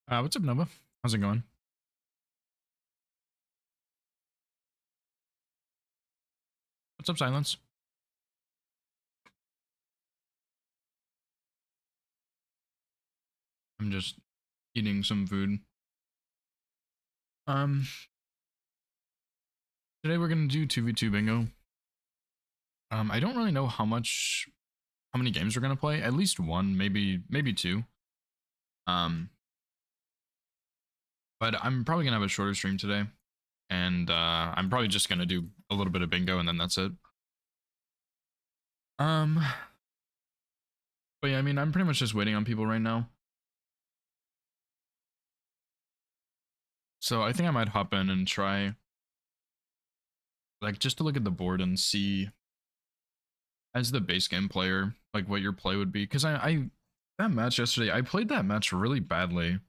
What's up, Nova? How's it going? What's up, Silence? I'm just eating some food. Um, Today we're gonna do 2v2 bingo. I don't really know how many games we're gonna play. At least one, maybe two. Um, but I'm probably gonna have a shorter stream today, and I'm probably just gonna do a little bit of bingo and then that's it. Um, but yeah, I mean, I'm pretty much just waiting on people right now. So I think I might hop in and try, like, just to look at the board and see as the base game player, like what your play would be. Because I that match yesterday, I played that match really badly.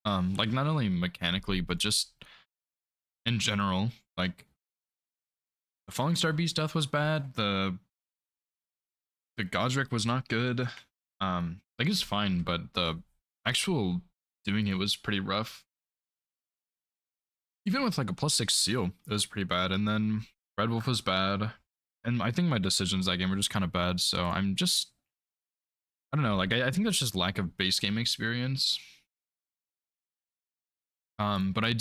Like not only mechanically, but just in general. Like the Falling Star Beast death was bad. The Godric was not good. Like it's fine, but the actual doing it was pretty rough. Even with like a +6 seal, it was pretty bad. And then Red Wolf was bad. And I think my decisions that game were just kind of bad. So I don't know, like I think that's just lack of base game experience. But I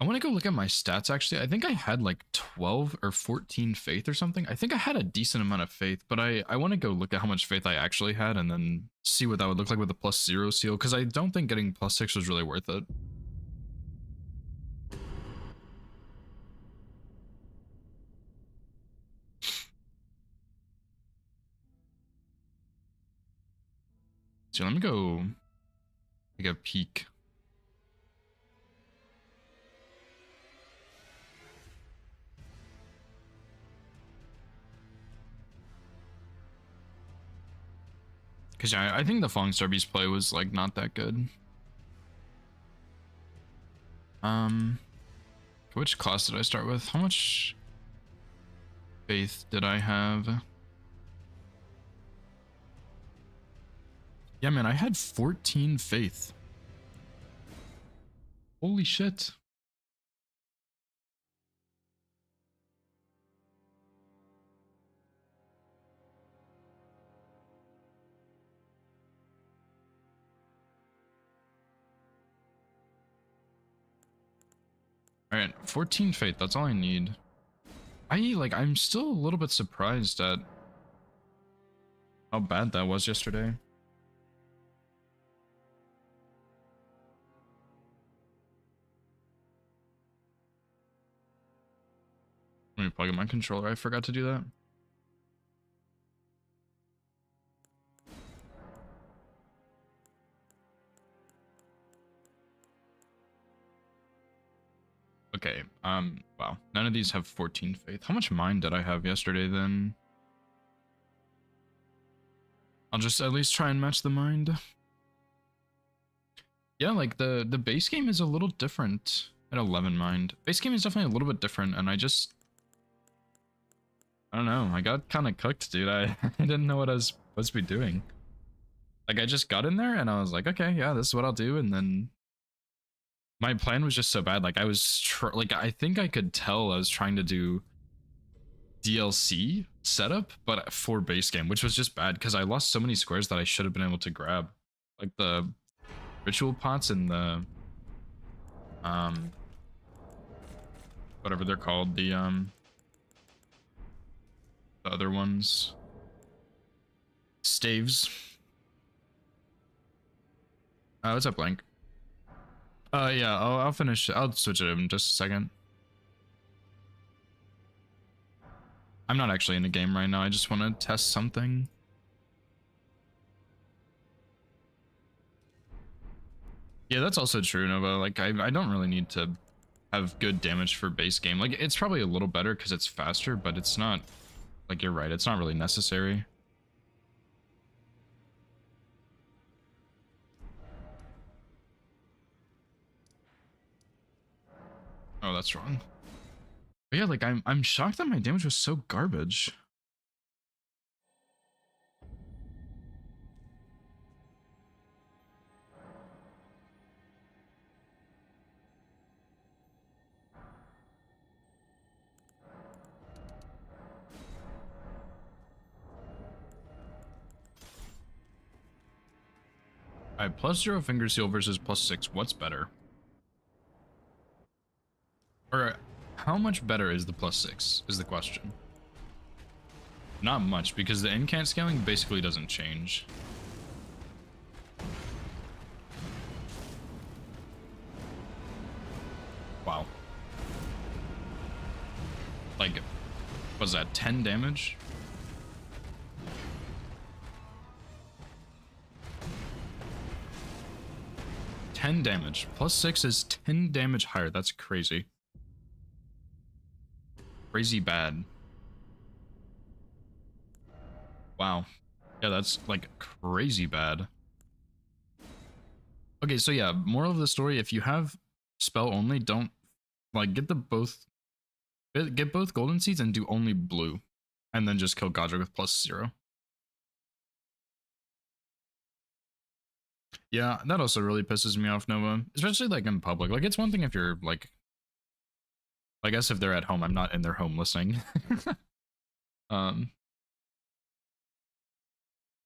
want to go look at my stats actually. I think I had like 12 or 14 faith or something. I think I had a decent amount of faith, but I want to go look at how much faith I actually had and then see what that would look like with the +0 seal, because I don't think getting +6 was really worth it. So let me go take a peek. Because yeah, I think the Falling Star Beast play was like not that good. Which class did I start with? How much faith did I have? Yeah, man, I had 14 faith. Holy shit. All right, 14 faith. That's all I need. I'm still a little bit surprised at how bad that was yesterday. Let me plug in my controller. I forgot to do that. Okay, wow. None of these have 14 faith. How much mind did I have yesterday then? I'll just at least try and match the mind. Yeah, like the base game is a little different at 11 mind. Base game is definitely a little bit different, and I don't know. I got kind of cooked, dude. I didn't know what I was supposed to be doing. Like I just got in there and I was like, okay, yeah, this is what I'll do, and then my plan was just so bad. Like I was like I think I could tell I was trying to do DLC setup, but for base game, which was just bad because I lost so many squares that I should have been able to grab, like the ritual pots and the whatever they're called, the other ones, staves. What's up, Blank? Yeah, I'll finish. I'll switch it in just a second. I'm not actually in the game right now. I just want to test something. Yeah, that's also true, Nova. Like, I don't really need to have good damage for base game. Like, it's probably a little better because it's faster, but it's not, like, you're right. It's not really necessary. Oh, that's wrong. But yeah, like, I'm shocked that my damage was so garbage. Alright, +0 finger seal versus +6. What's better? Or how much better is the +6 is the question. Not much, because the incant scaling basically doesn't change. Wow. Like, was that 10 damage? $10 damage. +6 is 10 damage higher. That's crazy. Crazy bad. Wow. Yeah, that's like crazy bad. Okay, so yeah, moral of the story, if you have spell only, don't like get both golden seeds and do only blue. And then just kill Godric with +0. Yeah, that also really pisses me off, Nova. Especially like in public. Like it's one thing if you're like I guess if they're at home, I'm not in their home listening. um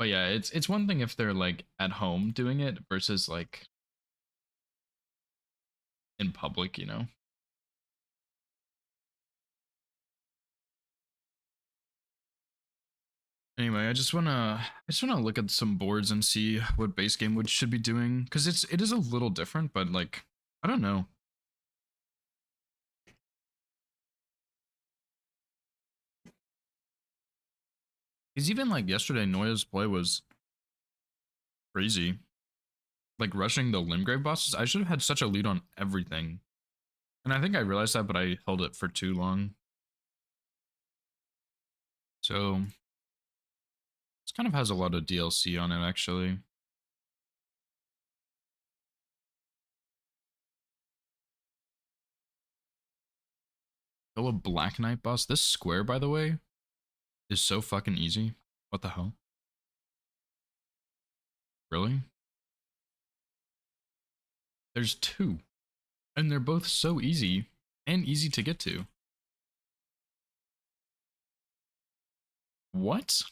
But yeah, it's one thing if they're like at home doing it versus like in public, you know. Anyway, I just wanna look at some boards and see what base game would should be doing because it is a little different, but like I don't know. Because even like yesterday, Noya's play was crazy. Like rushing the Limgrave bosses, I should have had such a lead on everything. And I think I realized that, but I held it for too long. So this kind of has a lot of DLC on it, actually. Oh, a Black Knight boss. This square, by the way, is so fucking easy. What the hell? Really? There's two. And they're both so easy and easy to get to. What?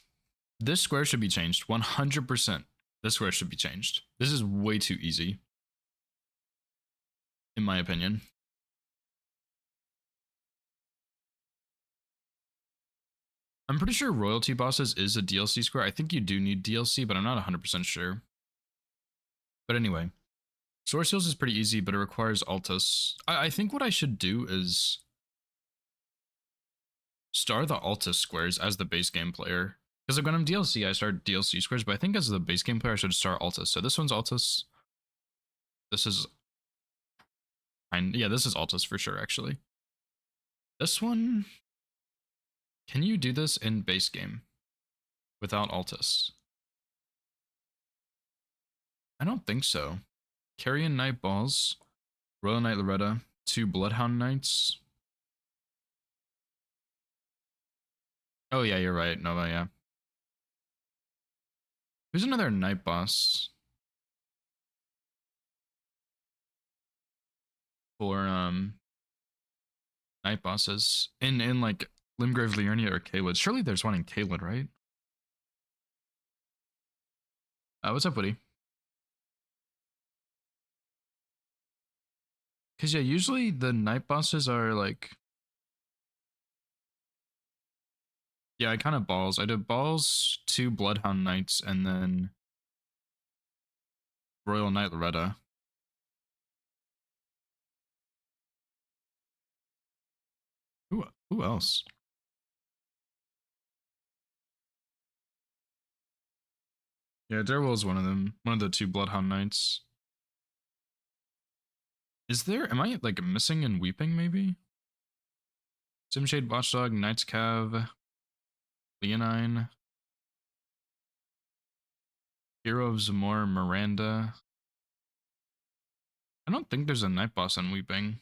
This square should be changed. 100%. This square should be changed. This is way too easy. In my opinion. I'm pretty sure Royalty Bosses is a DLC square. I think you do need DLC, but I'm not 100% sure. But anyway, Source Heals is pretty easy, but it requires Altus. I think what I should do is star the Altus squares as the base game player. Because like when I'm DLC, I start DLC squares, but I think as the base game player, I should start Altus. So this one's Altus. This is... yeah, this is Altus for sure, actually. This one... Can you do this in base game without Altus? I don't think so. Carrion Knight Balls, Royal Knight Loretta, 2 Bloodhound Knights. Oh yeah, you're right, Nova, yeah. Who's another Knight boss? For Knight bosses. In like Limgrave, Liurnia, or Caelid. Surely there's one in Caelid, right? What's up, Woody? Because yeah, usually the Knight bosses are like... Yeah, I kind of balls. I did balls, 2 Bloodhound Knights, and then Royal Knight Loretta. Who else? Yeah, Darewell's one of them. One of the 2 Bloodhound Knights. Is there... Am I like missing in Weeping maybe? Simshade Watchdog, Knight's Cav, Leonine, Hero of Zamor, Miranda. I don't think there's a Night Boss on Weeping.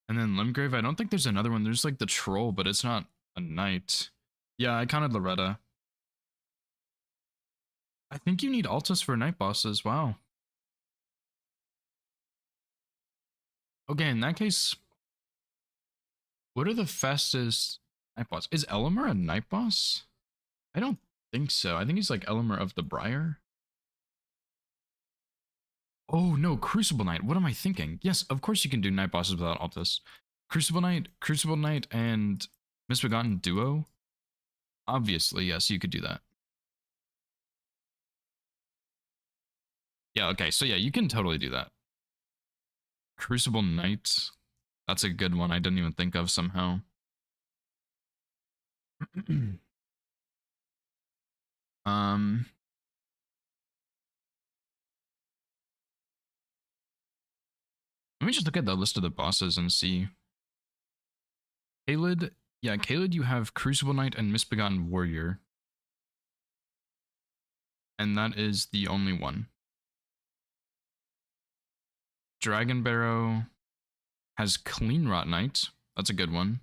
And then Limgrave, I don't think there's another one. There's like the Troll, but it's not a Knight. Yeah, I counted Loretta. I think you need Altus for Night Bosses. Wow. Okay, in that case, what are the fastest Night boss. Is Elamur a night boss? I don't think so. I think he's like Elamur of the Briar. Oh no, Crucible Knight. What am I thinking? Yes, of course you can do night bosses without Altus. Crucible Knight, and Misbegotten duo. Obviously, yes, you could do that. Yeah, okay, so yeah, you can totally do that. Crucible Knight. That's a good one I didn't even think of somehow. um Let me just look at the list of the bosses and see. Caelid, yeah, Caelid, you have Crucible Knight and Misbegotten Warrior. And that is the only one. Dragon Barrow has Clean Rot Knight. That's a good one.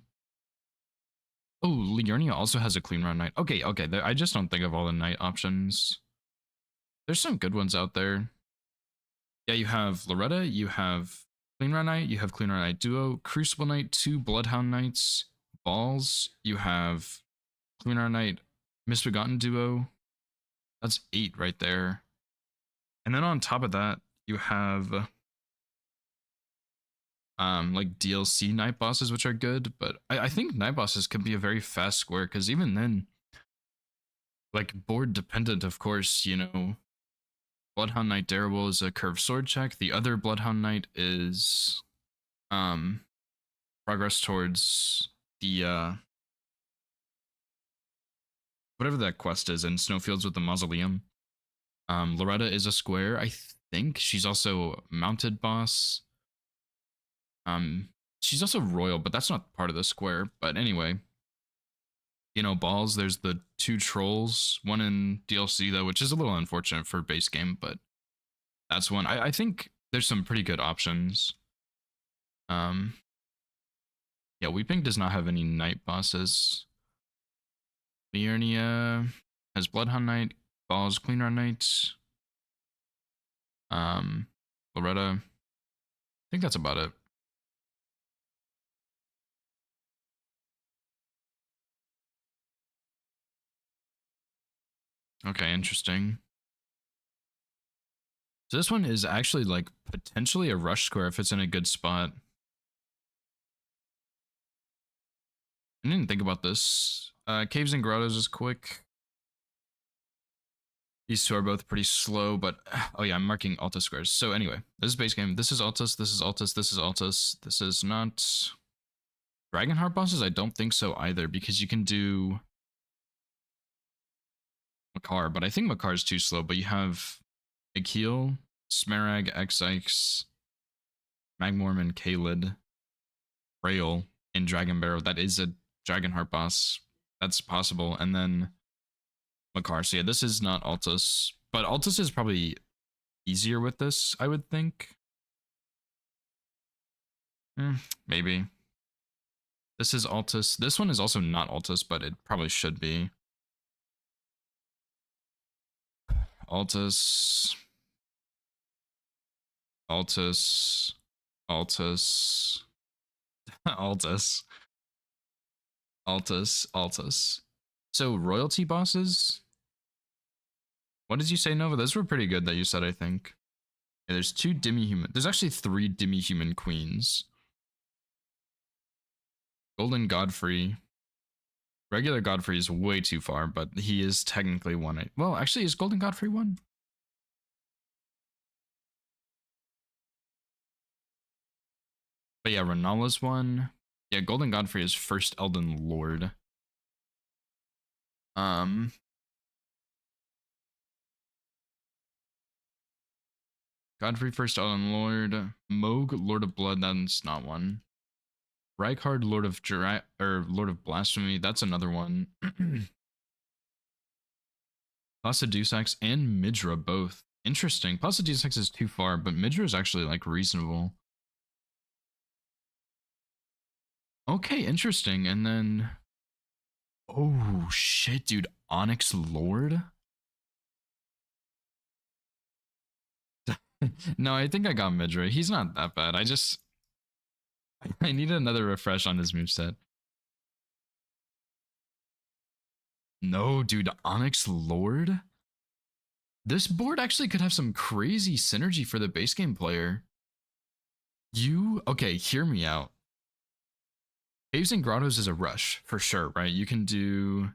Oh, Liurnia also has a Clean Rot Knight. Okay, I just don't think of all the knight options. There's some good ones out there. Yeah, you have Loretta, you have Clean Rot Knight, you have Clean Rot Knight Duo, Crucible Knight, 2 Bloodhound Knights, Balls, you have Clean Rot Knight, Misbegotten Duo. That's 8 right there. And then on top of that, you have like DLC night bosses, which are good, but I think night bosses can be a very fast square, because even then, like board dependent, of course, you know, Bloodhound Knight Darewell is a curved sword check. The other Bloodhound Knight is progress towards the whatever that quest is in Snowfields with the Mausoleum. Loretta is a square, I think. She's also mounted boss. She's also royal, but that's not part of the square. But anyway, you know, balls, there's the 2 trolls, one in DLC though, which is a little unfortunate for base game, but that's one. I think there's some pretty good options. Yeah, Weeping does not have any night bosses. Liurnia has Bloodhound Knight, Balls, Clean Rot Knight. Loretta. I think that's about it. Okay, interesting. So this one is actually like potentially a rush square if it's in a good spot. I didn't think about this. Caves and Grottos is quick. These 2 are both pretty slow, but oh yeah, I'm marking Altus squares. So anyway, this is base game. This is Altus, this is Altus, this is Altus. This is not Dragonheart bosses. I don't think so either, because you can do Makar, but I think Makar is too slow. But you have Akil, Smarag, X-Ix, Magmormon, Caelid, Rail in Dragon Barrow. That is a Dragonheart boss. That's possible. And then Makar. So yeah, this is not Altus, but Altus is probably easier with this, I would think. Maybe. This is Altus. This one is also not Altus, but it probably should be. Altus. Altus. Altus. Altus. Altus. Altus. So royalty bosses? What did you say, Nova? Those were pretty good that you said, I think. Yeah, there's 2 demi-human. There's actually 3 demi-human queens. Golden Godfrey. Regular Godfrey is way too far, but he is technically one. Well, actually, is Golden Godfrey one? But yeah, Renala's one. Yeah, Golden Godfrey is first Elden Lord. Godfrey first Elden Lord. Moog Lord of Blood. That's not one. Rykard Lord of Lord of Blasphemy. That's another one. Placidusax and Midra both. Interesting. Placidusax is too far, but Midra is actually like reasonable. Okay, interesting. And then, oh shit, dude, Onyx Lord. No, I think I got Midra. He's not that bad. I need another refresh on his moveset. No, dude, Onyx Lord? This board actually could have some crazy synergy for the base game player. Okay, hear me out. Caves and Grottos is a rush, for sure, right? You can do,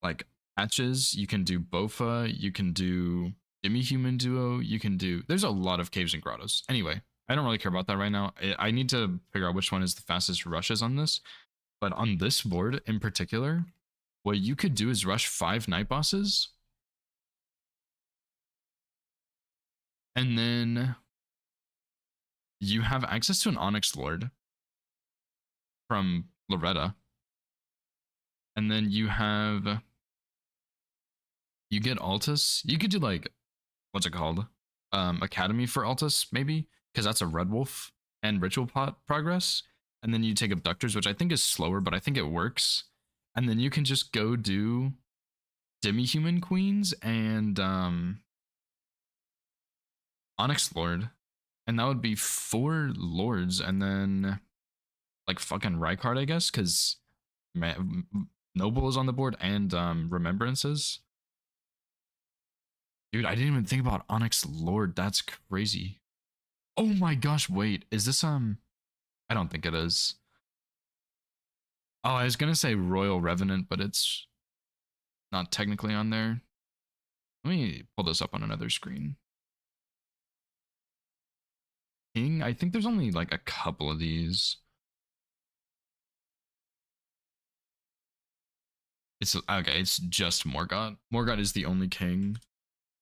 like, Hatches, you can do Bofa, you can do Demi-Human Duo, you can do... There's a lot of Caves and Grottos. Anyway, I don't really care about that right now. I need to figure out which one is the fastest rushes on this. But on this board in particular, what you could do is rush 5 Night Bosses, and then you have access to an Onyx Lord from Loretta, and then you get Altus. You could do, like, what's it called? Academy for Altus, maybe, because that's a Red Wolf and Ritual Pot progress. And then you take Abductors, which I think is slower, but I think it works. And then you can just go do Demi-Human Queens and Onyx Lord. And that would be 4 Lords, and then, like, fucking Rykard, I guess, because Noble is on the board, and Remembrances. Dude, I didn't even think about Onyx Lord. That's crazy. Oh my gosh, wait. Is this, I don't think it is. Oh, I was gonna say Royal Revenant, but it's not technically on there. Let me pull this up on another screen. King, I think there's only, like, a couple of these. It's, okay, it's just Morgott. Morgott is the only king.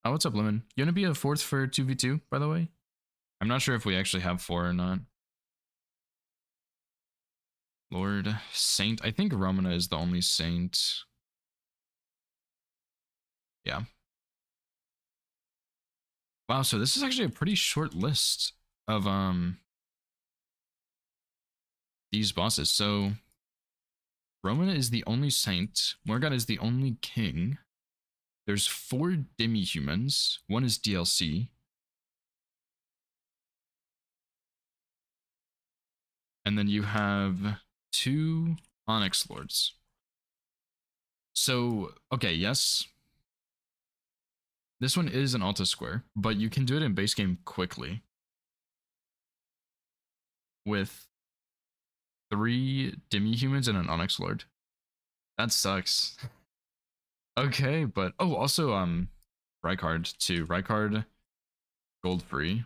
Oh, what's up, Lemon? You wanna be a 4th for 2v2, by the way? I'm not sure if we actually have 4 or not. Lord, Saint. I think Romana is the only Saint. Yeah. Wow, so this is actually a pretty short list of these bosses. So Romana is the only Saint. Morgott is the only king. There's 4 demi-humans. 1 is DLC. And then you have 2 Onyx Lords. So, okay, yes. This one is an Alta Square, but you can do it in base game quickly. With 3 demi-humans and an Onyx Lord. That sucks. Okay, but oh, also Rykard too. Rykard gold free.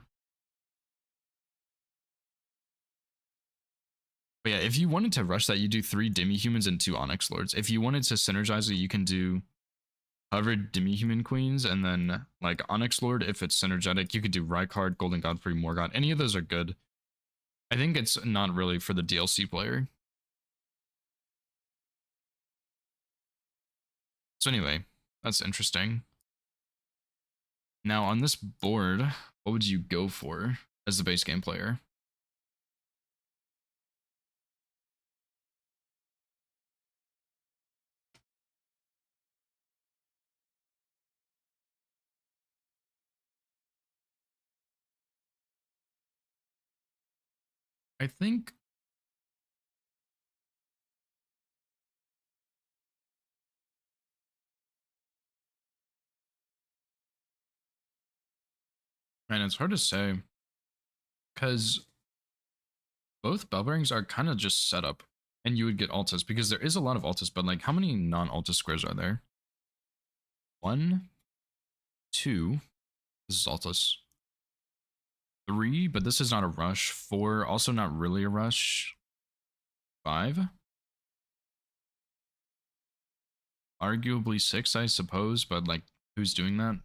But yeah, if you wanted to rush that, you do 3 demi-humans and 2 Onyx Lords. If you wanted to synergize it, you can do however demi-human queens and then, like, Onyx Lord. If it's synergetic, you could do Rykard, Golden Godfrey, Morgott. Any of those are good. I think it's not really for the DLC player. So anyway, that's interesting. Now on this board, what would you go for as the base game player? I think man, it's hard to say because both bell bearings are kind of just set up, and you would get altas because there is a lot of altas, but, like, how many non-alta squares are there? 1, 2. This is altas. 3, but this is not a rush. 4, also not really a rush. 5. Arguably 6, I suppose, but, like, who's doing that?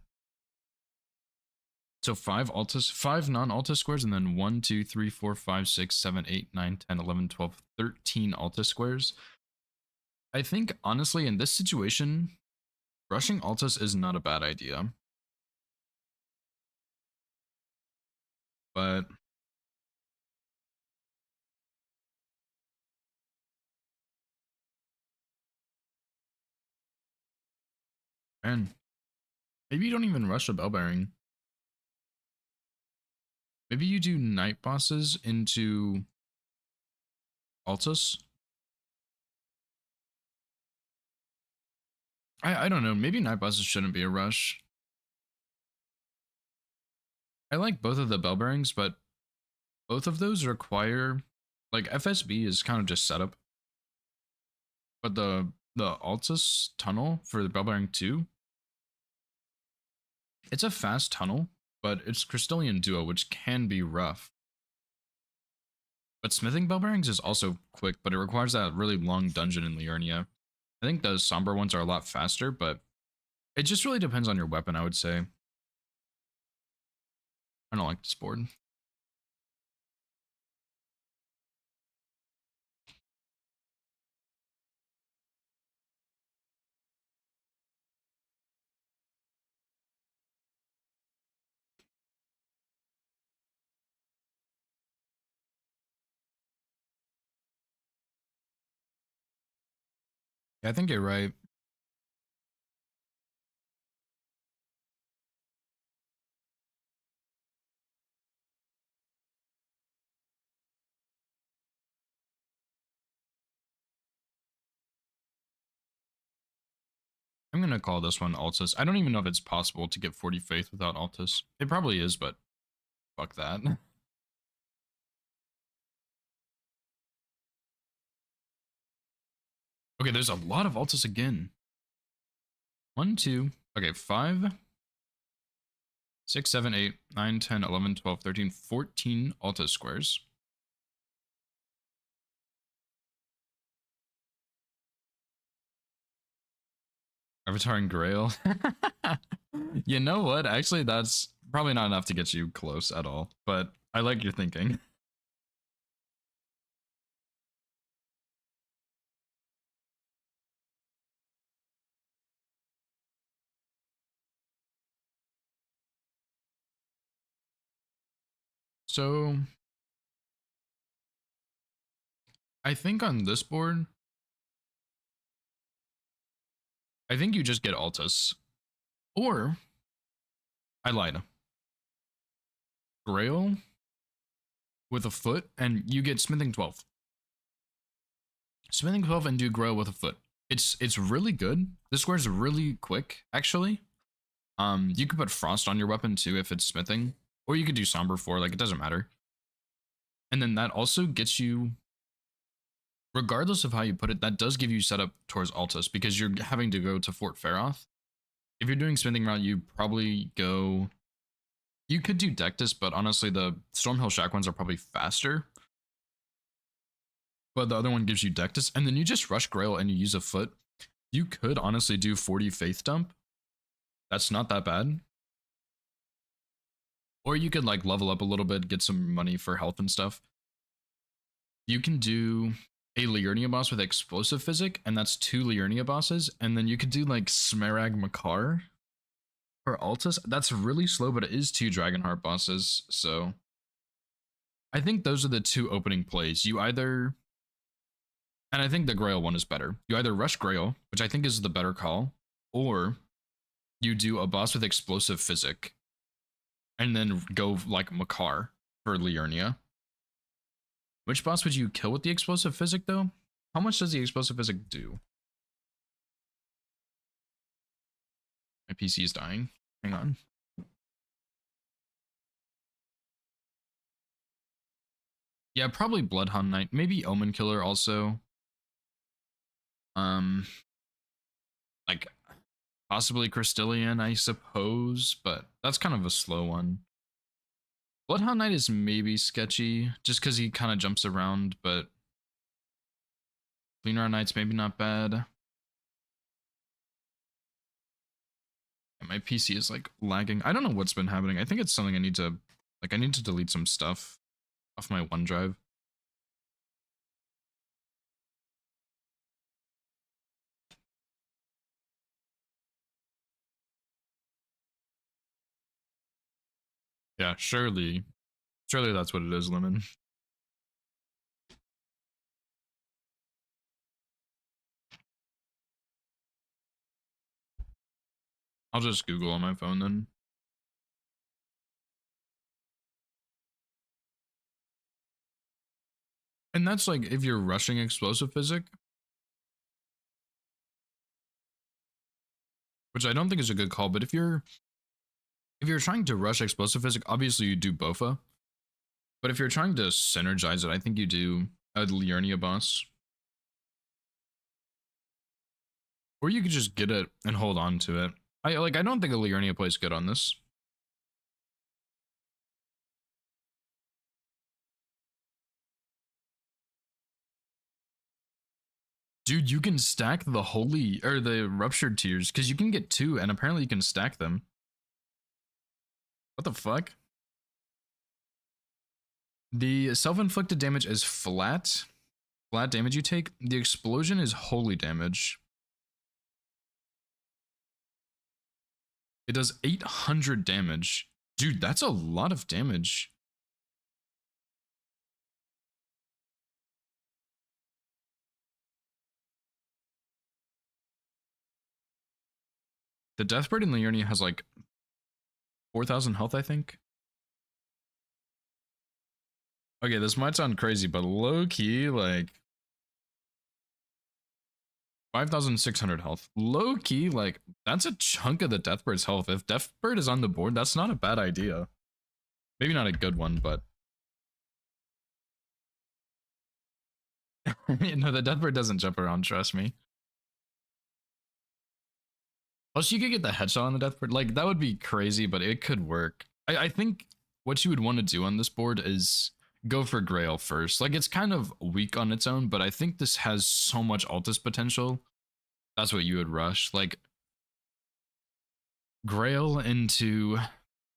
So 5 altas, 5 non-alta squares, and then 1, 2, 3, 4, 5, 6, 7, 8, 9, 10, 11, 12, 13 alta squares. I think, honestly, in this situation, rushing altas is not a bad idea. But man, maybe you don't even rush a bell bearing. Maybe you do night bosses into altas. I don't know. Maybe night bosses shouldn't be a rush. I like both of the bell bearings, but both of those require, like, FSB is kind of just setup, but the Altus tunnel for the bell bearing 2, it's a fast tunnel, but it's Crystallian Duo, which can be rough. But smithing bell bearings is also quick, but it requires that really long dungeon in Liurnia. I think those somber ones are a lot faster, but it just really depends on your weapon, I would say. I don't like this board. Yeah, I think you're right. I'm gonna call this one Altus. I don't even know if it's possible to get 40 Faith without Altus. It probably is, but fuck that. Okay, there's a lot of Altus again. 1, 2, okay, 5, 6, 7, 8, 9, 10, 11, 12, 13, 14 Altus squares. Avatar and Grail. You know what? Actually, that's probably not enough to get you close at all, but I like your thinking. So, I think on this board, I think you just get Altus. Or, I lied. Grail with a foot, and you get Smithing 12. Smithing 12 and do Grail with a foot. It's really good. This square's really quick, actually. You could put Frost on your weapon too if it's smithing, or you could do Somber 4, like it doesn't matter. And then that also gets you, regardless of how you put it, that does give you setup towards Altus because you're having to go to Fort Feroth. If you're doing smithing route, you probably go. You could do Dectus, but honestly, the Stormhill Shack ones are probably faster. But the other one gives you Dectus, and then you just rush Grail and you use a foot. You could honestly do 40 Faith Dump. That's not that bad. Or you could like level up a little bit, get some money for health and stuff. You can do a Liurnia boss with explosive physic, and that's 2 Liurnia bosses, and then you could do like Smerag Makar or Altus. That's really slow, but it is 2 Dragonheart bosses, so I think those are the 2 opening plays. You either, and I think the Grail one is better. You either rush Grail, which I think is the better call, or you do a boss with explosive physic, and then go like Makar for Liurnia. Which boss would you kill with the explosive physic though? How much does the explosive physic do? My PC is dying. Hang on. Yeah, probably Bloodhound Knight. Maybe Omen Killer also. Um, like possibly Crystallian, I suppose, but that's kind of a slow one. Bloodhound Knight is maybe sketchy, just because he kind of jumps around, but Clean Round Knight's maybe not bad. And my PC is like lagging. I don't know what's been happening. I think it's something I need to, like, I need to delete some stuff off my OneDrive. Yeah, surely that's what it is, Lemon. I'll just Google on my phone then. And that's like if you're rushing explosive physic. which I don't think is a good call. But if you're trying to rush explosive physics, obviously you do Bofa. But if you're trying to synergize it, I think you do a Liurnia boss. Or you could just get it and hold on to it. I don't think a Liurnia plays good on this. Dude, you can stack the holy or the ruptured tears because you can get 2 and apparently you can stack them. What the fuck? The self-inflicted damage is flat. Flat damage you take. The explosion is holy damage. It does 800 damage. Dude, that's a lot of damage. The Deathbird in Liurnia has like 4,000 health, I think. Okay, this might sound crazy, but low-key, like 5,600 health. Low-key, like, that's a chunk of the Deathbird's health. If Deathbird is on the board, that's not a bad idea. Maybe not a good one, but... No, the Deathbird doesn't jump around, trust me. Plus, you could get the headshot on the Deathbird. Like, that would be crazy, but it could work. I think what you would want to do on this board is go for Grail first. Like, it's kind of weak on its own, but I think this has so much Altus potential. That's what you would rush. Like, Grail into...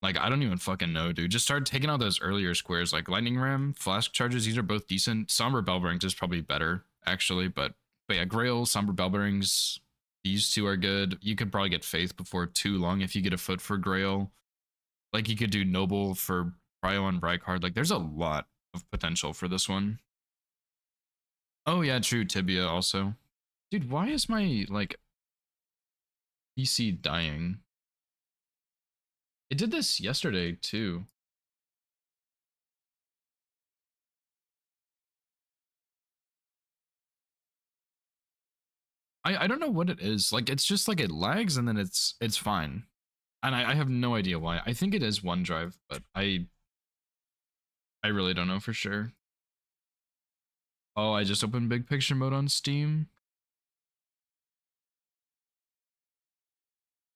Like, I don't even fucking know, dude. Just start taking out those earlier squares. Like, Lightning Ram, Flask Charges, these are both decent. Somber Bellbearings is probably better, actually. But yeah, Grail, Somber Bellbearings, these two are good. You could probably get Faith before too long if you get a foot for Grail. Like, you could do Noble for Prio and Brightcard. Like, there's a lot of potential for this one. Oh, yeah, true. Tibia also. Dude, why is my, like, PC dying? It did this yesterday, too. I don't know what it is. Like, it's just like it lags and then it's fine. And I have no idea why. I think it is OneDrive, but I really don't know for sure. Oh, I just opened big picture mode on Steam.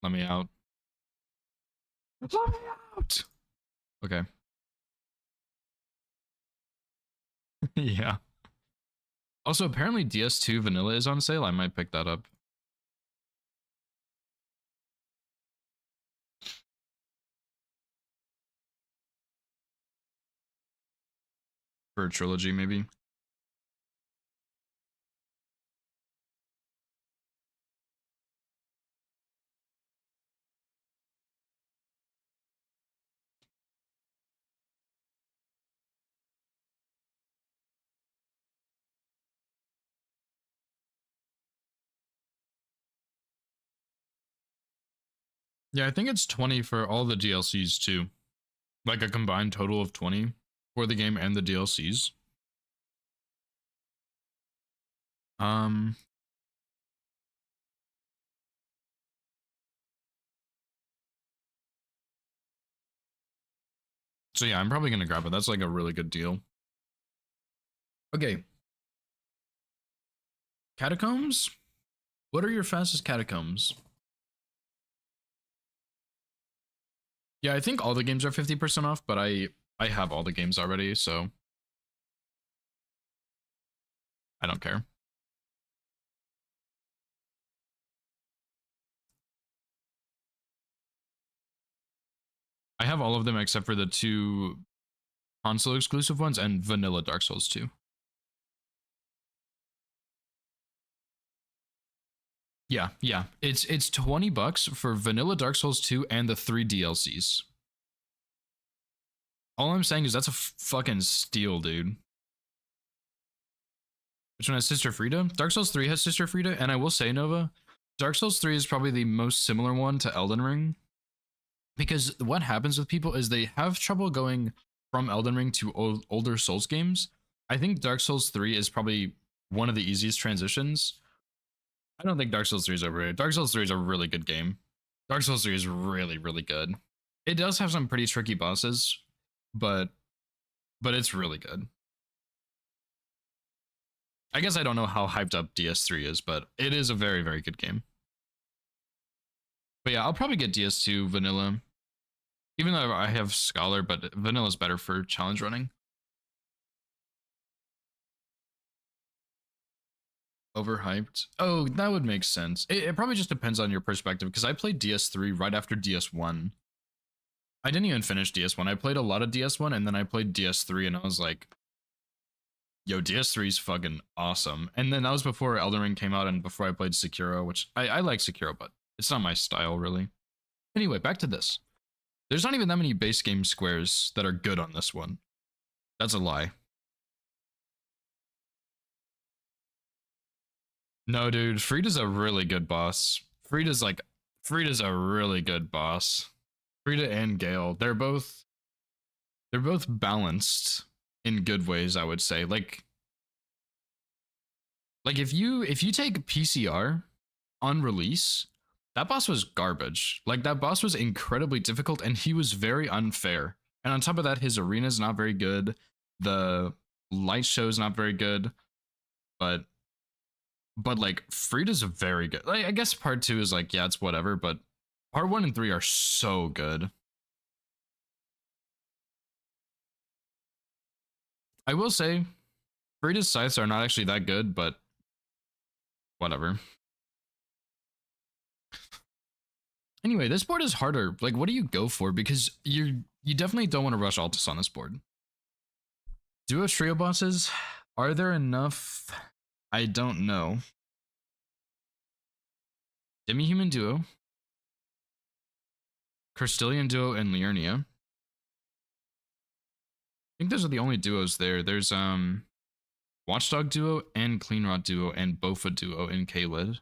Let me out. Let me out! Okay. Yeah. Also, apparently DS2 Vanilla is on sale. I might pick that up. For a trilogy, maybe. Yeah, I think it's 20 for all the DLCs too. Like a combined total of 20 for the game and the DLCs. So yeah, I'm probably gonna grab it. That's like a really good deal. Okay. Catacombs? What are your fastest catacombs? Yeah, I think all the games are 50% off, but I have all the games already, so I don't care. I have all of them except for the 2 console exclusive ones and vanilla Dark Souls 2. Yeah, yeah. It's $20 for vanilla Dark Souls 2 and the 3 DLCs. All I'm saying is that's a fucking steal, dude. Which one has Sister Frida? Dark Souls 3 has Sister Frida, and I will say, Nova, Dark Souls 3 is probably the most similar one to Elden Ring. Because what happens with people is they have trouble going from Elden Ring to older Souls games. I think Dark Souls 3 is probably one of the easiest transitions. I don't think Dark Souls 3 is overrated. Dark Souls 3 is a really good game. Dark Souls 3 is really, really good. It does have some pretty tricky bosses, but it's really good. I guess I don't know how hyped up DS3 is, but it is a very, very good game. But yeah, I'll probably get DS2 vanilla. Even though I have Scholar, but vanilla's better for challenge running. Overhyped. Oh, that would make sense. It probably just depends on your perspective, because I played DS3 right after DS1. I didn't even finish DS1. I played a lot of DS1, and then I played DS3, and I was like, yo, DS3 is fucking awesome. And then that was before Elden Ring came out and before I played Sekiro, which I like Sekiro, but it's not my style, really. Anyway, back to this. There's not even that many base game squares that are good on this one. That's a lie. No, dude, Frida's a really good boss. Frida's a really good boss. Frida and Gale, they're both balanced in good ways, I would say. Like if you take PCR on release, that boss was garbage. Like, that boss was incredibly difficult and he was very unfair. And on top of that, his arena's not very good. The light show's not very good. But like, Frida's very good. Like, I guess part 2 is like, yeah, it's whatever, but part 1 and 3 are so good. I will say, Frida's scythes are not actually that good, but whatever. Anyway, this board is harder. Like, what do you go for? Because you definitely don't want to rush Altus on this board. Duo trio bosses, are there enough? I don't know. Demi-human duo, Crystallian duo, and Liurnia. I think those are the only duos there. There's Watchdog duo and Cleanrot duo and Bofa duo in K-Lid.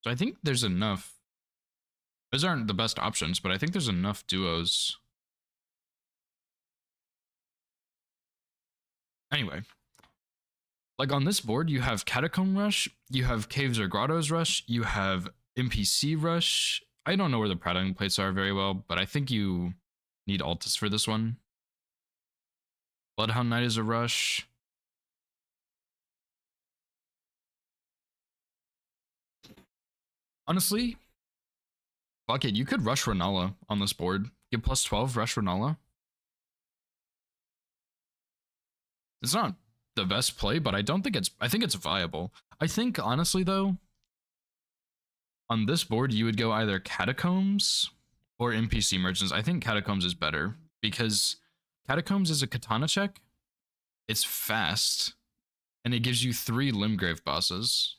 So I think there's enough. Those aren't the best options, but I think there's enough duos. Anyway, like on this board, you have Catacomb Rush, you have Caves or Grottos Rush, you have NPC Rush. I don't know where the Prattling plates are very well, but I think you need Altus for this one. Bloodhound Knight is a rush. Honestly, fuck it, you could rush Renala on this board. Get plus 12, rush Renala. It's not the best play, but I think it's viable. I think, honestly, though, on this board, you would go either Catacombs or NPC Merchants. I think Catacombs is better, because Catacombs is a katana check, it's fast, and it gives you 3 Limgrave bosses.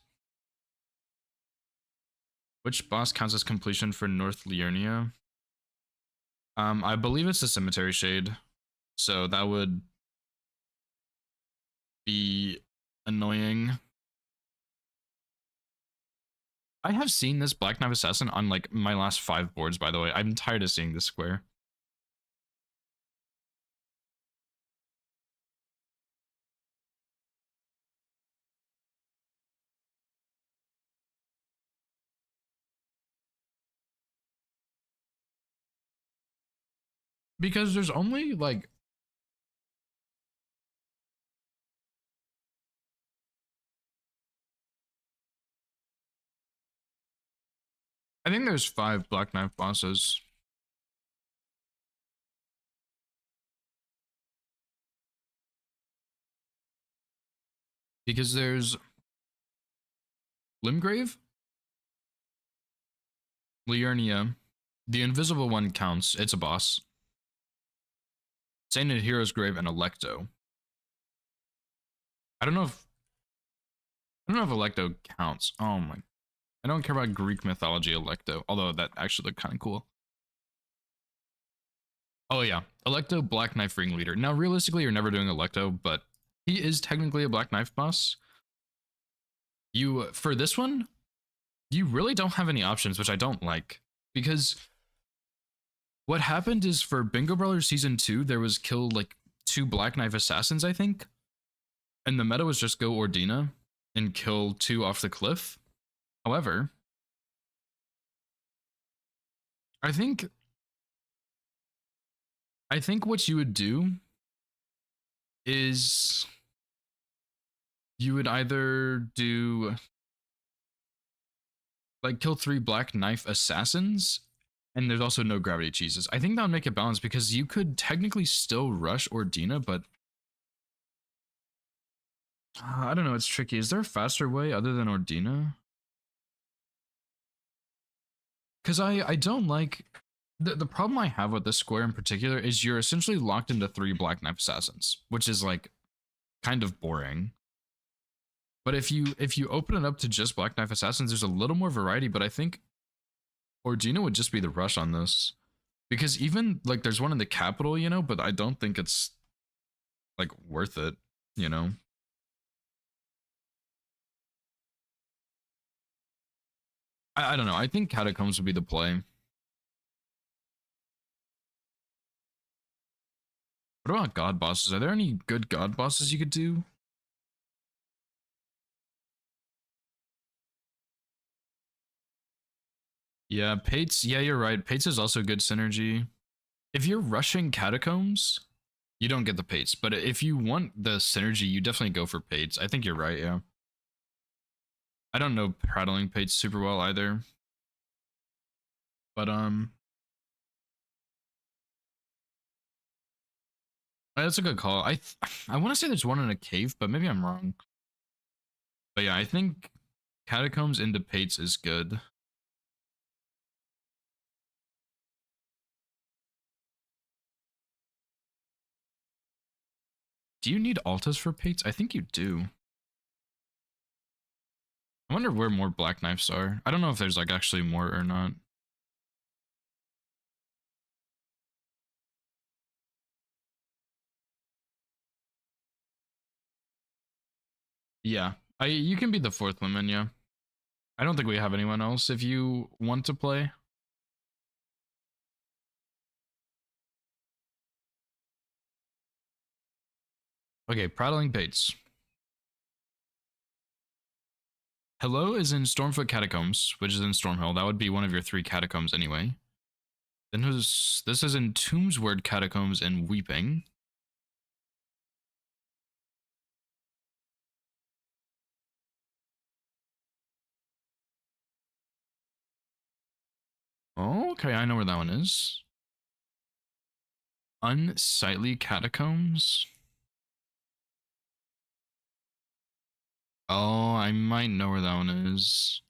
Which boss counts as completion for North Liurnia? I believe it's the Cemetery Shade, so that would be annoying. I have seen this Black Knife Assassin on like my last 5 boards, by the way. I'm tired of seeing this square. Because there's only like I think there's 5 Black Knife bosses. Because there's Limgrave, Liurnia, the invisible one counts, it's a boss. Sainted Hero's Grave and Electo. I don't know if Electo counts. Oh my. I don't care about Greek mythology Electo, although that actually looked kind of cool. Oh yeah, Electo, Black Knife Ringleader. Now realistically, you're never doing Electo, but he is technically a Black Knife boss. For this one, you really don't have any options, which I don't like, because what happened is for Bingo Brawler Season 2, there was kill like 2 Black Knife Assassins, I think, and the meta was just go Ordina and kill 2 off the cliff. However, I think what you would do is you would either do like kill 3 black knife assassins, and there's also no gravity cheeses. I think that would make it balanced because you could technically still rush Ordina, but I don't know, it's tricky. Is there a faster way other than Ordina? Because I don't like the problem I have with this square in particular is you're essentially locked into 3 black knife assassins, which is like kind of boring. But if you open it up to just black knife assassins, there's a little more variety. But I think Ordina would just be the rush on this, because even like there's one in the capital, you know, but I don't think it's like worth it, you know. I don't know. I think catacombs would be the play. What about god bosses? Are there any good god bosses you could do? Yeah, Pates. Yeah, you're right. Pates is also good synergy. If you're rushing catacombs, you don't get the Pates. But if you want the synergy, you definitely go for Pates. I think you're right, yeah. I don't know prattling Pates super well either. But that's a good call. I want to say there's one in a cave, but maybe I'm wrong. But yeah, I think catacombs into Pates is good. Do you need altas for Pates? I think you do. I wonder where more black knives are. I don't know if there's like actually more or not. Yeah, you can be the 4th woman, yeah. I don't think we have anyone else if you want to play. Okay, prattling Pates. Hello is in Stormfoot Catacombs, which is in Stormhill. That would be one of your 3 catacombs anyway. Then this is in Tombsward Catacombs and Weeping. Oh, okay, I know where that one is. Unsightly Catacombs. Oh, I might know where that one is.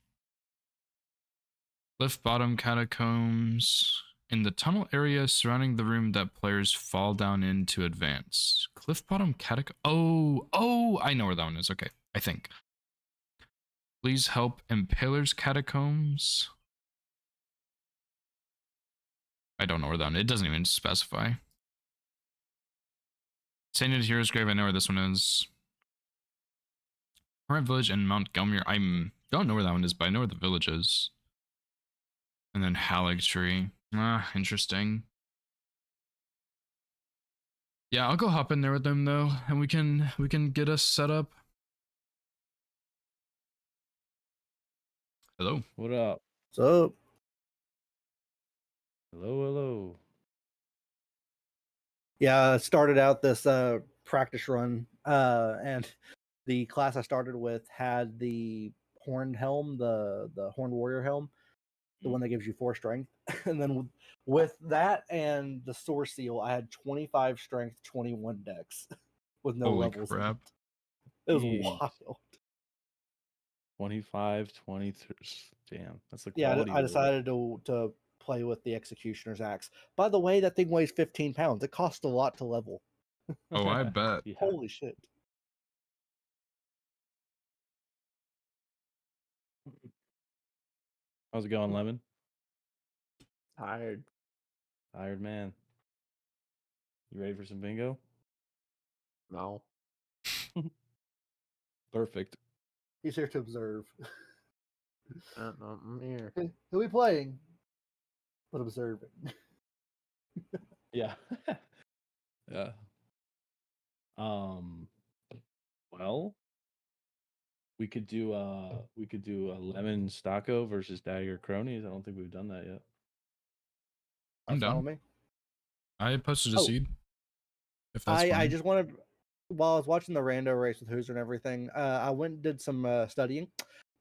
Cliff Bottom Catacombs. In the tunnel area surrounding the room that players fall down in to advance. Cliff Bottom Catacombs. Oh, I know where that one is. Okay, I think. Please help Impaler's Catacombs. I don't know where that one is. It doesn't even specify. Sainted Hero's Grave, I know where this one is. Current Village and Montgomery. I don't know where that one is, but I know where the village is. And then Halleck Tree. Ah, interesting. Yeah, I'll go hop in there with them though, and we can get us set up. Hello. What up? What's up? Hello, hello. Yeah, I started out this practice run, and the class I started with had the horned helm, the horned warrior helm, the one that gives you 4 strength, and then with that and the source seal, I had 25 strength, 21 dex, with no Holy levels. crap. It was Jeez. wild. 25, 23. Damn, that's the Yeah, quality. I decided to play with the executioner's axe. By the way, that thing weighs 15 pounds. It costs a lot to level. Oh, I bet. Yeah. Holy shit. How's it going, Lemon? Tired. Tired man. You ready for some bingo? No. Perfect. He's here to observe. I'm here. He'll be playing, but observing. Yeah. Yeah. Well, we could do a Lemon Stocko versus Dagger Cronies. I don't think we've done that yet. I'm That's fine down. with me. I posted a Oh. seed. If that's I fine. just wanted, while I was watching the rando race with Hoosier and everything, I went and did some studying.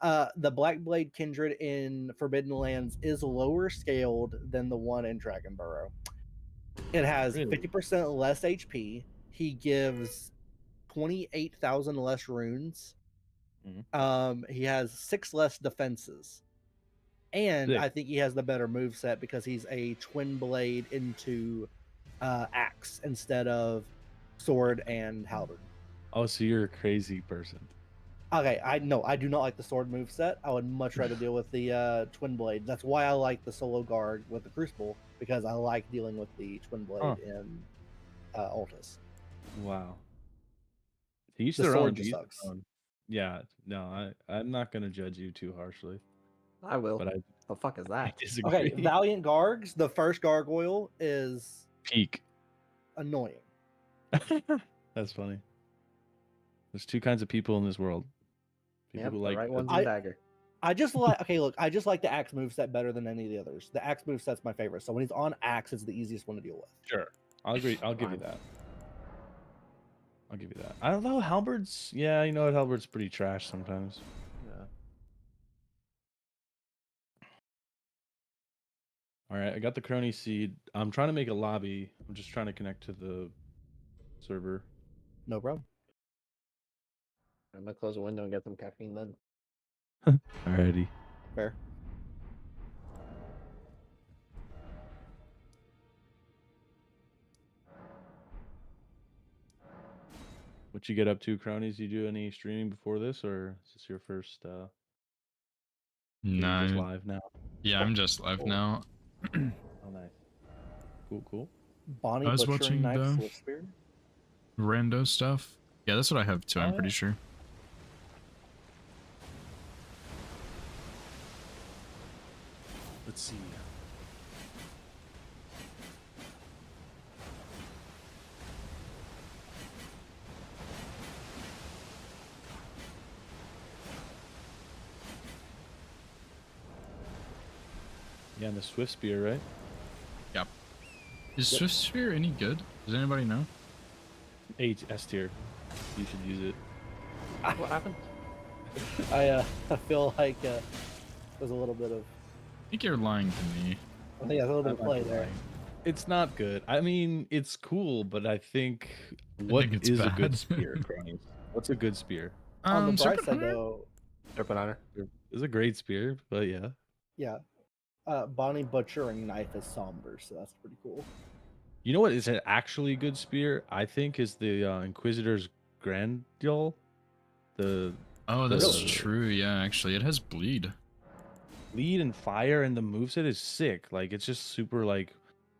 The Black Blade Kindred in Forbidden Lands is lower scaled than the one in Dragonburrow. It has Really? 50% less HP. He gives 28,000 less runes. He has 6 less defenses. And Sick. I think he has the better move set because he's a twin blade into axe instead of sword and halberd. Oh, so you're a crazy person. Okay, I do not like the sword move set. I would much rather deal with the twin blade. That's why I like the solo guard with the crucible, because I like dealing with the twin blade in Altus. Wow. To each The their sword own. to just each sucks. their own. Yeah, no, I'm not gonna judge you too harshly, I will. but The fuck is I that? disagree. Okay, Valiant Gargs, the first gargoyle is Peak. annoying. That's funny. There's two kinds of people in this world. People Yep, who the like right one's I- in dagger. I just like I just like the axe moveset better than any of the others. The axe moveset's my favorite. So when he's on axe, it's the easiest one to deal with. Sure. I'll agree. I'll give you Fine. that. I'll give you that. I don't know. Halberd's, yeah, you know what? Halberd's pretty trash sometimes. Yeah. All right, I got the crony seed. I'm trying to make a lobby. I'm just trying to connect to the server. No problem. I'm gonna close the window and get some caffeine then. Alrighty. Fair. What you get up to, cronies? You do any streaming before this, or is this your first? You're just No. live now. Yeah, I'm just live Cool. now. Oh, nice. Cool, cool. Bonnie I was butchering watching knife the- swift spear. Rando stuff. Yeah, that's what I have too. Oh, I'm yeah. pretty sure. Let's see. Yeah, and the Swift Spear, right? Yep. Is Yep. Swift Sphere any good? Does anybody know? S tier. You should use it. What happened? I feel like there's a little bit of I think you're lying to me. I think there's a little bit of I'm play not there. lying. It's not good. I mean, it's cool, but I think what think it's is a bad. good spear, cronies? What's a good spear? On the bright Serpent side, Hunter? though, Serpent Hunter. It's a great spear, but yeah. yeah, Bonnie butchering knife is somber, so that's pretty cool. You know what is an actually good spear? I think is the Inquisitor's Grandul. The Oh, that's Really? true. Yeah, actually, it has bleed. lead and fire and the moveset is sick. Like it's just super like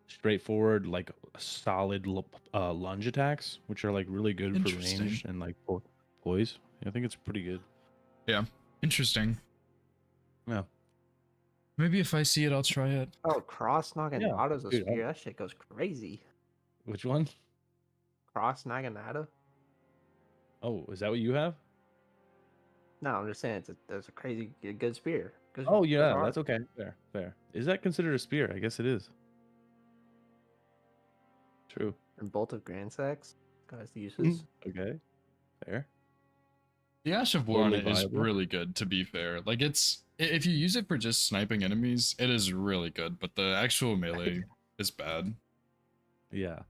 straightforward, like solid lunge attacks, which are like really good for range Interesting. and like poise. I think it's pretty good. Interesting. Yeah. Maybe if I see it, I'll try it. Oh, Cross Naginata's a dude, spear. That shit goes crazy. Which one? Cross Naginata? Oh, is that what you have? No, I'm just saying it's a crazy good spear. Goes- Oh goes yeah, hard. that's okay. Fair. Is that considered a spear? I guess it is. True. And Bolt of Grand Sex. Guys, uses. Okay. Fair. The Ash of War on Totally it is viable. really good, to be fair. Like, if you use it for just sniping enemies, it is really good, but the actual melee is bad. Yeah.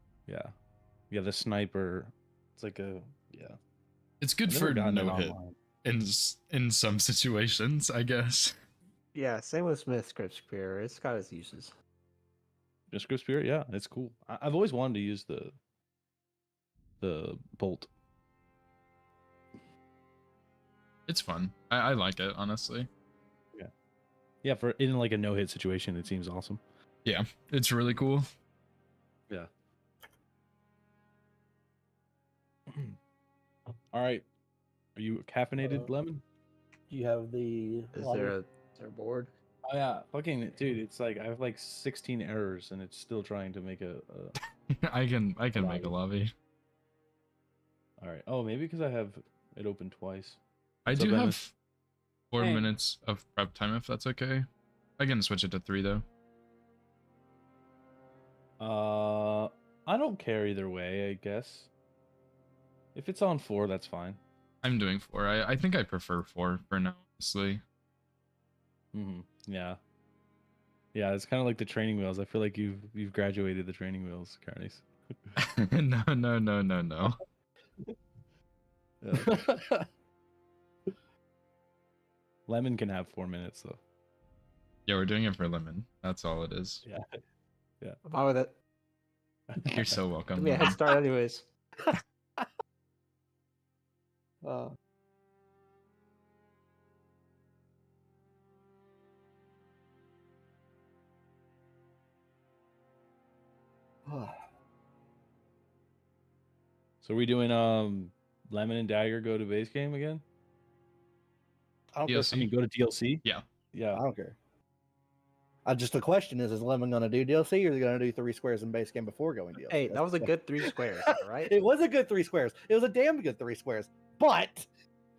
The sniper. It's like a It's good I've never for gotten it no hit online. in some situations, I guess. Yeah, same with Smith's Crypt Spear. It's got its uses. Just Grip Spirit, yeah, it's cool. I've always wanted to use the bolt. It's fun. I like it, honestly. Yeah, for in like a no hit situation, it seems awesome. Yeah, it's really cool. Yeah. All right. Are you caffeinated, Lemon? Do you have the? Is lobby? there a board? Oh yeah, fucking dude. It's like I have like 16 errors, and it's still trying to make a. I can make a lobby. All right. Oh, maybe because I have it open twice. I What's up, do Lemon? have 4 Hey. minutes of prep time if that's okay. I can switch it to 3 though. I don't care either way, I guess. If it's on 4, that's fine. I'm doing 4. I think I prefer 4 for now, honestly. Yeah. Yeah, it's kind of like the training wheels. I feel like you've graduated the training wheels, Carnies. No, no, no, no, no. Yeah. Lemon can have 4 minutes though. Yeah, we're doing it for Lemon. That's all it is. Yeah. I'm fine with it. You're so welcome. Give me a head Lemon. start, anyways. Uh, So are we doing Lemon and Dagger go to base game again? I don't care. DLC. I mean, go to DLC. Yeah. Yeah. I don't care. Just the question is Lemon going to do DLC or is he going to do 3 squares in base game before going DLC? Hey, That's that was the a good 3 squares, all right? It was a good 3 squares. It was a damn good 3 squares. But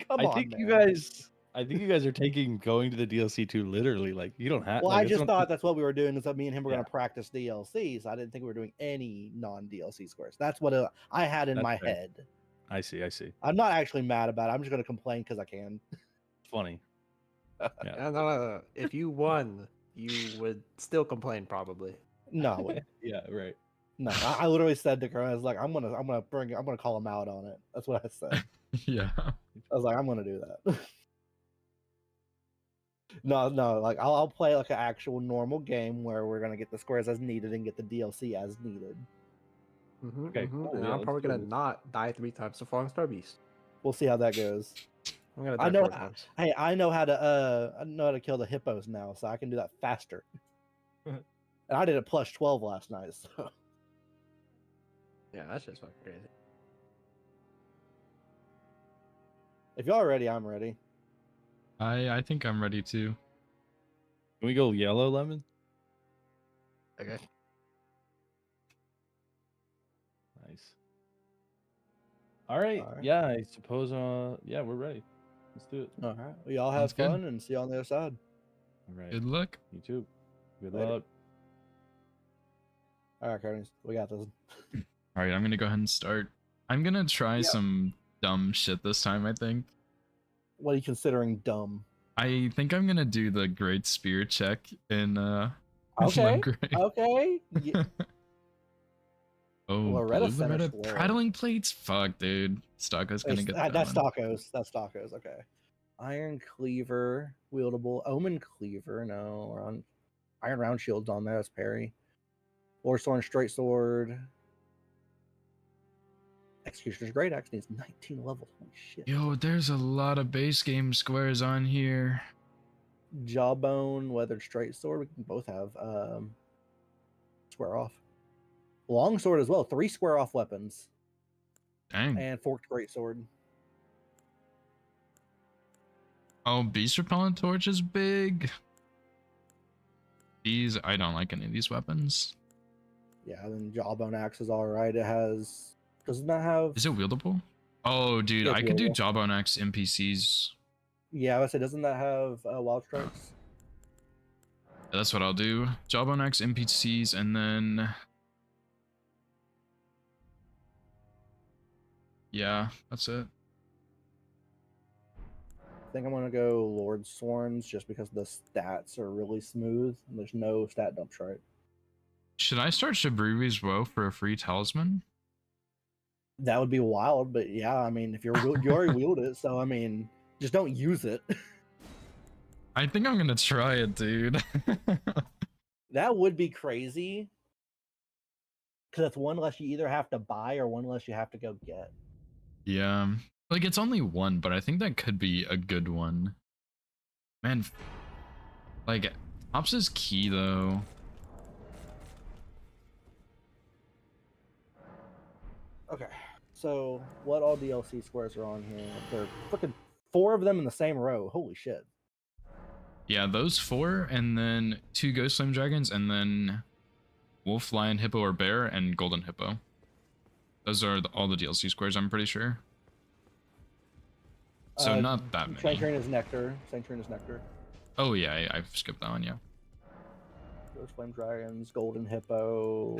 come on, I think you man. guys are taking going to the DLC too literally. Like you don't have. Well, like, I it's just not- thought that's what we were doing. Is that me and him were going Yeah. to practice DLCs. I didn't think we were doing any non-DLC squares. That's what I had in That's my fair. head. I see. I'm not actually mad about it. I'm just going to complain because I can. Funny. Yeah. No. If you won, you would still complain probably. No, I wouldn't. Yeah. Right. No, I literally said to her, I was like, I'm gonna call him out on it. That's what I said. Yeah. I was like, I'm gonna do that. No, like I'll play like an actual normal game where we're gonna get the squares as needed and get the DLC as needed. Okay, cool, And yeah, I'm let's probably do gonna this. not die 3 times to Falling Star Beast. We'll see how that goes. I'm gonna I die know. 4 times. Hey, I know how to kill the hippos now, so I can do that faster. And I did it plus 12 last night. So Yeah, that's just fucking crazy. if y'all are ready, I'm ready. I think I'm ready to. Can we go yellow lemon? Okay. Nice. All right. All right. Yeah, I suppose. Yeah, we're ready. Let's do it. All right. Well, y'all have Sounds good. fun and see you on the other side. All right. Good luck. You too. Good Later. luck. All right, Curtis, we got this. All right, I'm gonna go ahead and start. I'm gonna try some dumb shit this time. I think. What are you considering dumb? I think I'm gonna do the Great Spear check in Okay. Great. Okay. Yeah. Oh, Loretta blue Center Loretta Swirl. prattling plates. Fuck, dude. Stocko's gonna get that That's one. Stockos. That's Stockos. Okay. Iron Cleaver, wieldable. Omen Cleaver. No, we're on Iron Round Shield's on there. That's parry. Lord Sword, Straight Sword. Executioner's Great Axe needs 19 levels. Holy shit. Yo, there's a lot of base game squares on here. Jawbone, Weathered Straight Sword. We can both have square off. Long Sword as well. 3 square off weapons. Dang. And Forked Great Sword. Oh, Beast Repellent Torch is big. These, I don't like any of these weapons. Yeah, then Jawbone Axe is alright. It has. Doesn't that have. Is it wieldable? Oh, dude, Yeah, I could do wieldable. Jawbone Axe NPCs. Yeah, I would say, doesn't that have Wild Strikes? That's what I'll do. Jawbone Axe NPCs, and then... yeah, that's it. I think I'm gonna go Lord Sworns just because the stats are really smooth and there's no stat dumps, right? Should I start Shabrivi's Woe for a free talisman? That would be wild, but yeah, I mean, if you already wield it, so I mean, just don't use it. I think I'm gonna try it, dude. That would be crazy. Because that's one less you either have to buy or one less you have to go get. Yeah. Like, it's only one, but I think that could be a good one. Man, like, Tops is key, though. Okay, so what all DLC squares are on here? There are freaking 4 of them in the same row. Holy shit. Yeah, those 4, and then 2 Ghost Flame Dragons, and then Wolf, Lion, Hippo, or Bear, and Golden Hippo. Those are all the DLC squares, I'm pretty sure. So not that many. Sanctuary is Nectar. Sanctuary is Nectar. Oh yeah, I've skipped that one, yeah. Those flame dragons, golden hippo.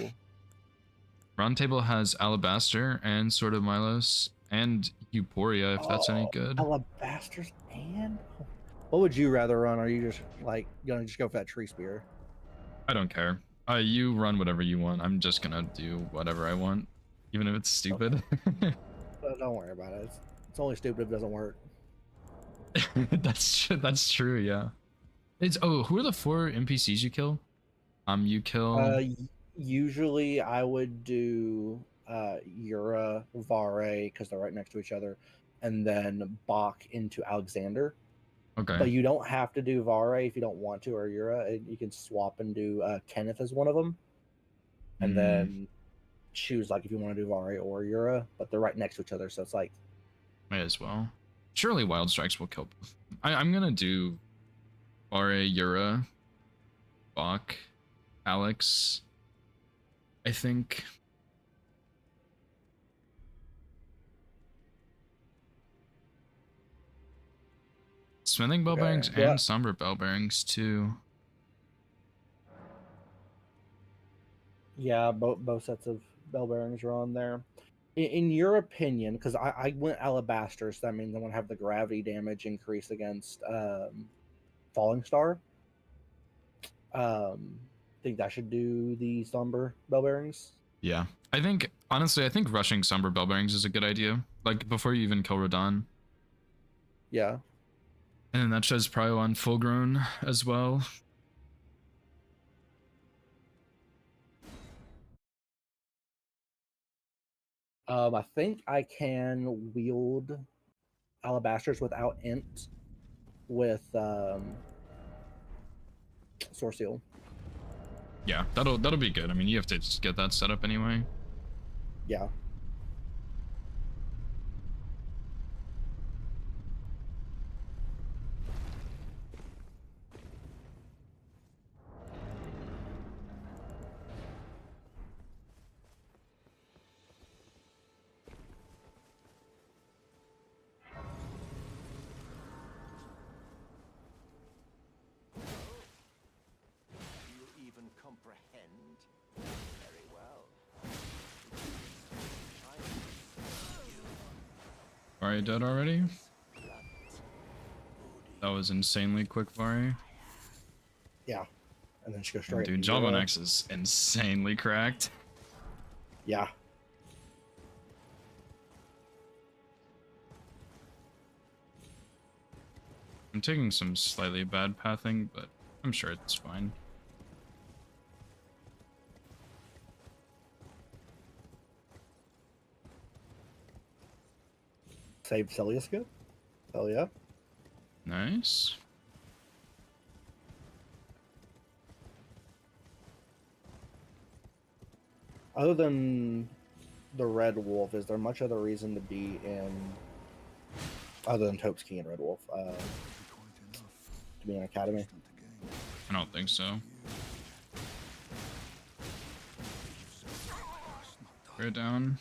Round table has Alabaster and Sword of Milos and Euphoria, if that's any good. Alabasters and what would you rather run? Are you just like gonna just go for that tree spear? I don't care. You run whatever you want. I'm just gonna do whatever I want, even if it's stupid. Don't worry about it. It's only stupid if it doesn't work. That's true. Yeah. It's who are the 4 NPCs you kill? You kill. Usually I would do Yura, Vare, because they're right next to each other, and then Bach into Alexander. Okay. But you don't have to do Vare if you don't want to, or Yura. You can swap and do Kenneth as one of them, and then choose like if you want to do Vare or Yura. But they're right next to each other, so it's like Might as well. Surely Wild Strikes will kill. I'm gonna do Vare, Yura, Bach, Alex. I think. Smithing bell bearings and somber bell bearings too. yeah, both sets of bell bearings are on there. In your opinion, because I went Alabaster, so that means I want to have the gravity damage increase against Falling Star. Think I should do the somber bell bearings. Yeah, I think honestly, I think rushing somber bell bearings is a good idea. Like before you even kill Radon. Yeah. And then that shows Prio on full grown as well. I think I can wield Alabasters without Int with Source Seal. Yeah, that'll be good. I mean, you have to just get that set up anyway. Yeah. Comprehend very well. Vari dead already? That was insanely quick, Vari. Yeah. And then she goes straight. Dude, Jawbone X is insanely cracked. Yeah. I'm taking some slightly bad pathing, but I'm sure it's fine. Save Celiusca? Hell yeah. Nice. Other than the Red Wolf, is there much other reason to be in, other than Topes and Red Wolf, to be in Academy? I don't think so. Right down.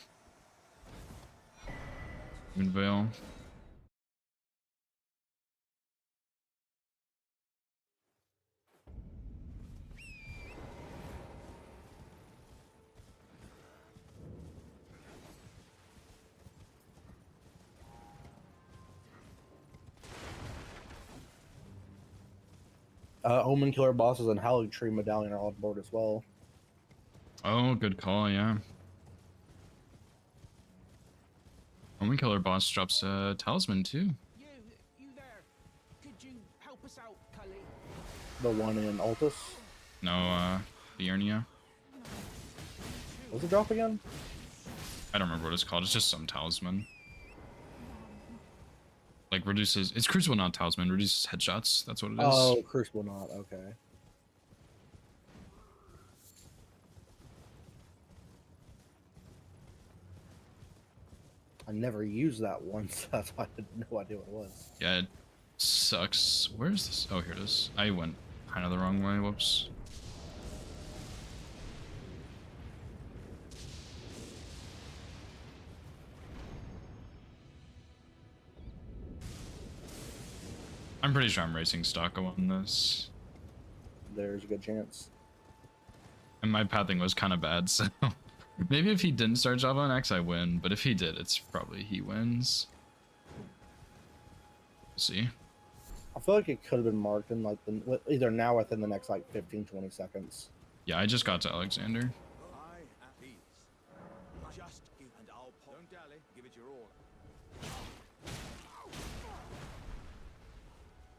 Moonveil. Omen Killer Bosses and Hallowed Tree Medallion are on board as well. Oh, good call, yeah. Omen Killer boss drops a talisman too. You there? Could you help us out, Cully? The one in Altus. No, the Ernia. What's it drop again? I don't remember what it's called. It's just some talisman. Like reduces, it's Crucible, not talisman, reduces headshots. That's what it is. Oh, Crucible not, okay. I never used that once, that's why I had no idea what it was. Yeah, it sucks. Where is this? Oh, here it is. I went kind of the wrong way. Whoops. I'm pretty sure I'm racing Stocko on this. There's a good chance. And my pathing was kind of bad, so maybe if he didn't start Java on X, I win. But if he did, it's probably he wins. We'll see. I feel like it could have been marked in like either now or within the next like 15-20 seconds. Yeah, I just got to Alexander. I at ease. Just give and I'll pop. Don't dally. Give it your all.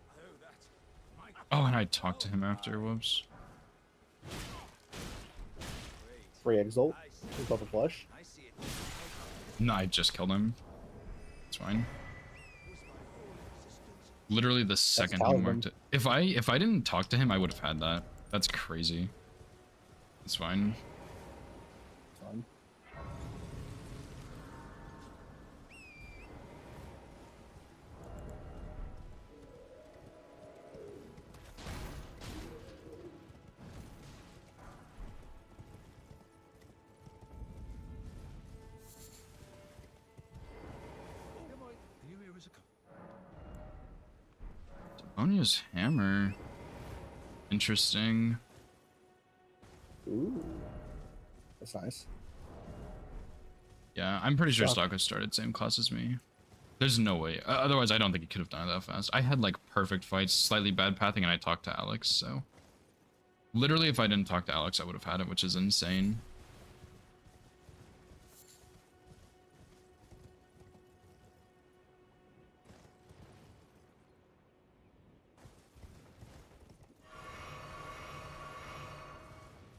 Oh, that's my Oh, and I talked to him after. Whoops. Free exalt. Both a flush. I see it. No, I just killed him. It's fine. Literally the second he Talisman. marked it. If I didn't talk to him, I would have had that. That's crazy. It's fine. Fun. Can you hear us? Devonia's hammer. Interesting. Ooh, that's nice. Yeah, I'm pretty sure Stuff. Stocko started same class as me. There's no way. Otherwise, I don't think he could have done it that fast. I had like perfect fights, slightly bad pathing, and I talked to Alex, so. Literally, if I didn't talk to Alex, I would have had it, which is insane.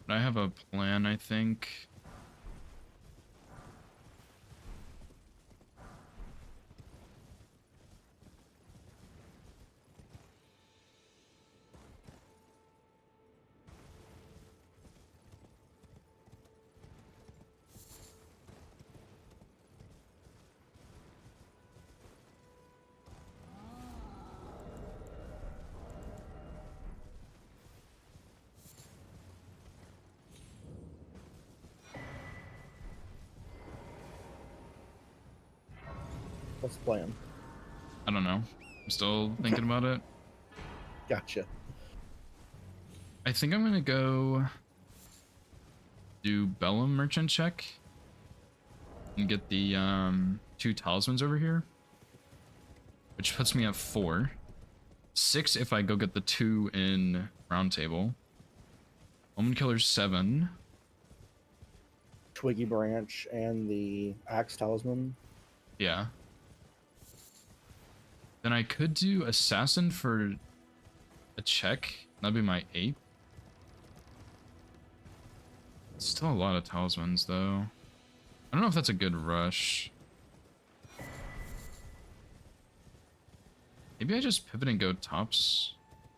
But I have a plan, I think. What's the plan? I don't know. I'm still thinking about it. Gotcha. I think I'm gonna go do Bellum merchant check and get the 2 talismans over here, which puts me at 4. 6 if I go get the 2 in round table. Omen Killer's 7. Twiggy branch and the axe talisman. Yeah. Then I could do assassin for a check. That'd be my 8. Still a lot of talismans though. I don't know if that's a good rush. Maybe I just pivot and go tops.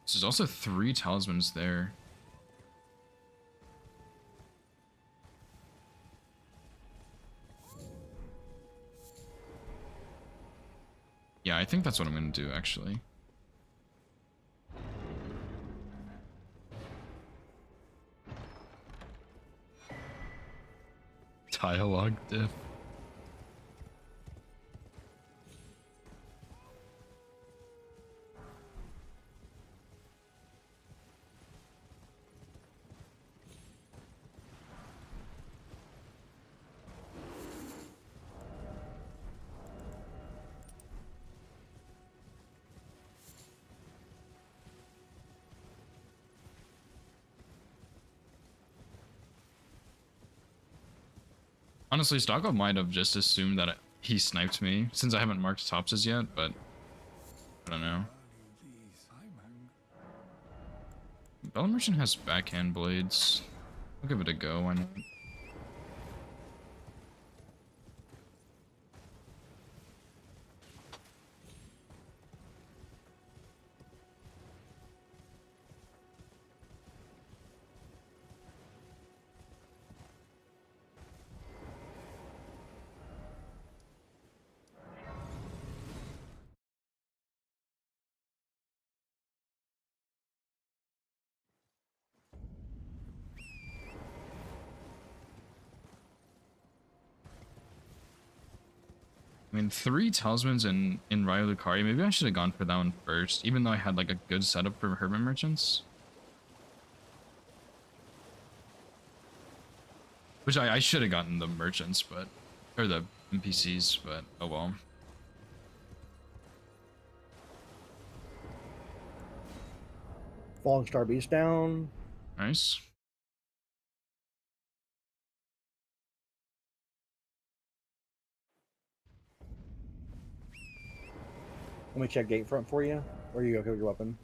There's also 3 talismans there. Yeah, I think that's what I'm gonna do actually. Dialogue diff. Honestly, Stocko might have just assumed that he sniped me, since I haven't marked tops as yet, but I don't know. Bell Merchant has backhand blades. I'll give it a go, why not? I mean, 3 talismans in Ryu Lucari. Maybe I should have gone for that one first, even though I had like a good setup for Hermit Merchants. Which I should have gotten the merchants, but or the NPCs, but oh well. Falling Star Beast down. Nice. Let me check gate front for you. Or are you okay with your weapon?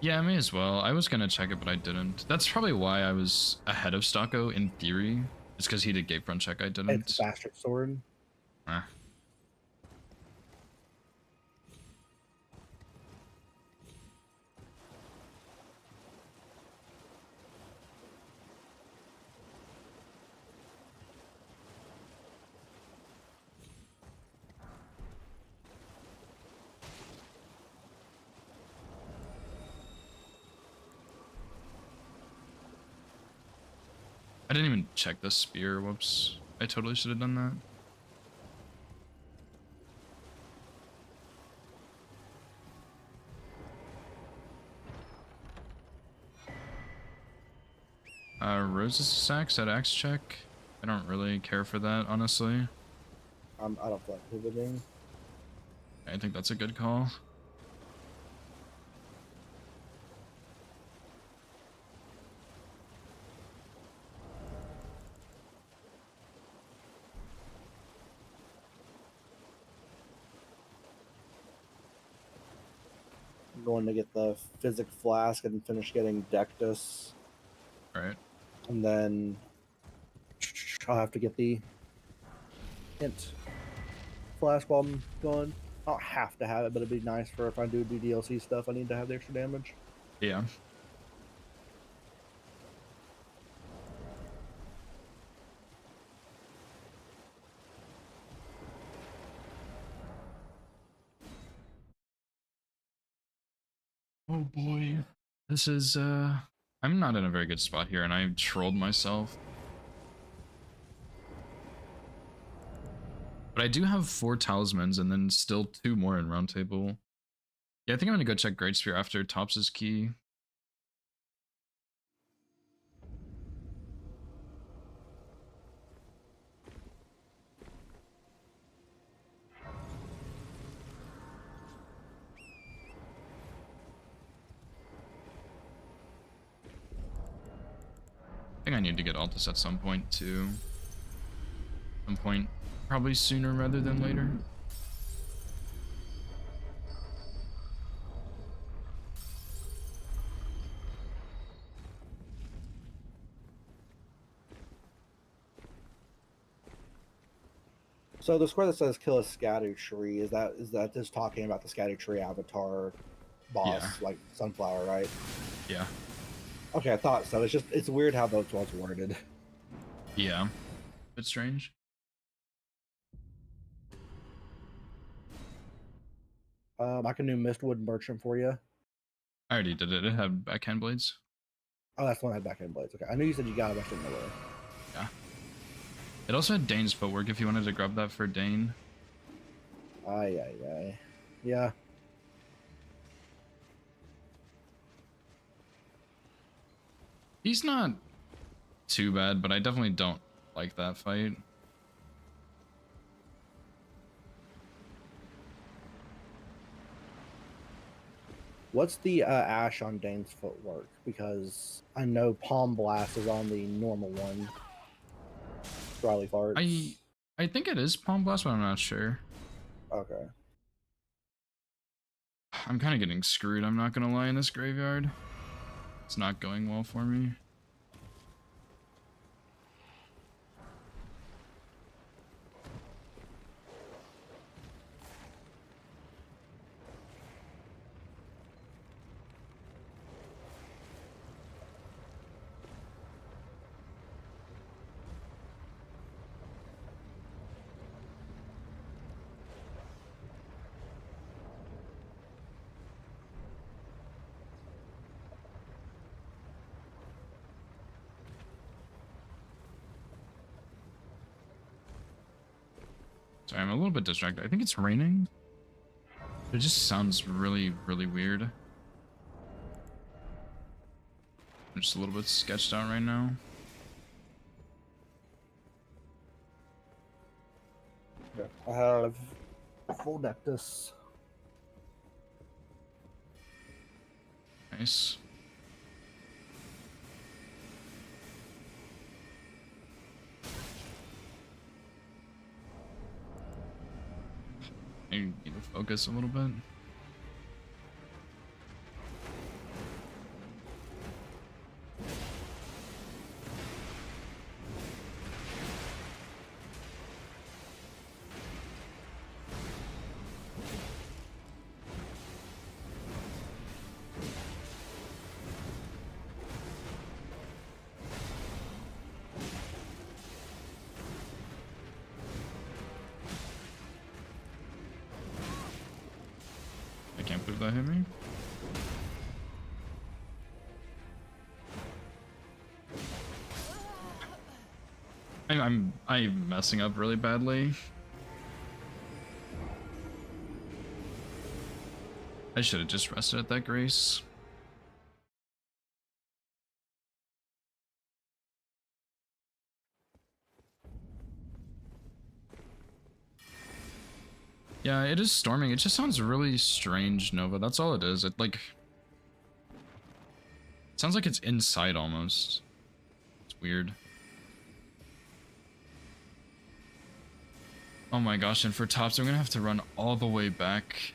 Yeah, I may as well. I was gonna check it, but I didn't. That's probably why I was ahead of Stocko in theory. It's because he did gatefront check, I didn't. It's a bastard sword. Ah. I didn't even check the spear. Whoops. I totally should have done that. Rose's sacks at axe check. I don't really care for that, honestly. I don't feel like pivoting. I think that's a good call. I'm going to get the Physic Flask and finish getting Dectus. Alright. And then I'll have to get the Hint Flask while I'm going. I don't have to have it, but it'd be nice for if I do DLC stuff, I need to have the extra damage. Yeah. Oh boy. This is, I'm not in a very good spot here, and I trolled myself. But I do have 4 talismans, and then still 2 more in round table. Yeah, I think I'm gonna go check Great Spear after Tops' key. I think I need to get Altus at some point too. Some point, probably sooner rather than later. So the square that says kill a Scattered Tree, is that just talking about the Scattered Tree avatar boss, Yeah. like Sunflower, right? Yeah. Okay, I thought so. It's weird how those ones worded. Yeah. Bit strange. I can do Mistwood Merchant for you. I already did it. It had backhand blades. Oh, that's the one that had backhand blades. Okay, I knew you said you got it, but I didn't know where. Yeah. It also had Dane's footwork if you wanted to grab that for Dane. Aye. Yeah. He's not too bad, but I definitely don't like that fight. What's the Ash on Dane's footwork? Because I know Palm Blast is on the normal one. Riley farts. I think it is Palm Blast, but I'm not sure. Okay. I'm kind of getting screwed, I'm not gonna lie, in this graveyard. It's not going well for me. Sorry, I'm a little bit distracted. I think it's raining. It just sounds really, really weird. I'm just a little bit sketched out right now. Okay. I have full deck this. Nice. I need to focus a little bit. I can't believe that hit me. I'm messing up really badly. I should have just rested at that grace. Yeah, it is storming. It just sounds really strange, Nova. That's all it is. It like sounds like it's inside almost. It's weird. Oh my gosh, and for tops, I'm gonna have to run all the way back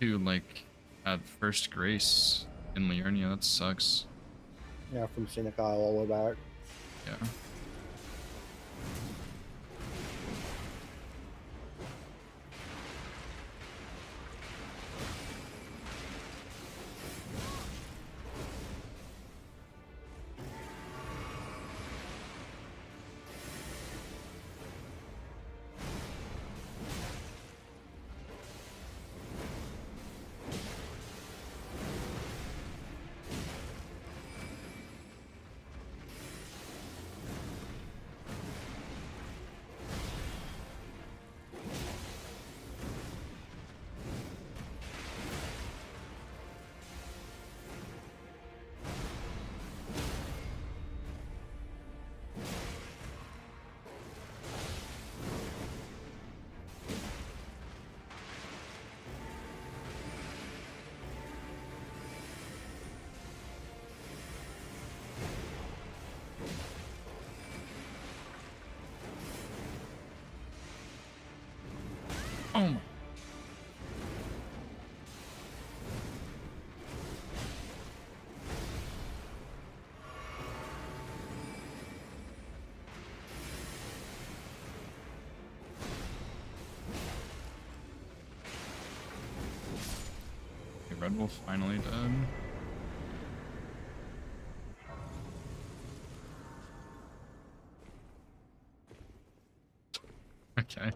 to like at first grace in Liurnia. That sucks. Yeah, from Scenic Isle all the way back. Yeah. Oh my. Okay, Red Wolf finally dead. Okay.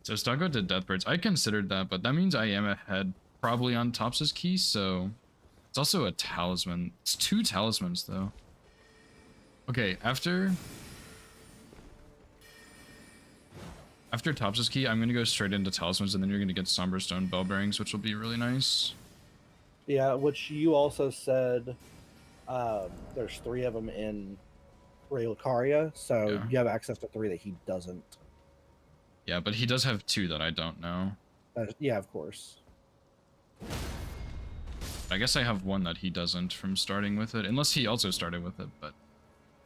So Stocko did Deathbirds. I considered that, but that means I am ahead probably on Tops's key, so it's also a talisman. It's 2 talismans though. Okay, after Tops's key, I'm gonna go straight into talismans, and then you're gonna get Somberstone Bell Bearings, which will be really nice. Yeah, which you also said there's 3 of them in Lucaria, so Yeah. you have access to 3 that he doesn't. Yeah, but he does have 2 that I don't know. Yeah, of course. I guess I have 1 that he doesn't from starting with it, unless he also started with it, but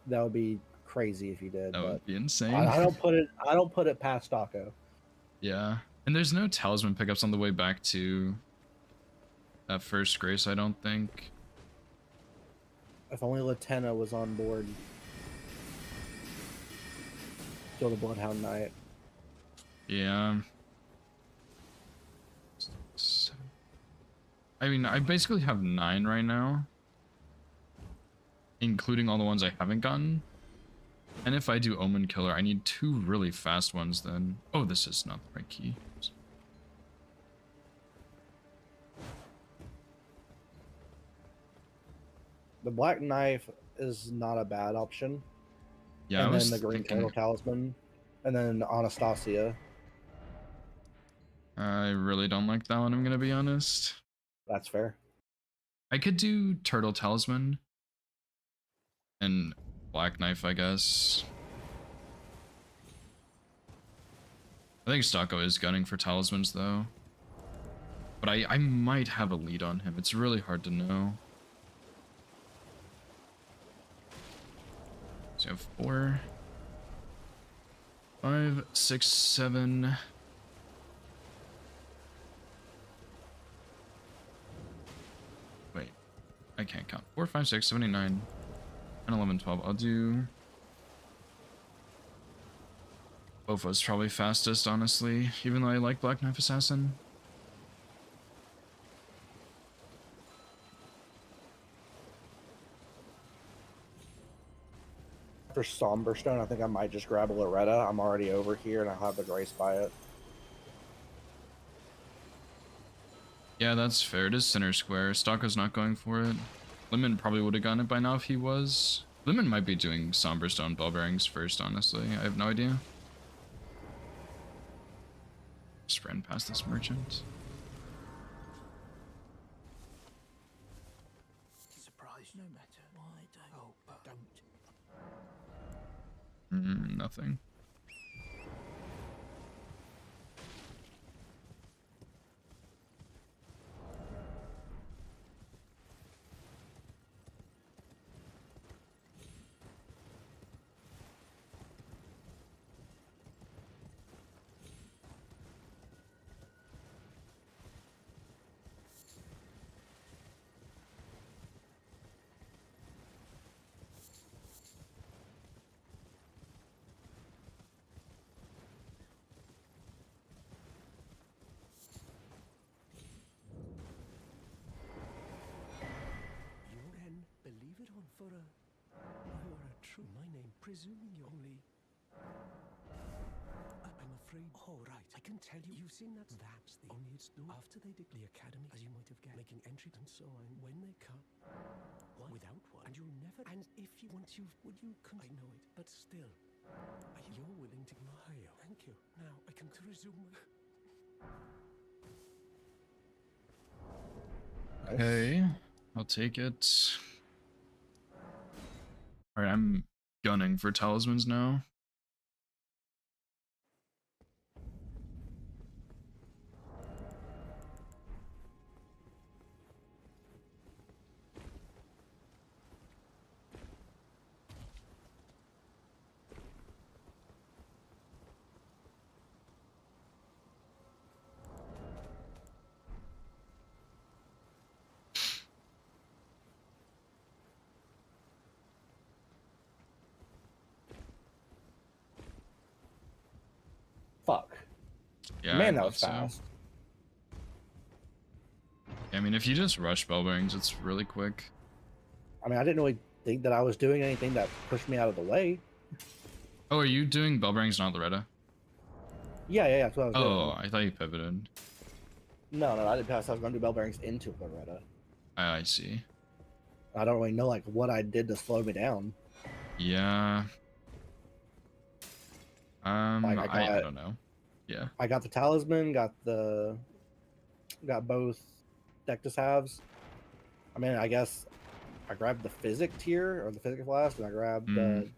That would be crazy if you did. that but would be insane. I don't put it. I don't put it past Stocko. Yeah, and there's no talisman pickups on the way back to that first grace, I don't think. If only Latenna was on board. Kill the Bloodhound Knight. Yeah. I mean, I basically have 9 right now, including all the ones I haven't gotten. And if I do Omen Killer, I need 2 really fast ones then. Oh, this is not the right key. The Black Knife is not a bad option. Yeah, I And was then the Green thinking, Turtle Talisman. And then Anastasia. I really don't like that one, I'm gonna be honest. That's fair. I could do Turtle Talisman and Black Knife, I guess. I think Stocko is gunning for talismans though. But I might have a lead on him. It's really hard to know. So I have 4, 5, 6, 7. Wait, I can't count. 4, 5, 6, 7, 8, 9, 10, 11, 12. I'll do... Bofo's probably fastest, honestly, even though I like Black Knife Assassin. For Somberstone, I think I might just grab a Loretta. I'm already over here, and I'll have the Grace by it. Yeah, that's fair. It is center square. Stocko's not going for it. Lemon probably would have gotten it by now if he was. Lemon might be doing Somberstone bell bearings first, honestly. I have no idea. Just ran past this merchant. Surprise no matter. Why don't? Oh, but don't. Nothing. You're an believe it or for a you are a true my name presuming you only I'm afraid all right I can tell you you've seen that's the only it's do after they did the academy as you might have guessed making entry and so on when they come one without one and you'll never and if you once you would you I know it but still you're willing to Mario thank you now I can resume Okay, I'll take it. Alright, I'm gunning for talismans now. Fuck. Yeah, Man, I that was thought so. fast. I mean, if you just rush bell bearings, it's really quick. I mean, I didn't really think that I was doing anything that pushed me out of the way. Oh, are you doing bell bearings, not Loretta? Yeah, that's what I was doing. Oh, I thought you pivoted. No, I didn't pass. I was going to do bell bearings into Loretta. I see. I don't really know like what I did to slow me down. Yeah. Like, I don't know. Yeah. I got the talisman, got both Dectus halves. I mean, I guess I grabbed the physic tier or the physic flask, and I grabbed the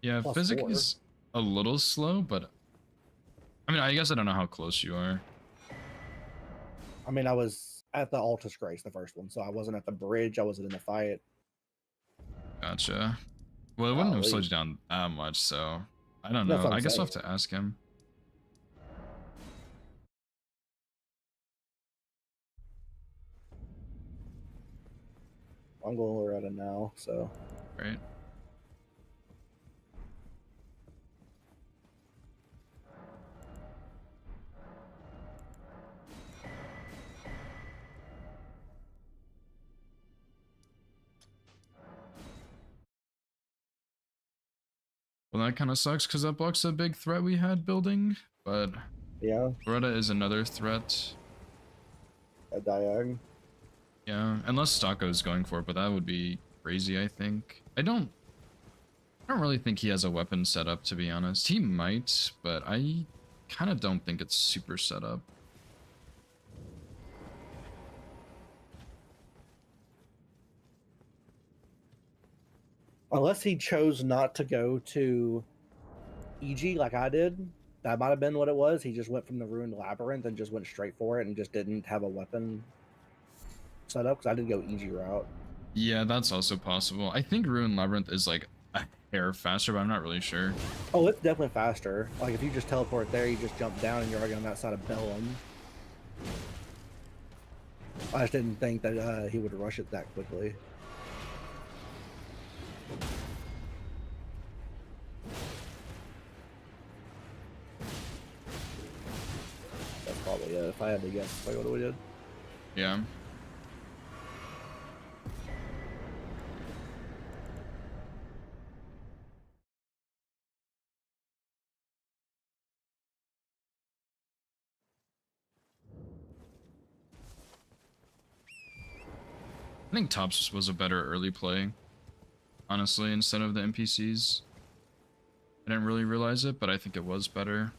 Yeah, plus physic 4. is a little slow, but I mean, I guess I don't know how close you are. I mean, I was at the Altus Grace, the first one, so I wasn't at the bridge. I wasn't in the fight. Gotcha. Well, it wouldn't have Golly. slowed you down that much, so I don't That's know. what I'm I guess I'll saying. have to ask him. I'm going Loretta now, so Right. Well, that kind of sucks because that blocks a big threat we had building, but yeah, Loretta is another threat. a Diag. Yeah, unless Stocko's going for it, but that would be crazy, I think. I don't really think he has a weapon set up, to be honest. He might, but I kind of don't think it's super set up. Unless he chose not to go to EG like I did, That might have been what it was. He just went from the ruined labyrinth and just went straight for it and just didn't have a weapon set up because I did go easy route. Yeah, that's also possible. I think Ruin Labyrinth is like a hair faster, but I'm not really sure. Oh, it's definitely faster. Like if you just teleport there, you just jump down and you're already on that side of Bellum. I just didn't think that he would rush it that quickly. That's probably it. If I had to guess, like what we did. Yeah. I think Tops was a better early play, honestly, instead of the NPCs. I didn't really realize it, but I think it was better.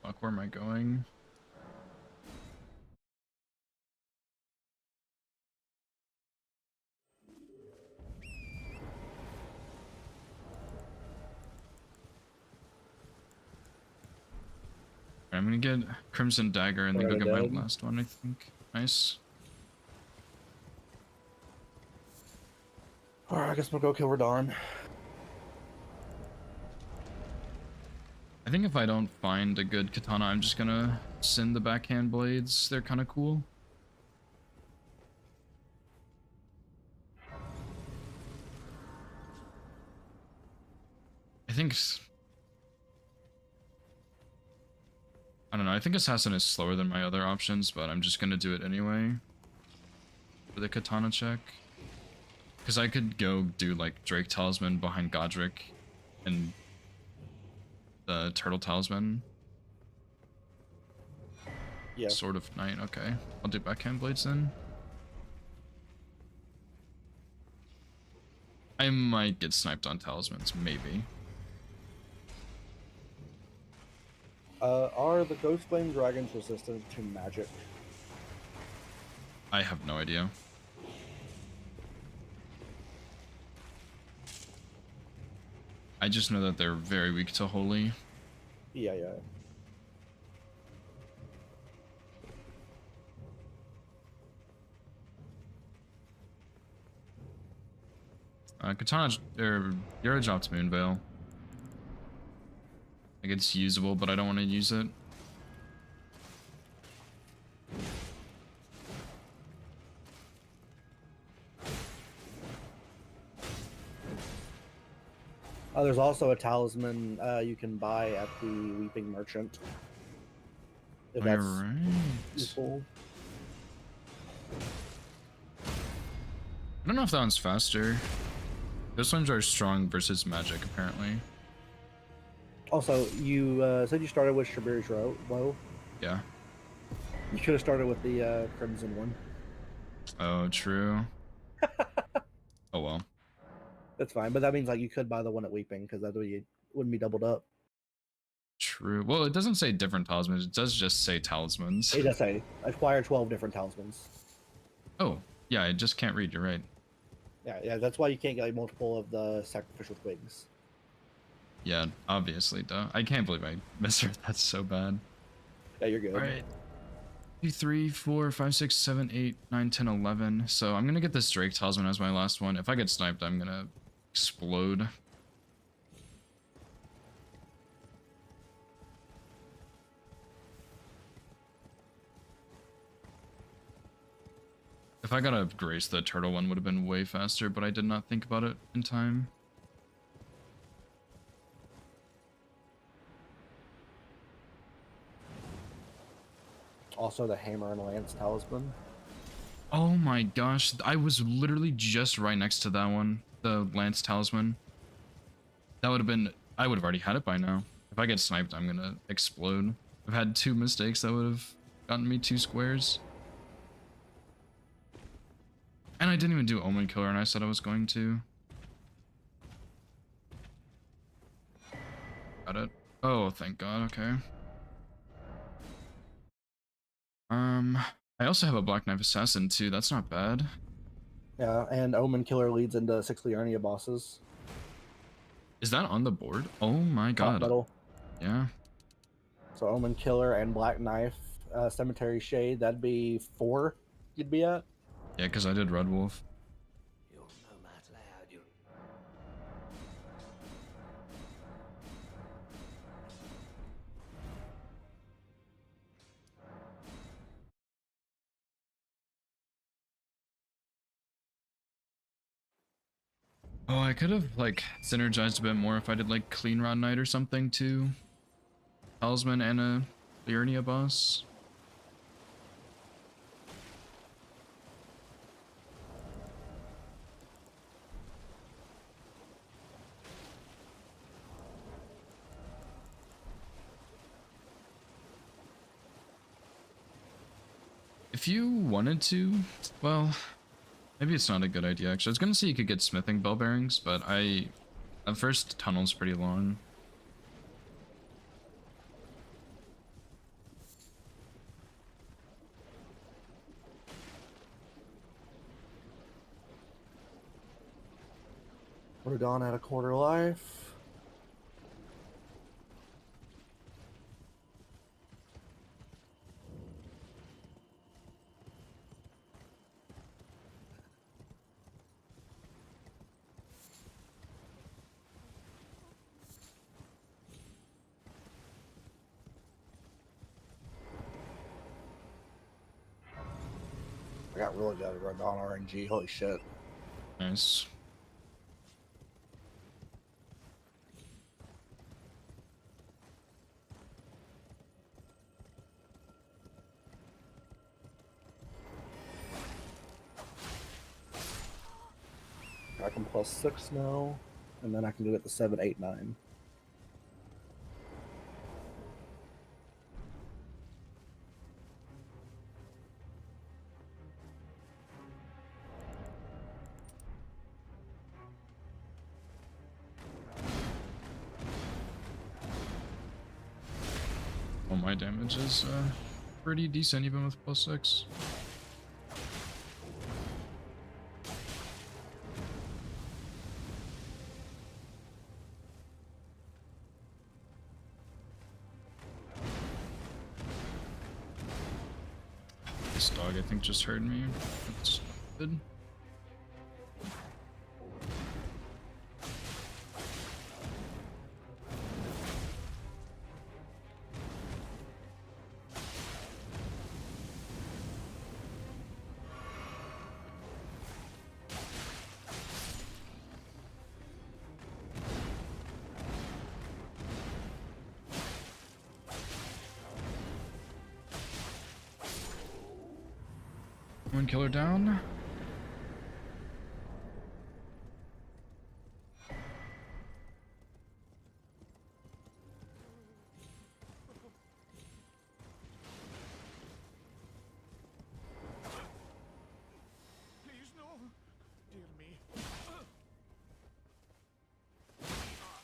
Fuck, where am I going? I'm gonna get Crimson Dagger and then go Already get my dead. last one, I think. Nice. Alright, I guess we'll go kill Radon. I think if I don't find a good katana, I'm just gonna send the backhand blades. They're kind of cool. I think... I don't know, I think Assassin is slower than my other options, but I'm just gonna do it anyway. For the katana check. Because I could go do like Drake Talisman behind Godric and the Turtle Talisman. Yeah. Sword of Night, okay. I'll do backhand blades then. I might get sniped on talismans, maybe. Are the Ghost Flame Dragons resistant to magic? I have no idea. I just know that they're very weak to Holy. Yeah. Katana, or Yara dropped Moonveil. Like it's usable, but I don't want to use it. There's also a talisman you can buy at the Weeping Merchant. If that's Alright. useful. I don't know if that one's faster. Those ones are strong versus magic, apparently. Also, you said you started with Shabir's Woe. Yeah. You could have started with the Crimson one. Oh, true. Oh well. That's fine, but that means like you could buy the one at Weeping because that way it wouldn't be doubled up. True. Well, it doesn't say different talismans. It does just say talismans. It does say acquire 12 different talismans. Oh, yeah. I just can't read. You're right. Yeah. That's why you can't get like multiple of the sacrificial twigs. Yeah, obviously, duh. I can't believe I misread that so bad. Yeah, you're good. All right. 2, 3, 4, 5, 6, 7, 8, 9, 10, 11. So I'm gonna get this Drake Talisman as my last one. If I get sniped, I'm gonna explode. If If I got a Grace, the turtle one would have been way faster, but I did not think about it in time. Also, the hammer and lance talisman. Oh my gosh, I was literally just right next to that one, the Lance Talisman. That would have been, I would have already had it by now. If I get sniped, I'm gonna explode. I've had 2 mistakes that would have gotten me 2 squares. And I didn't even do Omen Killer, and I said I was going to. Got it. Oh, thank God, okay. I also have a Black Knife Assassin too, that's not bad. Yeah, and Omen Killer leads into 6 Liurnia bosses. Is that on the board? Oh my Top God. middle. Yeah. So Omen Killer and Black Knife, Cemetery Shade, that'd be 4 you'd be at. Yeah, because I did Red Wolf. You're no match loud, you. Oh, I could have, like, synergized a bit more if I did, like, Clean Rod Knight or something, too. Talisman and a Liurnia boss. If you wanted to, well, maybe it's not a good idea, actually. I was gonna say you could get smithing bell bearings, but the first tunnel's pretty long. We're gone at a quarter life. I got really good at Red Dawn RNG. Holy shit. Nice. I can +6 now, and then I can do it to 7, 8, 9. Well, my damage is pretty decent even with +6. This dog, I think, just heard me. That's good. One killer down. Please, no. Dear me.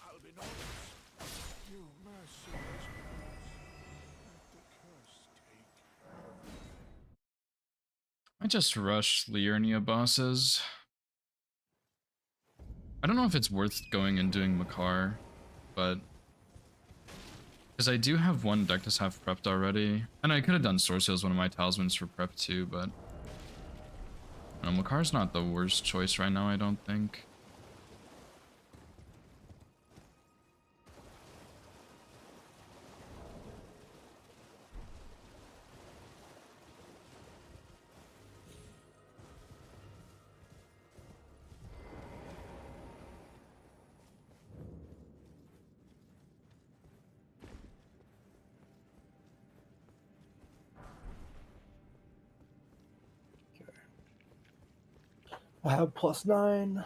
I'll be noticed. You merciless gods. Let the curse take over. I just rush Liurnia bosses. I don't know if it's worth going and doing Makar, but because I do have one deck that's half prepped already, and I could have done Source Seal as one of my talismans for prep too, but Makar's not the worst choice right now, I don't think. I have +9.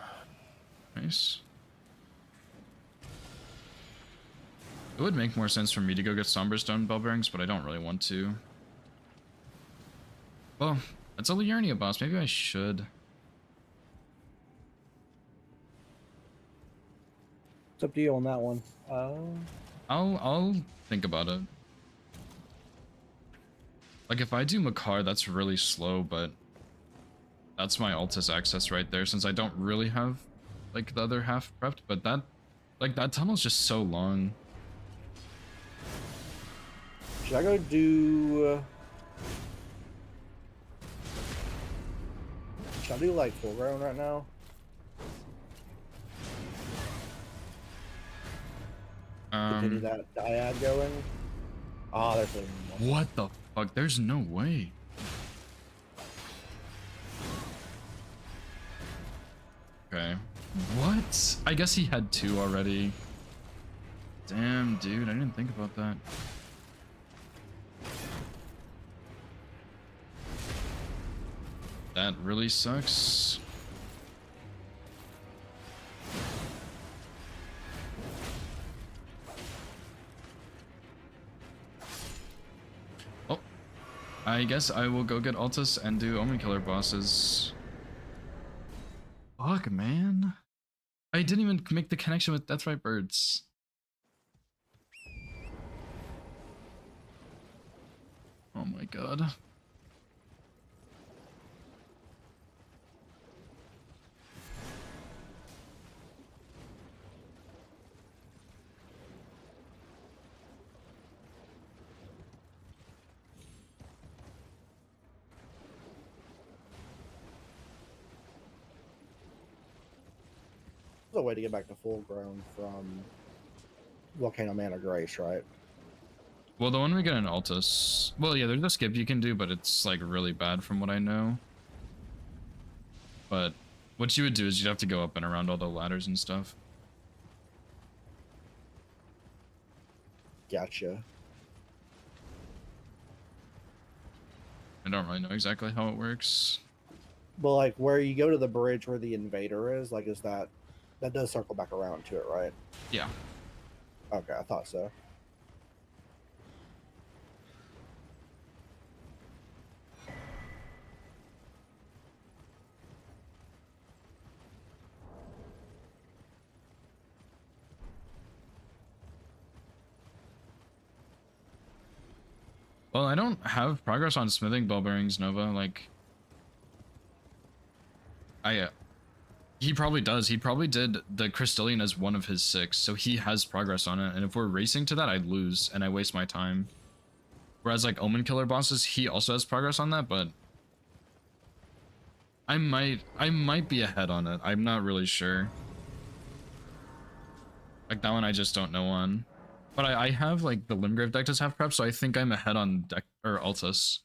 Nice. It would make more sense for me to go get Somberstone bell bearings, but I don't really want to. Well, it's a Liurnia boss. Maybe I should. It's up to you on that one. I'll think about it. Like if I do Makar, that's really slow, but that's my Altus access right there, since I don't really have like the other half prepped. But that tunnel's just so long. Should I go do? Should I do like full ground right now? Continue that dyad going. Ah, there's a What the fuck? There's no way. Okay. What? I guess he had 2 already. Damn, dude, I didn't think about that. That really sucks. Oh, I guess I will go get Altus and do Omen Killer bosses. Fuck, man. I didn't even make the connection with Deathright Birds. Oh my god. There's a way to get back to full grown from Volcano Mana Grace, right? Well, the one we get in Altus... Well, yeah, there's a skip you can do, but it's, like, really bad from what I know. But what you would do is you'd have to go up and around all the ladders and stuff. Gotcha. I don't really know exactly how it works. But like where you go to the bridge where the invader is, like is that does circle back around to it, right? Yeah. Okay, I thought so. Well, I don't have progress on smithing bell bearings, Nova. Like, he probably does. He probably did the Crystalline as one of his 6, so he has progress on it. And if we're racing to that, I'd lose and I waste my time. Whereas like Omen Killer bosses, he also has progress on that, but I might be ahead on it. I'm not really sure. Like that one, I just don't know on. But I have like the Limgrave deck does have prep, so I think I'm ahead on deck or Altus.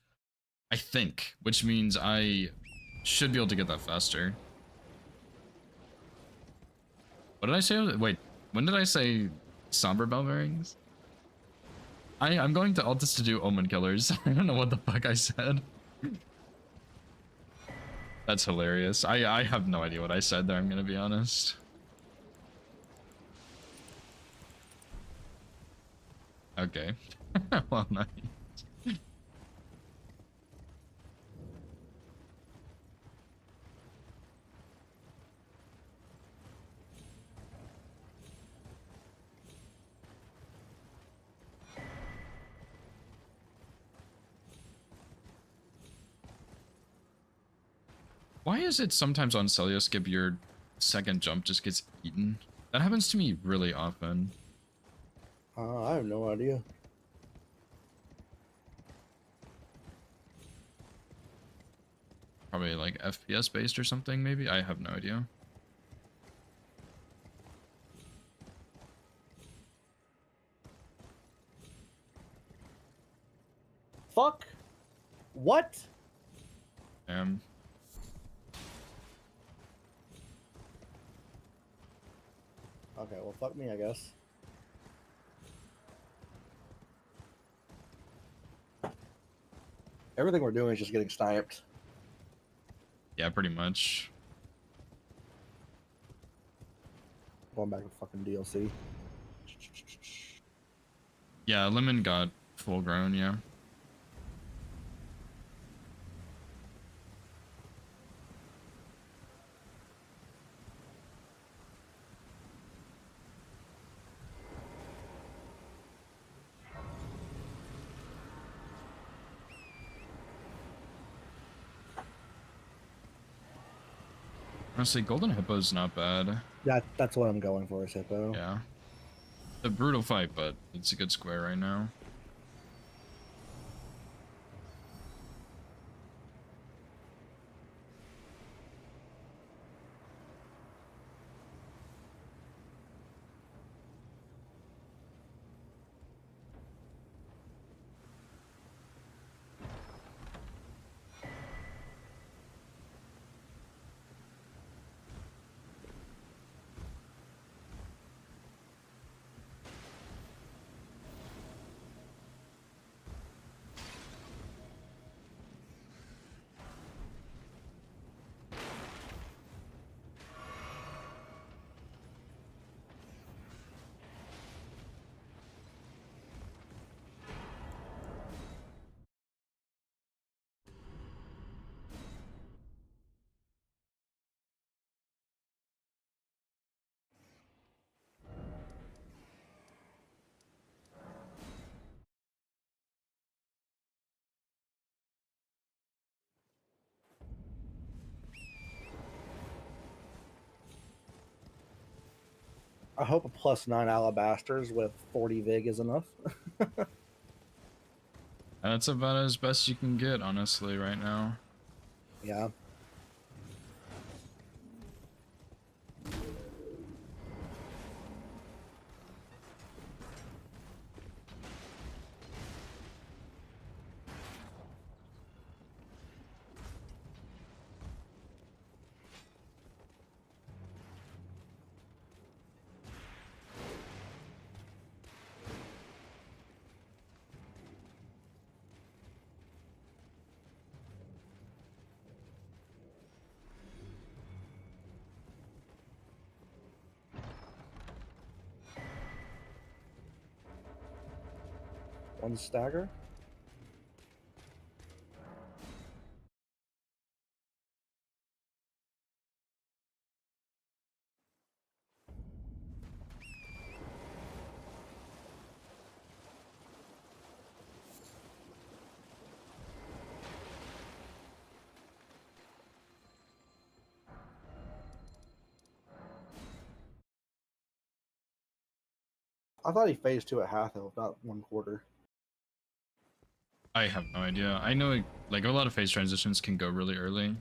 I think, which means I should be able to get that faster. What did I say? Wait, when did I say Somber Bell Bearings? I'm going to Altus to do Omen Killers. I don't know what the fuck I said. That's hilarious. I have no idea what I said there, I'm gonna be honest. Okay. Well, nice. Why is it sometimes on Celio skip your second jump just gets eaten? That happens to me really often. I have no idea. Probably like FPS based or something, maybe? I have no idea. Fuck. What? Okay, well, fuck me, I guess. Everything we're doing is just getting sniped. Yeah, pretty much. going back to fucking DLC. Yeah, lemon got full grown, yeah. Honestly, Golden Hippo's not bad. That's what I'm going for, is Hippo. Yeah. A brutal fight, but it's a good square right now. I hope a +9 Alabasters with 40 Vig is enough. That's about as best you can get, honestly, right now. Yeah. One stagger. I thought he phased 2 at half health, not 1/4. I have no idea. I know, like, a lot of phase transitions can go really early.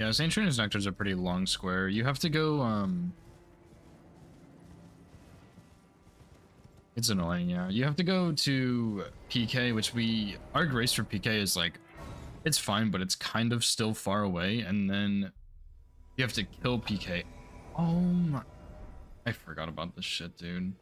Yeah, St. Trina's Nectar is a pretty long square. You have to go, it's annoying, yeah. You have to go to PK, which our grace for PK is like, it's fine, but it's kind of still far away, and then you have to kill PK. Oh my, I forgot about this shit, dude.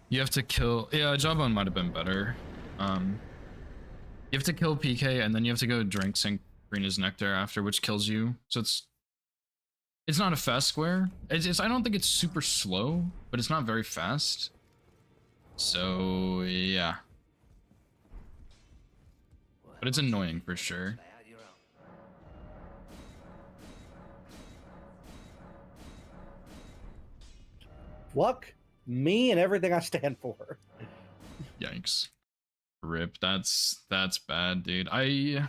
You have to kill, yeah, Jawbone might have been better. You have to kill PK and then you have to go drink St. Trina's Nectar after, which kills you. So it's not a fast square. I don't think it's super slow, but it's not very fast. So yeah. But it's annoying for sure. Fuck me and everything I stand for. Yikes. Rip. That's bad, dude. I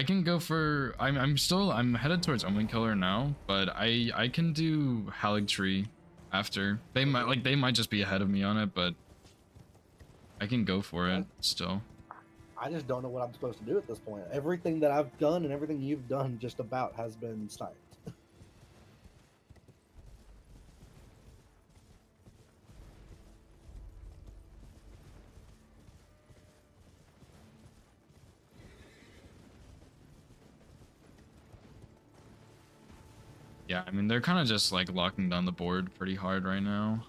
can go for I'm headed towards Omen Killer now, but I can do Haligtree after. They might just be ahead of me on it, but I can go for it still. I just don't know what I'm supposed to do at this point. Everything that I've done and everything you've done just about has been sniped. Yeah, I mean, they're kind of just like locking down the board pretty hard right now.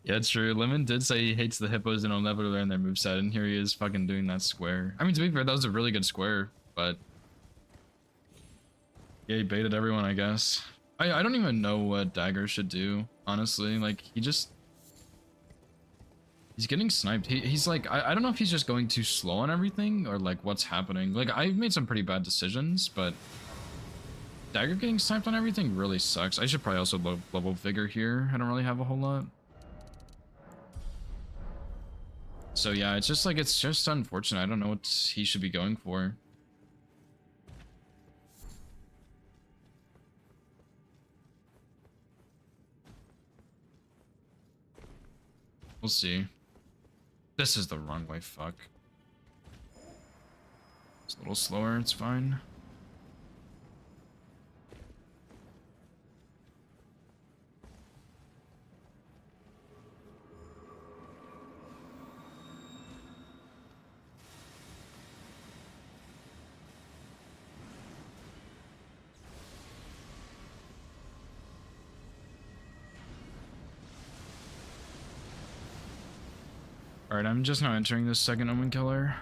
Yeah, it's true. Lemon did say he hates the hippos and will never learn their moveset, and here he is fucking doing that square. I mean, to be fair, that was a really good square, but yeah, he baited everyone, I guess. I don't even know what Dagger should do, honestly. Like, he's getting sniped. He's like, I don't know if he's just going too slow on everything, or like what's happening. Like, I've made some pretty bad decisions, but Dagger getting sniped on everything really sucks. I should probably also level Vigor here. I don't really have a whole lot. So yeah, it's just unfortunate. I don't know what he should be going for. We'll see. This is the wrong way, fuck. It's a little slower, it's fine. Alright, I'm just now entering this second Omen Killer.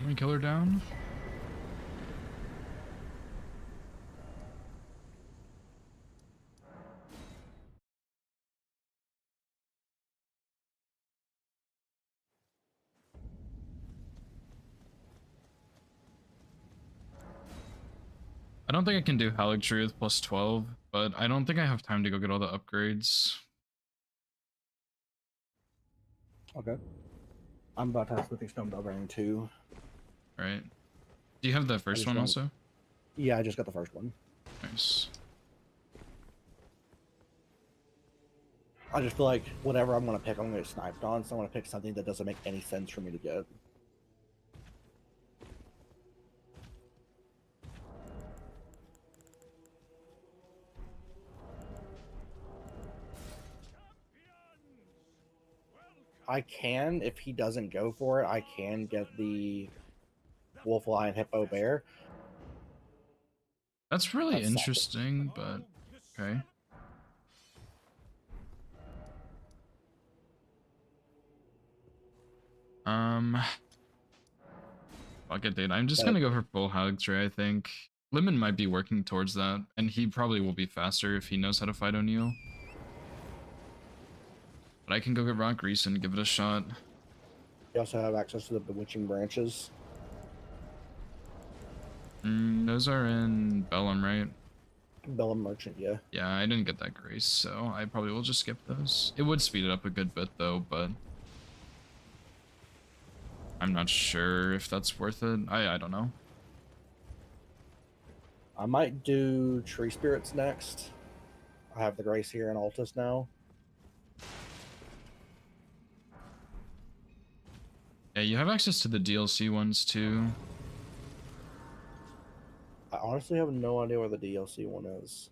Can we kill her down? I don't think I can do Haligtree with plus 12, but I don't think I have time to go get all the upgrades. Okay. I'm about to have Smithing Stone Bellbearing too. Right. Do you have the first just one don't- also? Yeah, I just got the first one. Nice. I just feel like whatever I'm gonna pick, I'm gonna get sniped on, so I'm gonna pick something that doesn't make any sense for me to get. I can, if he doesn't go for it, I can get the Wolf Lion Hippo Bear. That's really That's solid. interesting, but okay. Fuck it, dude. I'm just gonna go for full Haligtree, I think. Lemon might be working towards that, and he probably will be faster if he knows how to fight O'Neal. But I can go get Rock Reese and give it a shot. You also have access to the Bewitching Branches. Those are in Bellum, right? Bellum Merchant, yeah. Yeah, I didn't get that grace, so I probably will just skip those. It would speed it up a good bit though, but I'm not sure if that's worth it. I don't know. I might do Tree Spirits next. I have the Grace here in Altus now. Yeah, you have access to the DLC ones too. I honestly have no idea where the DLC one is.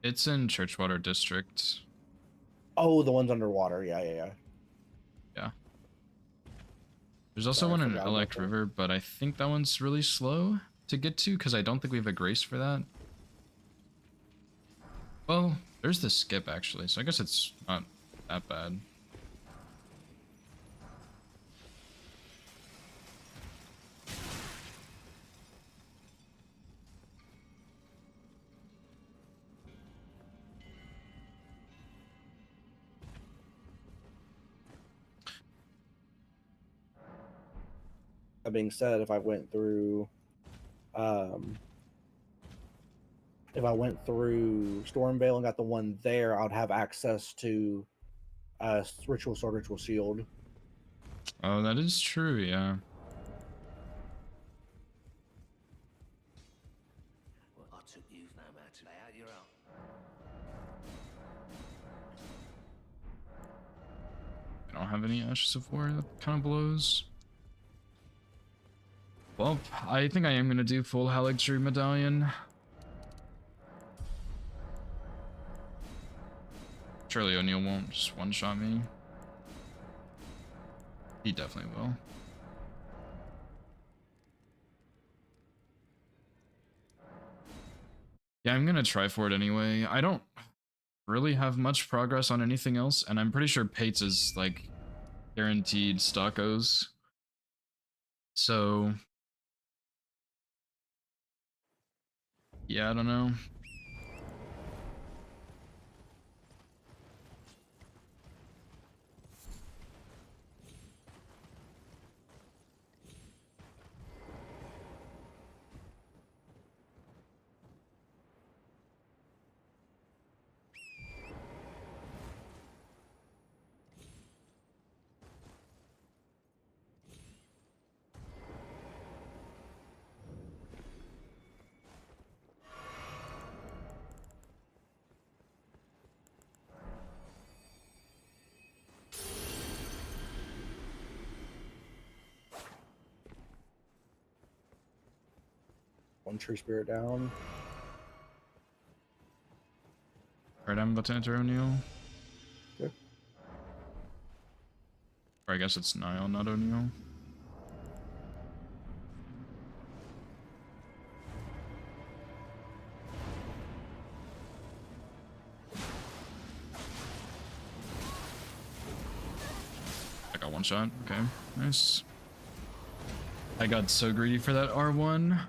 It's in Churchwater District. Oh, the ones underwater. Yeah. Yeah. There's also Sorry, I one in forgot about Elect that. River, but I think that one's really slow to get to because I don't think we have a grace for that. Well, there's the skip actually, so I guess it's not that bad. That being said, if I went through Stormvale and got the one there, I'd have access to Ritual Sword, Ritual Shield. Oh, that is true, yeah. Well, I took you no matter to lay out your own. I don't have any Ashes of War that kind of blows. Well, I think I am going to do full Haligtree Medallion. Surely O'Neal won't just one-shot me. He definitely will. Yeah, I'm going to try for it anyway. I don't really have much progress on anything else, and I'm pretty sure Pates is, like, guaranteed stockos. So yeah, I don't know. One Tree Spirit down. Alright, I'm about to enter O'Neal. Okay. Or I guess it's Niall, not O'Neal. I got one shot. Okay, nice. I got so greedy for that R1.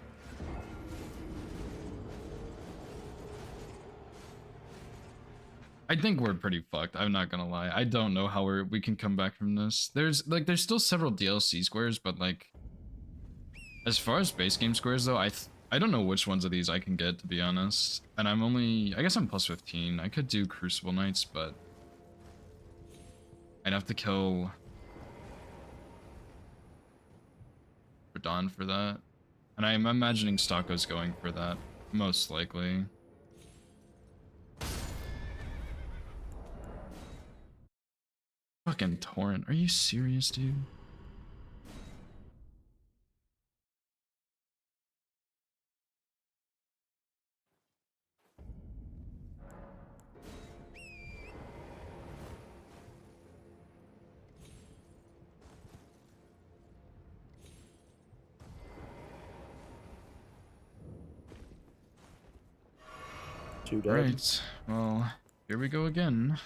I think we're pretty fucked. I'm not gonna lie. I don't know how we can come back from this. There's still several DLC squares, but like as far as base game squares though, I don't know which ones of these I can get, to be honest. And I'm only, I guess I'm plus 15. I could do Crucible Knights, but I'd have to kill Radon for that. And I'm imagining Stocko's going for that, most likely. Fucking Torrent, are you serious, dude? Two dead. Right, well, here we go again.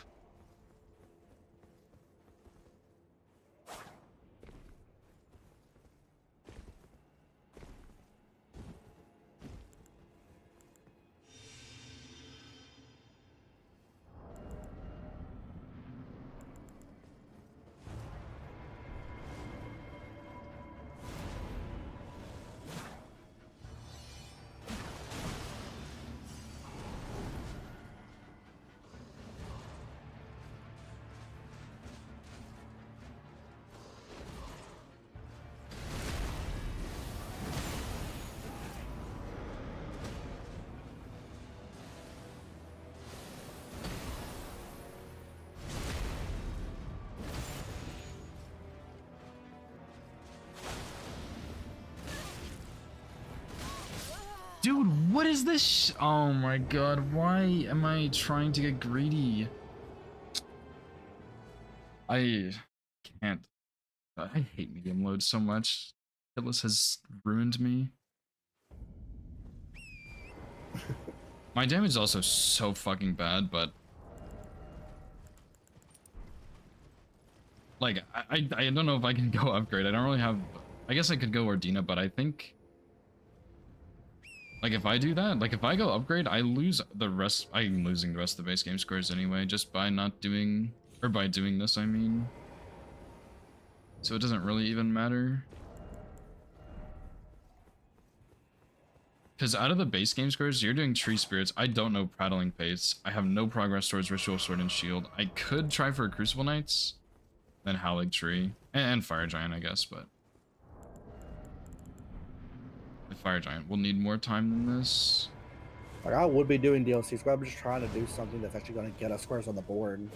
Dude, what is this? Oh my god, why am I trying to get greedy? I can't. I hate medium load so much. Hitless has ruined me. My damage is also so fucking bad, but like I don't know if I can go upgrade. I don't really have. I guess I could go Ordina, but I think like if I do that, like if I go upgrade, I lose the rest. I'm losing the rest of the base game squares anyway, just by not doing, or by doing this, I mean. So it doesn't really even matter. Because out of the base game squares, you're doing Tree Spirits. I don't know Prattling Fates. I have no progress towards Ritual Sword and Shield. I could try for Crucible Knights, then Howling Tree, and Fire Giant, I guess, but the Fire Giant will need more time than this. Like I would be doing DLCs, but I'm just trying to do something that's actually going to get us squares on the board.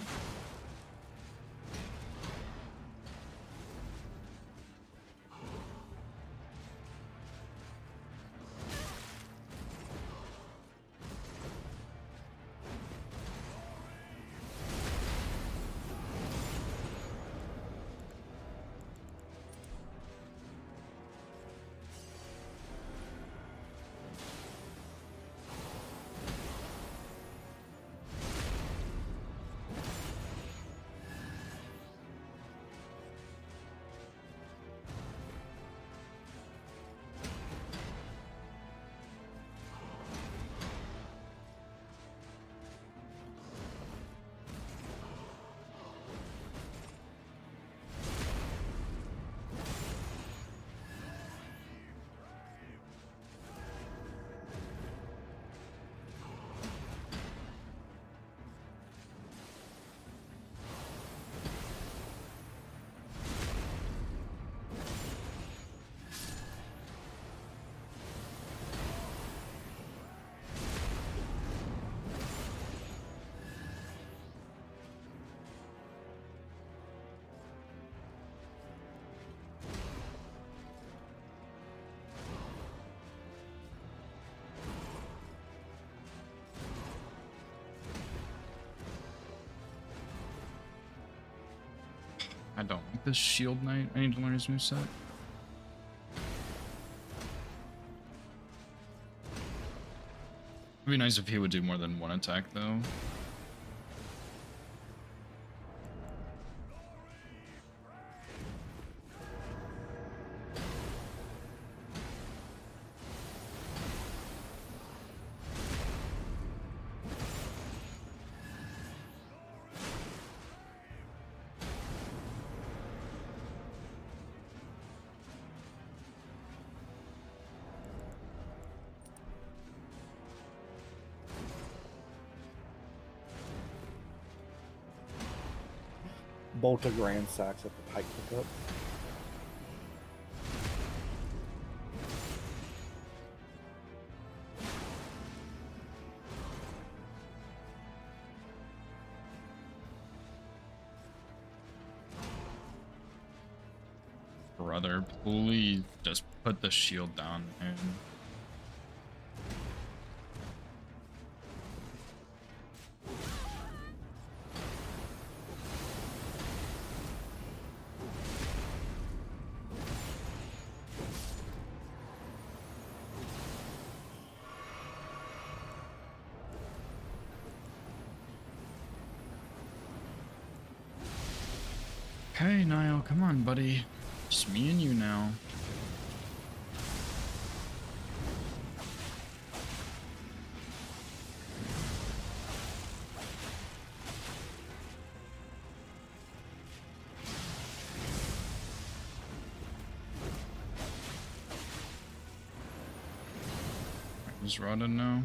I don't like this Shield Knight. I need to learn his moveset. It'd be nice if he would do more than one attack, though. Bolta Grand Sacks at the Pike pickup. Brother, please just put the shield down, man. Okay, Niall, come on, buddy. Just me and you now. Is Rhoda now?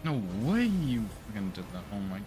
No way you fucking did that. Oh my.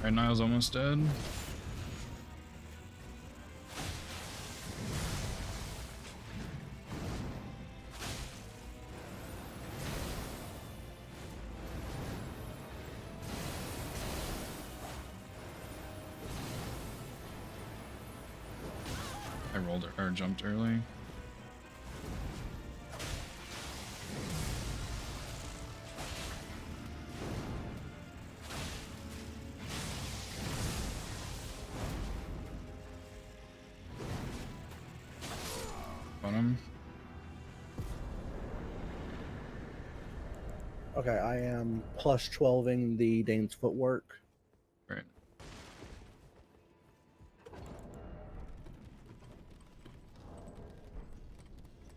Alright, Niall's almost dead. I rolled or jumped early. Him. Okay, I am plus 12ing the Dane's footwork. Right.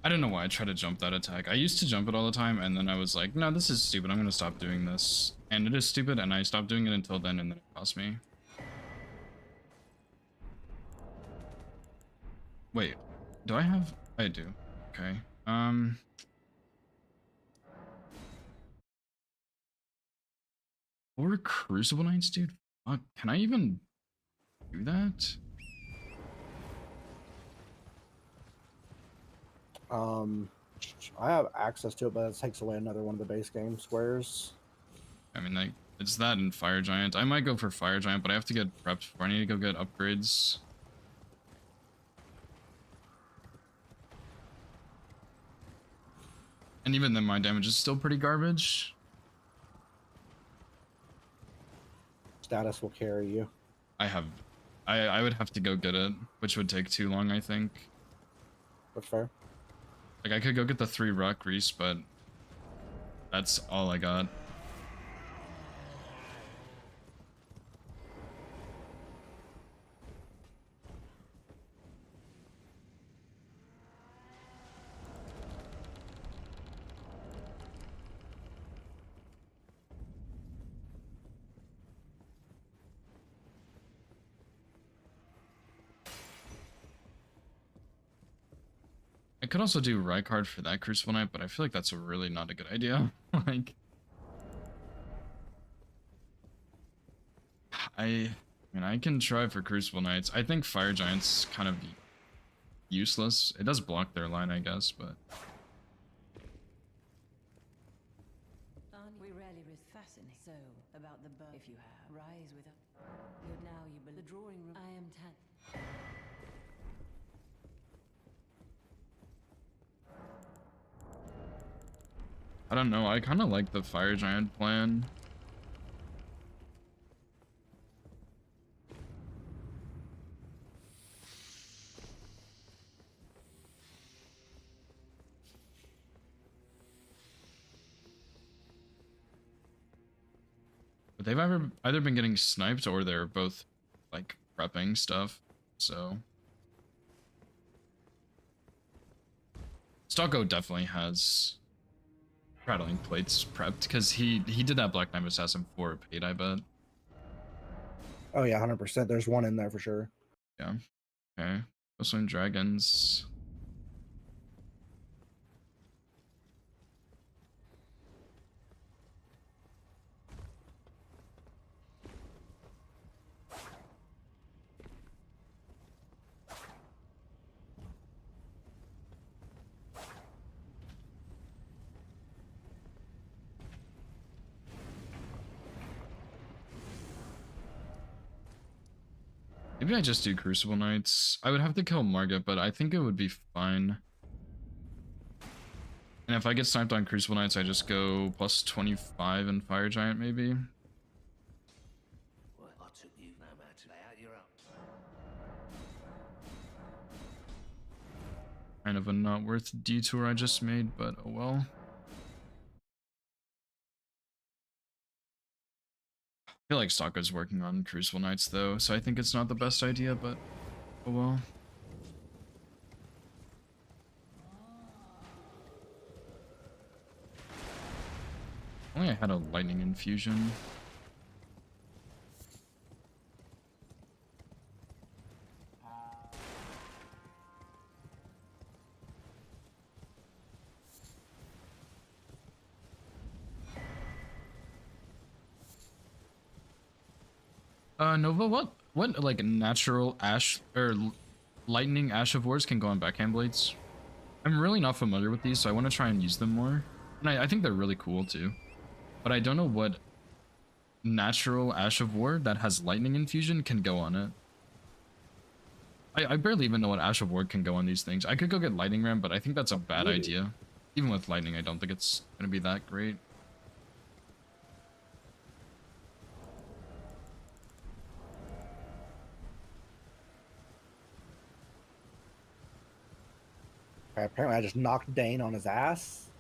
I don't know why I tried to jump that attack. I used to jump it all the time, and then I was like, no, this is stupid. I'm gonna stop doing this. And it is stupid, and I stopped doing it until then, and then it cost me. Wait, do I have? I do. Okay. Or Crucible Knights, dude? Fuck, can I even do that? I have access to it, but it takes away another one of the base game squares. I mean, like, it's that and Fire Giant. I might go for Fire Giant, but I have to get prepped for. I need to go get upgrades. And even then, my damage is still pretty garbage. Status will carry you. I would have to go get it, which would take too long, I think. That's fair. Like, I could go get the 3 rock grease, but that's all I got. I could also do Rykard for that Crucible Knight, but I feel like that's really not a good idea. Like, I mean, I can try for Crucible Knights. I think Fire Giant's kind of useless. It does block their line, I guess, but We rarely fascinate. So, about the birth, if you have, rise with us. But now you believe the drawing room. I am tan. I don't know. I kind of like the Fire Giant plan. But they've either been getting sniped or they're both like prepping stuff. So Stocko definitely has Rattling Plates prepped because he did that Black Knight Assassin for a paid, I bet. Oh yeah, 100%. There's one in there for sure. Yeah. Okay. Also in dragons. Maybe I just do Crucible Knights. I would have to kill Margit, but I think it would be fine. And if I get sniped on Crucible Knights, I just go plus 25 and Fire Giant, maybe. Well, I took you no matter. Lay out your up. Kind of a not worth detour I just made, but oh well. I feel like Stocko's working on Crucible Knights though, so I think it's not the best idea, but oh well. Only I had a lightning infusion. Nova, what like natural ash or lightning ash of wars can go on backhand blades? I'm really not familiar with these, so I want to try and use them more. And I think they're really cool too. But I don't know what natural ash of war that has lightning infusion can go on it. I barely even know what ash of war can go on these things. I could go get lightning ram, but I think that's a bad idea. Even with lightning, I don't think it's gonna be that great. Apparently, I just knocked Dane on his ass.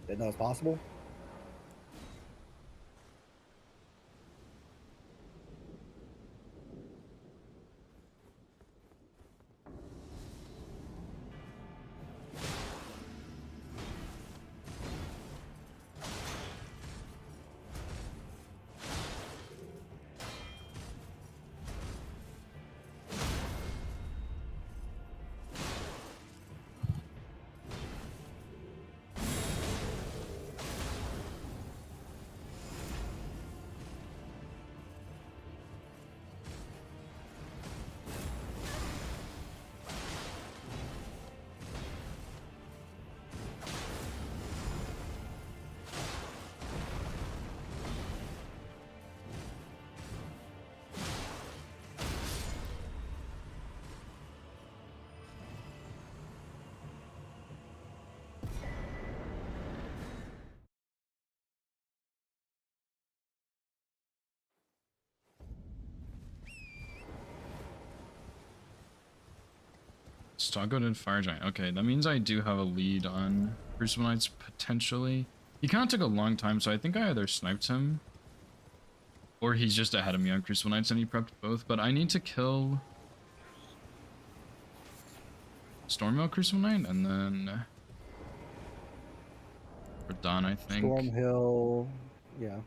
Didn't know it was possible. Stoggoed and Fire Giant. Okay, that means I do have a lead on Crucible Knights potentially. He kind of took a long time, so I think I either sniped him or he's just ahead of me on Crucible Knights and he prepped both. But I need to kill Stormhill Crucible Knight and then Radon, I think. Stormhill, yeah.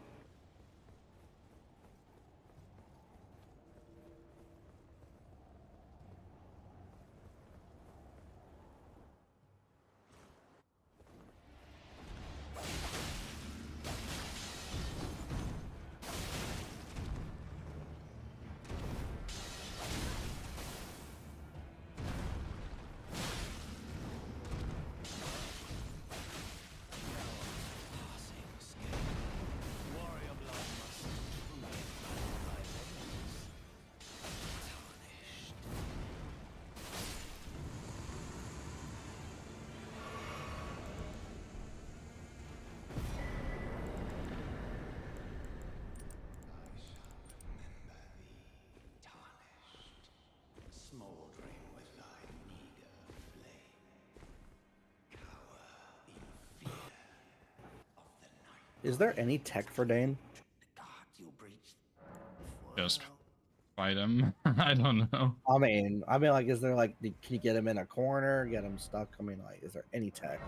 Is there any tech for Dane? Just fight him. I don't know. I mean, like, is there like, can you get him in a corner, get him stuck? I mean, like, is there any tech?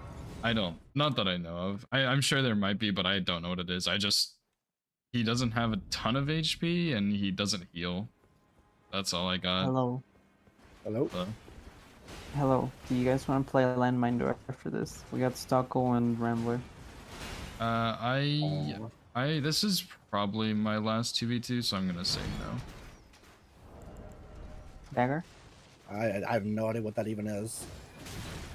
I don't. Not that I know of. I'm sure there might be, but I don't know what it is. He doesn't have a ton of HP and he doesn't heal. That's all I got. Hello. Hello? So. Hello. Do you guys want to play Landmine Door after this? We got Stocko and Rambler. This is probably my last 2v2, so I'm gonna say no. Dagger? I have no idea what that even is.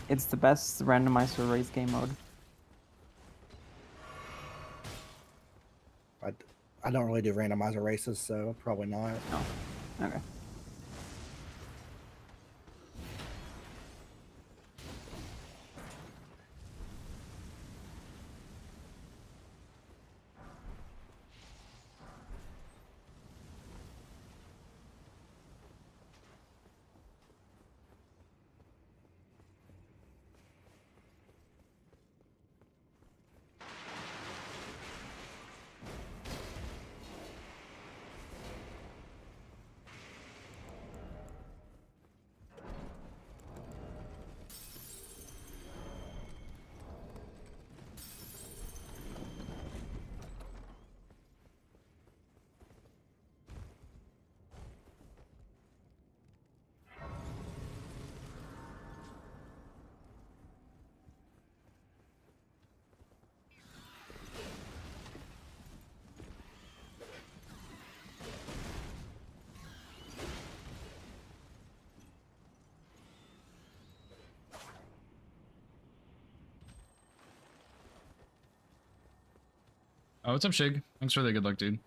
It's the best randomizer race game mode. I don't really do randomizer races, so probably not. No. Okay. Oh, what's up, Shig? Thanks for the good luck, dude.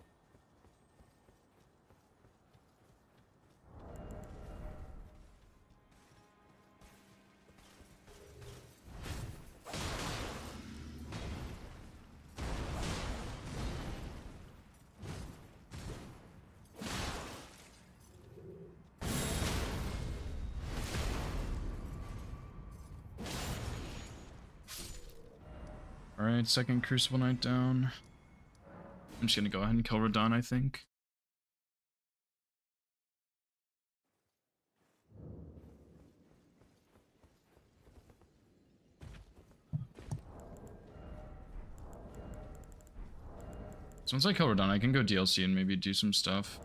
Alright, second Crucible Knight down. I'm just gonna go ahead and kill Radon, I think. So once I kill Radon, I can go DLC and maybe do some stuff.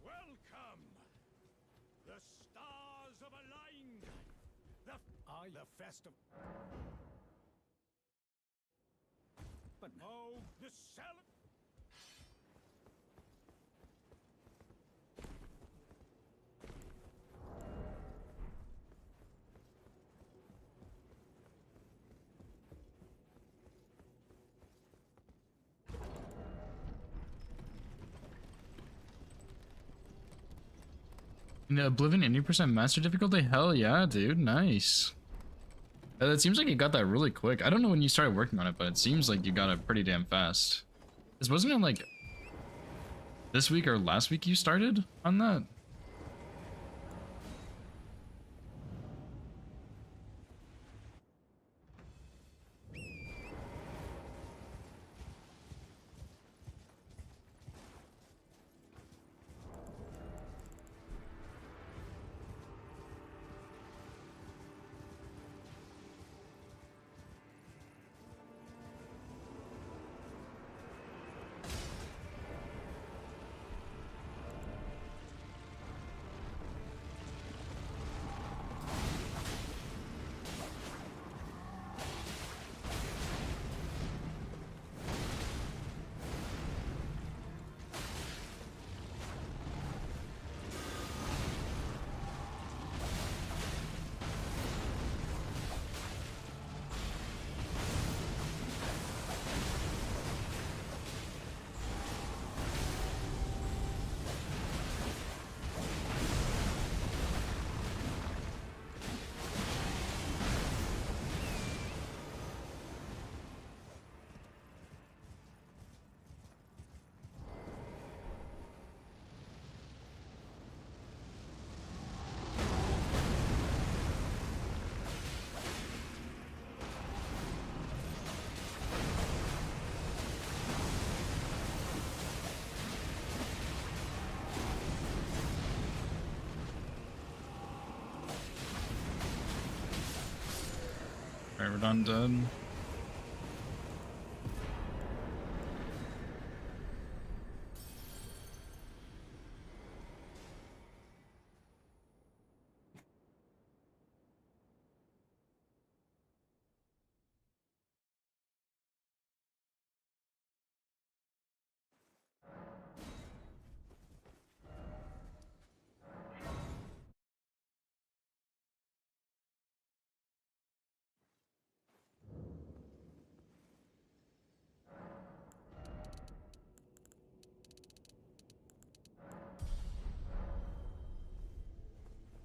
Welcome! The stars have aligned! The festival. But oh, the Oblivion 80% master difficulty? Hell yeah, dude. Nice. It seems like you got that really quick. I don't know when you started working on it, but it seems like you got it pretty damn fast. Wasn't it like this week or last week you started on that? Alright, we're done dead.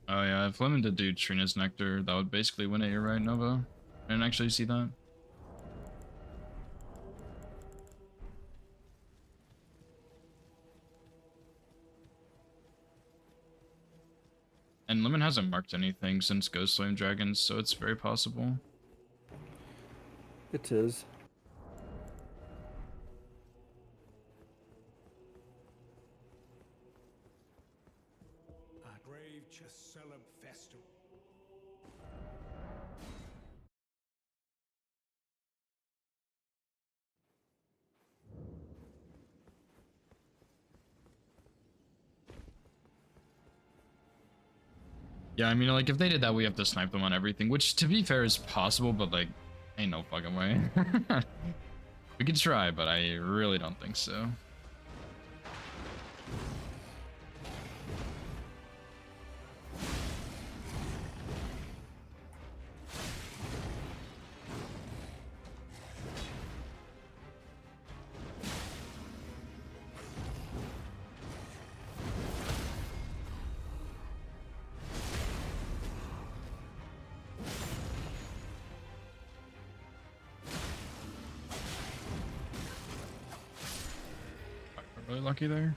Oh yeah, if Lemon did do Trina's Nectar, that would basically win it, you're right, Nova. I didn't actually see that. And Lemon hasn't marked anything since Ghost Flame Dragons, so it's very possible. It is. Brave Cheselub Festival. Yeah, I mean, like, if they did that, we have to snipe them on everything, which, to be fair, is possible, but, like, ain't no fucking way. We could try, but I really don't think so. Really lucky there.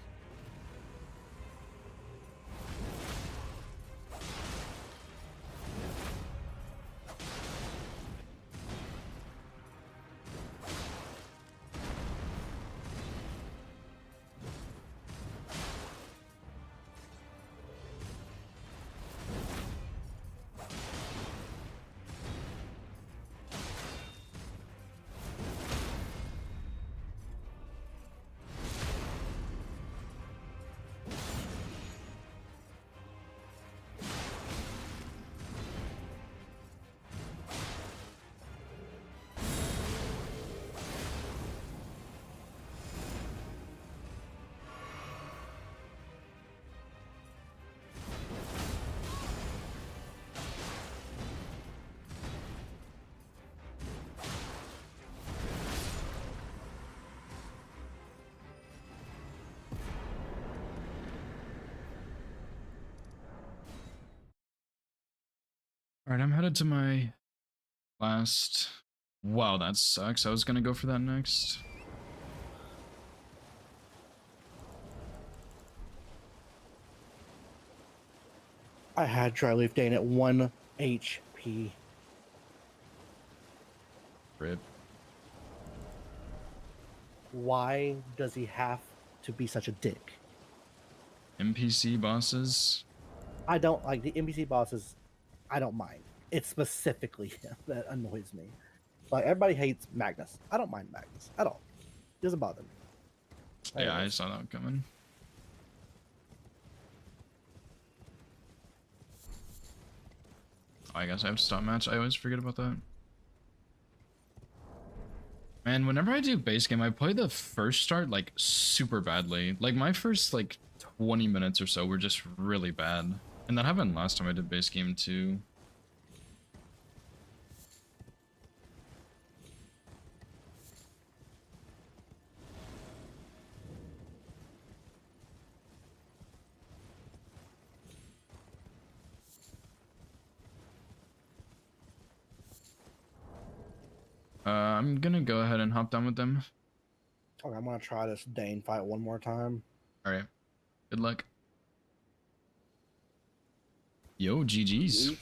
Alright, I'm headed to my last... Wow, that sucks. I was gonna go for that next. I had Dryleaf Dane at 1 HP. Rip. Why does he have to be such a dick? NPC bosses. I don't like the NPC bosses. I don't mind. It's specifically him that annoys me. Like everybody hates Magnus. I don't mind Magnus at all. It doesn't bother me. Yeah, I Anyways. saw that coming. Oh, I guess I have to stop match. I always forget about that. Man, whenever I do base game, I play the first start like super badly. Like my first like 20 minutes or so were just really bad. And that happened last time I did base game too. I'm gonna go ahead and hop down with them. Okay, I'm gonna try this Dane fight one more time. Alright. Good luck. Yo, GG's.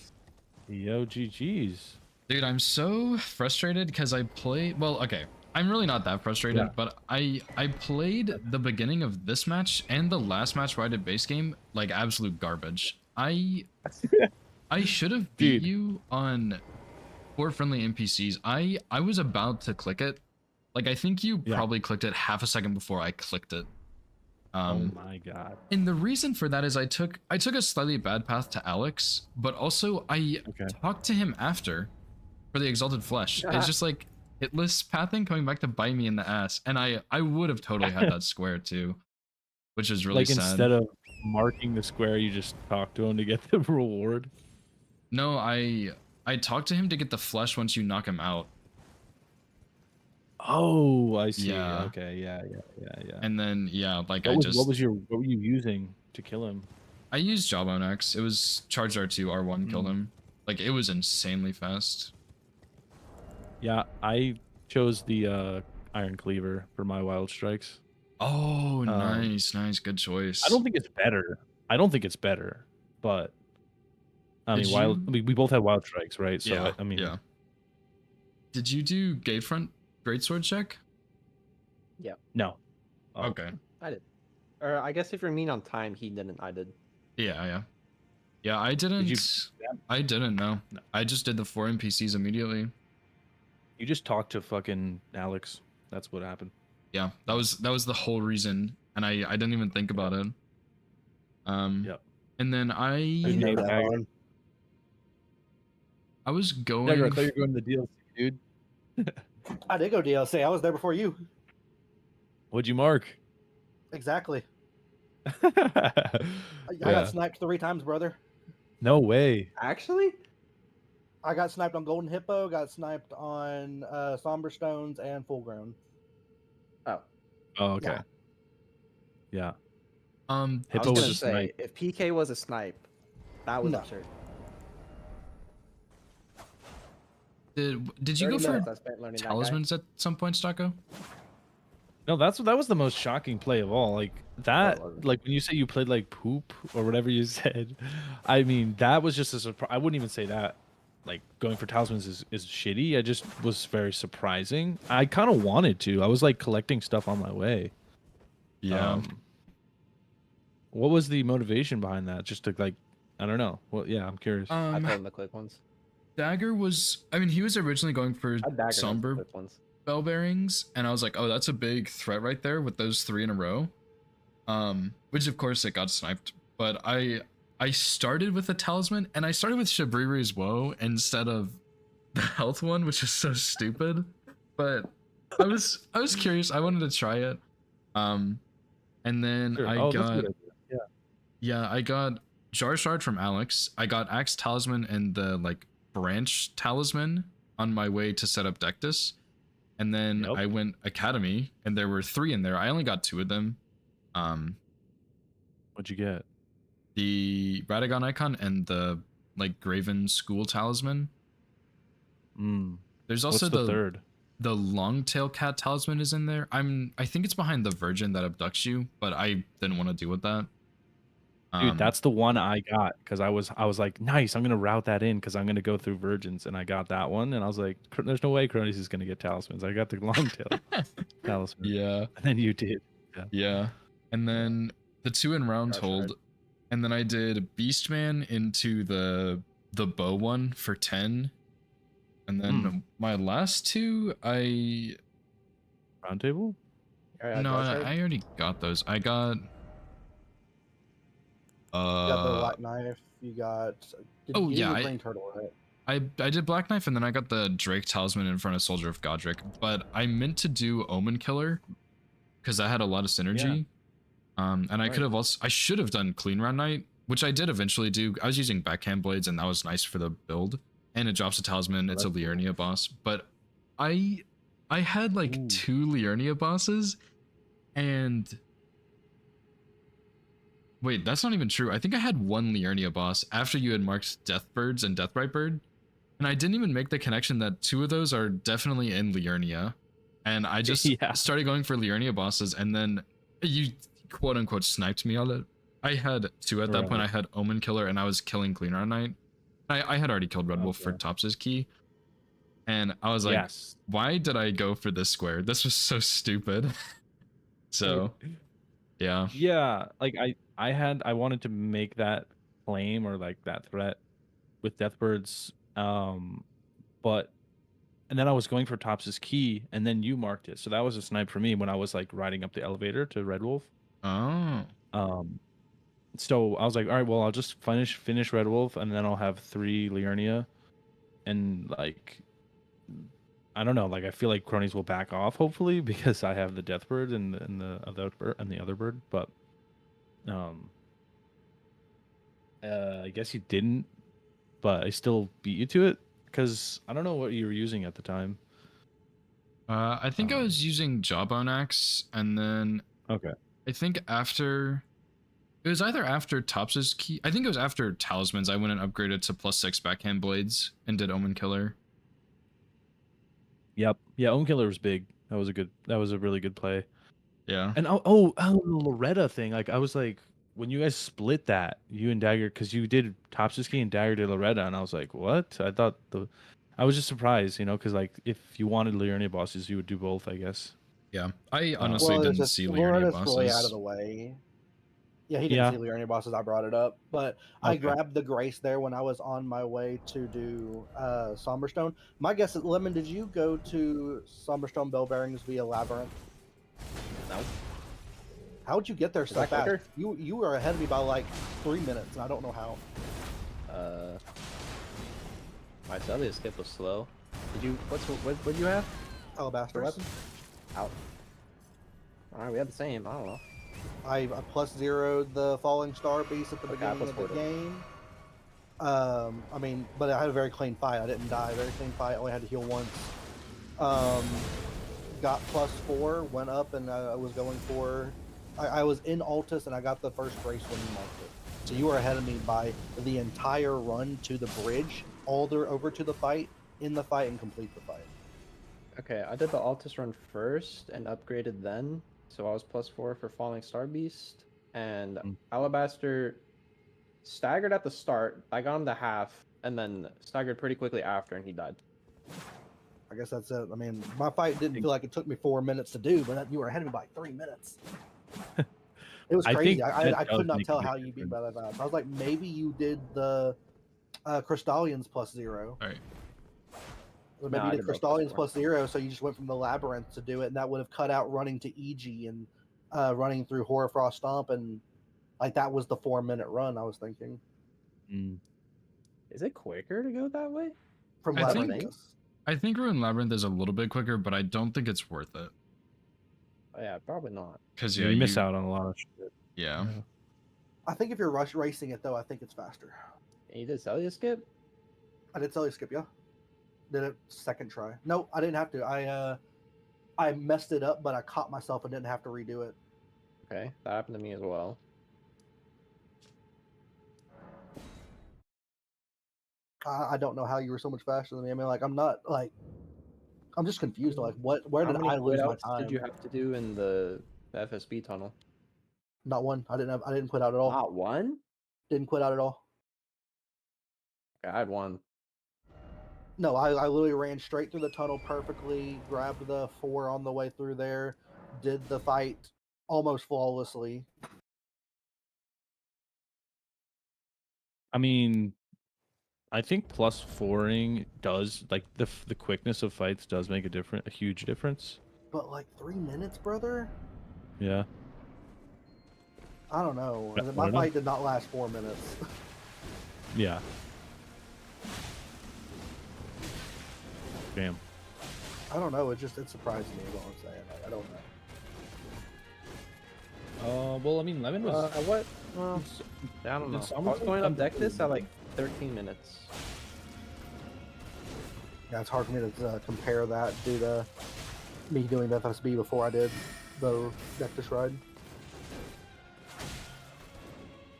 Yo, GG's. Dude, I'm so frustrated because I played... Well, okay. I'm really not that frustrated, Yeah. but I played the beginning of this match and the last match where I did base game like absolute garbage. I should have beat Dude. you on 4 friendly NPCs. I was about to click it. Like I think you Yeah. probably clicked it half a second before I clicked it. Oh my god. And the reason for that is I took a slightly bad path to Alex, but also I Okay. talked to him after for the Exalted Flesh. It's just like hitless pathing coming back to bite me in the ass, and I would have totally had that square too, which is really Like sad. instead of marking the square, you just talk to him to get the reward. No, I talked to him to get the flesh once you knock him out, Oh, I see. Yeah. Okay. Yeah. and then yeah, like What I were you using to kill him? I used Jawbone X. It was charged R2 R1 killed Mm. him. Like it was insanely fast. Yeah, I chose the Iron Cleaver for my Wild Strikes. Oh, nice, good choice. I don't think it's better. But I Did mean, you- we both had Wild Strikes, right? So yeah, I mean, yeah. Did you do Gatefront Greatsword check? no. Oh. Okay. I did. Or I guess if you're mean on time, he didn't. I did. Yeah. I didn't. you- I didn't know. I just did the 4 NPCs immediately. You just talked to fucking Alex. That's what happened. Yeah, that was the whole reason, and I didn't even think about it. Yep. And then You know Hey, that Dagger. one. I was going. Dagger, I thought you were going to the DLC, dude. I did go DLC. I was there before you. What'd you mark? Exactly. I Yeah. got sniped 3 times, brother. No way. Actually, I got sniped on Golden Hippo, got sniped on Somber Stones, and Full Grown. oh, Oh, okay. Yeah. I Hippo was was gonna a say snipe. if PK was a snipe, that was No. absurd. Did you go 30 for minutes I spent learning that guy. talismans at some point, Stocko? No, that was the most shocking play of all. Like that, was it? like when you say you played like poop or whatever you said, I mean that was just a surprise. I wouldn't even say that. Like going for talismans is shitty. I just was very surprising. I kind of wanted to. I was like collecting stuff on my way. What was the motivation behind that? Just to like, I don't know. Well, yeah, I'm curious. I told him the quick ones. Dagger was. I mean, he was originally going for I daggered him with somber the quick ones. bell bearings, and I was like, oh, that's a big threat right there with those 3 in a row. Which of course it got sniped, but I started with a talisman, and I started with Shabriri's Woe instead of the health one, which is so stupid. But I was curious. I wanted to try it. And then Sure. I Oh, that's a got good idea. yeah, I got Jar Shard from Alex. I got Axe Talisman and the like branch talisman on my way to set up Dectus. And then Yep. I went Academy, and there were 3 in there. I only got 2 of them. What'd you get? The Radagon icon and the like Graven School talisman. There's What's also the third? the Longtail Cat talisman is in there. I think it's behind the Virgin that abducts you, but I didn't want to deal with that. Dude, that's the one I got because I was like, nice. I'm gonna route that in because I'm gonna go through virgins, and I got that one, and I was like, there's no way Cronus is gonna get talismans. I got the long tail talisman, yeah. and then you did. Yeah. And then the 2 in Roundhold, and then I did Beastman into the bow one for 10. And then my last 2, I Round table. no, I already got those. I got You got the Black Knife. You got. Oh, you yeah, did I- the Green Turtle, right? I did Black Knife, and then I got the Drake talisman in front of Soldier of Godric, but I meant to do Omen Killer because that had a lot of synergy. And I could have also I should have done Clean Round Knight, which I did eventually do. I was using backhand blades, and that was nice for the build. And it drops a talisman. It's a Liurnia boss, but I had like 2 Liurnia bosses, and wait, that's not even true. I think I had 1 Liurnia boss after you had marked Deathbirds and Deathbright Bird. And I didn't even make the connection that 2 of those are definitely in Liurnia. And I just started going for Liurnia bosses, and then you quote unquote sniped me on it. I had 2 at that point. I had Omen Killer, and I was killing Clean Round Knight. I had already killed Red Wolf for Tops's key. And I was like, why did I go for this square? This was so stupid. So yeah. Yeah, like I wanted to make that claim or like that threat with Deathbird's but and then I was going for Tops's key, and then you marked it. So that was a snipe for me when I was like riding up the elevator to Red Wolf. Oh. So I was like, all right, well, I'll just finish Red Wolf, and then I'll have 3 Liurnia, and like, I don't know, like I feel like cronies will back off hopefully because I have the Death Bird and the other bird, but I guess you didn't, but I still beat you to it because I don't know what you were using at the time. I think I was using Jawbone Axe, and then Okay. I think after it was either after Tops's key. I think it was after Talismans. I went and upgraded to +6 backhand blades and did Omen Killer. Yep. Yeah, Own Killer was big. That was a really good play. Yeah. And oh, the Loretta thing. Like I was like, when you guys split that, you and Dagger, because you did Tops's key and Dagger did Loretta, and I was like, what? I was just surprised, because like if you wanted Liurnia bosses, you would do both, I guess. Yeah. I honestly Well, it's didn't just see Liurnia Loretta's bosses. really out of the way. Yeah, he didn't Yeah. see Liurnia bosses. I brought it up, but I Okay. grabbed the Grace there when I was on my way to do Somberstone. My guess is, Lemon, did you go to Somberstone Bell Bearings via Labyrinth? No. How'd you get there so that fast? quicker? You were ahead of me by like 3 minutes, and I don't know how. My Celia skip was slow. Did you? What did you have? Alabaster Weapon? Out. All right, we had the same. I don't know. I +0'd the Falling Star Beast at the Okay, I beginning of the +4'd it. game. I mean, but I had a very clean fight. I didn't die. Very clean fight. I only had to heal once. Got +4, went up, and I was going for. I was in Altus, and I got the first Grace when you marked it. So you were ahead of me by the entire run to the bridge, all the over to the fight, in the fight, and complete the fight. Okay, I did the Altus run first and upgraded then, so I was +4 for Falling Star Beast, and Alabaster staggered at the start. I got him to half, and then staggered pretty quickly after, and he died. I guess that's it. I mean, my fight didn't feel like it took me 4 minutes to do, but you were ahead of me by 3 minutes. It was I crazy. think I that could does not make a tell big how you beat difference. by that fast. I was like, maybe you did the Crystallians +0. All right. Or maybe No, I you did did both Crystallians +4. +0, so you just went from the Labyrinth to do it, and that would have cut out running to EG and running through Horrorfrost Stomp, and like that was the 4-minute run. I was thinking Is it quicker to go that way? from I Labyrinth. think- Yes. I think Ruin Labyrinth is a little bit quicker, but I don't think it's worth it. Oh, yeah, probably not. Because Yeah, you miss out on a lot of shit. Yeah. I think if you're racing it though, I think it's faster. And you did Celia skip? I did Celly skip, yeah. Did it second try. No, I didn't have to. I messed it up, but I caught myself and didn't have to redo it. Okay, that happened to me as well. I don't know how you were so much faster than me. I mean, like I'm not like I'm just confused. Like where How did many I lose my quit-outs time? did you have to do in the FSB tunnel? Not one. I didn't quit out at all. Not one? Didn't quit out at all. Okay, I had one. No, I literally ran straight through the tunnel perfectly, grabbed the 4 on the way through there, did the fight almost flawlessly. I mean, I think +4ing does like the quickness of fights does make a huge difference. But like 3 minutes, brother? Yeah. I don't know. I My don't know. fight did not last 4 minutes. Yeah. Damn. I don't know. It surprised me. Is all I'm saying. I don't know. Well, I mean, Lemon was. What? Well, I don't know. it's I was almost going like up deck this at like 13 minutes. Yeah, it's hard for me to compare that due to me doing the FSB before I did the Dectus ride.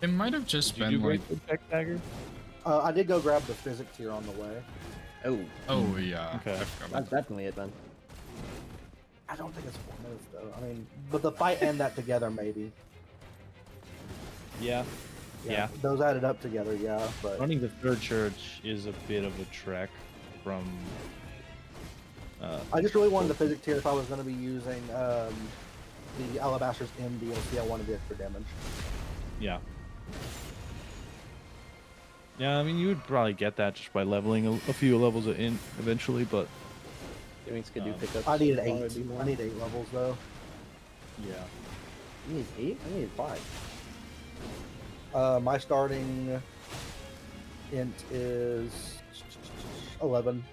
It might have just Did you been do like, great with Tech Dagger? I did go grab the physics here on the way. Oh, oh yeah. Okay. I forgot about that's definitely it then. I don't think it's 4 minutes though. I mean, but the fight and that together maybe. Yeah. Yeah. Those added up together, yeah. But Running the third church is a bit of a trek from. I just really wanted the physics here if I was going to be using the Alabaster's M DLC. I wanted the extra damage. Yeah. Yeah, I mean, you would probably get that just by leveling a few levels in eventually, but Doing skidoo Um, pickups. I needed would probably 8. be more. I need 8 levels though. yeah. You need 8? I need 5. My starting int is 11.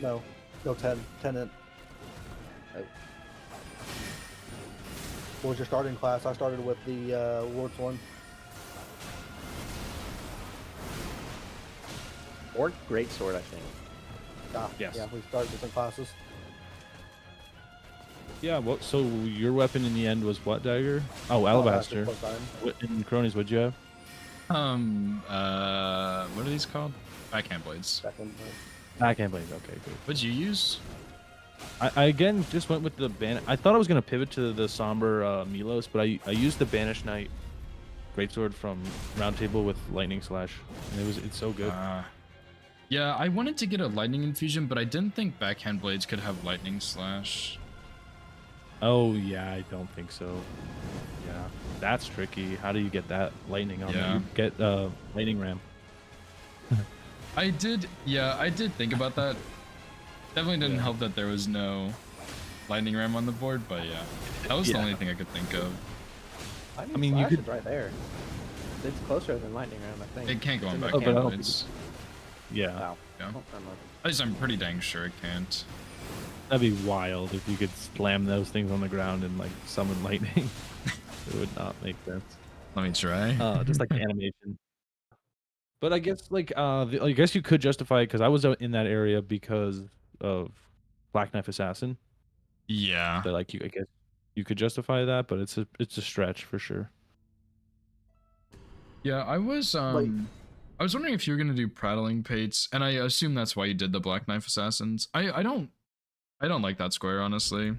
No, 10. 10 int. Oh. What was your starting class? I started with the Lord's one. Or greatsword, I think. Yes. Yeah, we started different classes. Yeah, what? So your weapon in the end was what dagger? Oh, alabaster. plus 9. In cronies, what'd you have? What are these called? Backhand blades. Second. Backhand blades. Okay, good. What'd you use? I again just went with the I thought I was gonna pivot to the somber Milos, but I used the Banished Knight greatsword from Round Table with lightning slash, and it's so good. Yeah, I wanted to get a lightning infusion, but I didn't think backhand blades could have lightning slash. Oh yeah, I don't think so. Yeah, that's tricky. How do you get that lightning on? Yeah. You get lightning ram. I did think about that. Definitely didn't Yeah. help that there was no lightning ram on the board, but yeah, that was the Yeah. only thing I could think of. I mean, you Slash could- is right there. It's closer than lightning ram, I think. It can't go It's on in the- backhand but I don't blades. Yeah, Wow. Yeah. Oh, never mind. At least I'm pretty dang sure it can't. that'd be wild if you could slam those things on the ground and like summon lightning. It would not make sense. Let me try. Just like the animation. But I guess like I guess you could justify it because I was out in that area because of Black Knife Assassin. Yeah. But like I guess you could justify that, but it's a stretch for sure. Yeah, I was wondering if you were gonna do prattling pates, and I assume that's why you did the Black Knife Assassins. I don't like that square, honestly.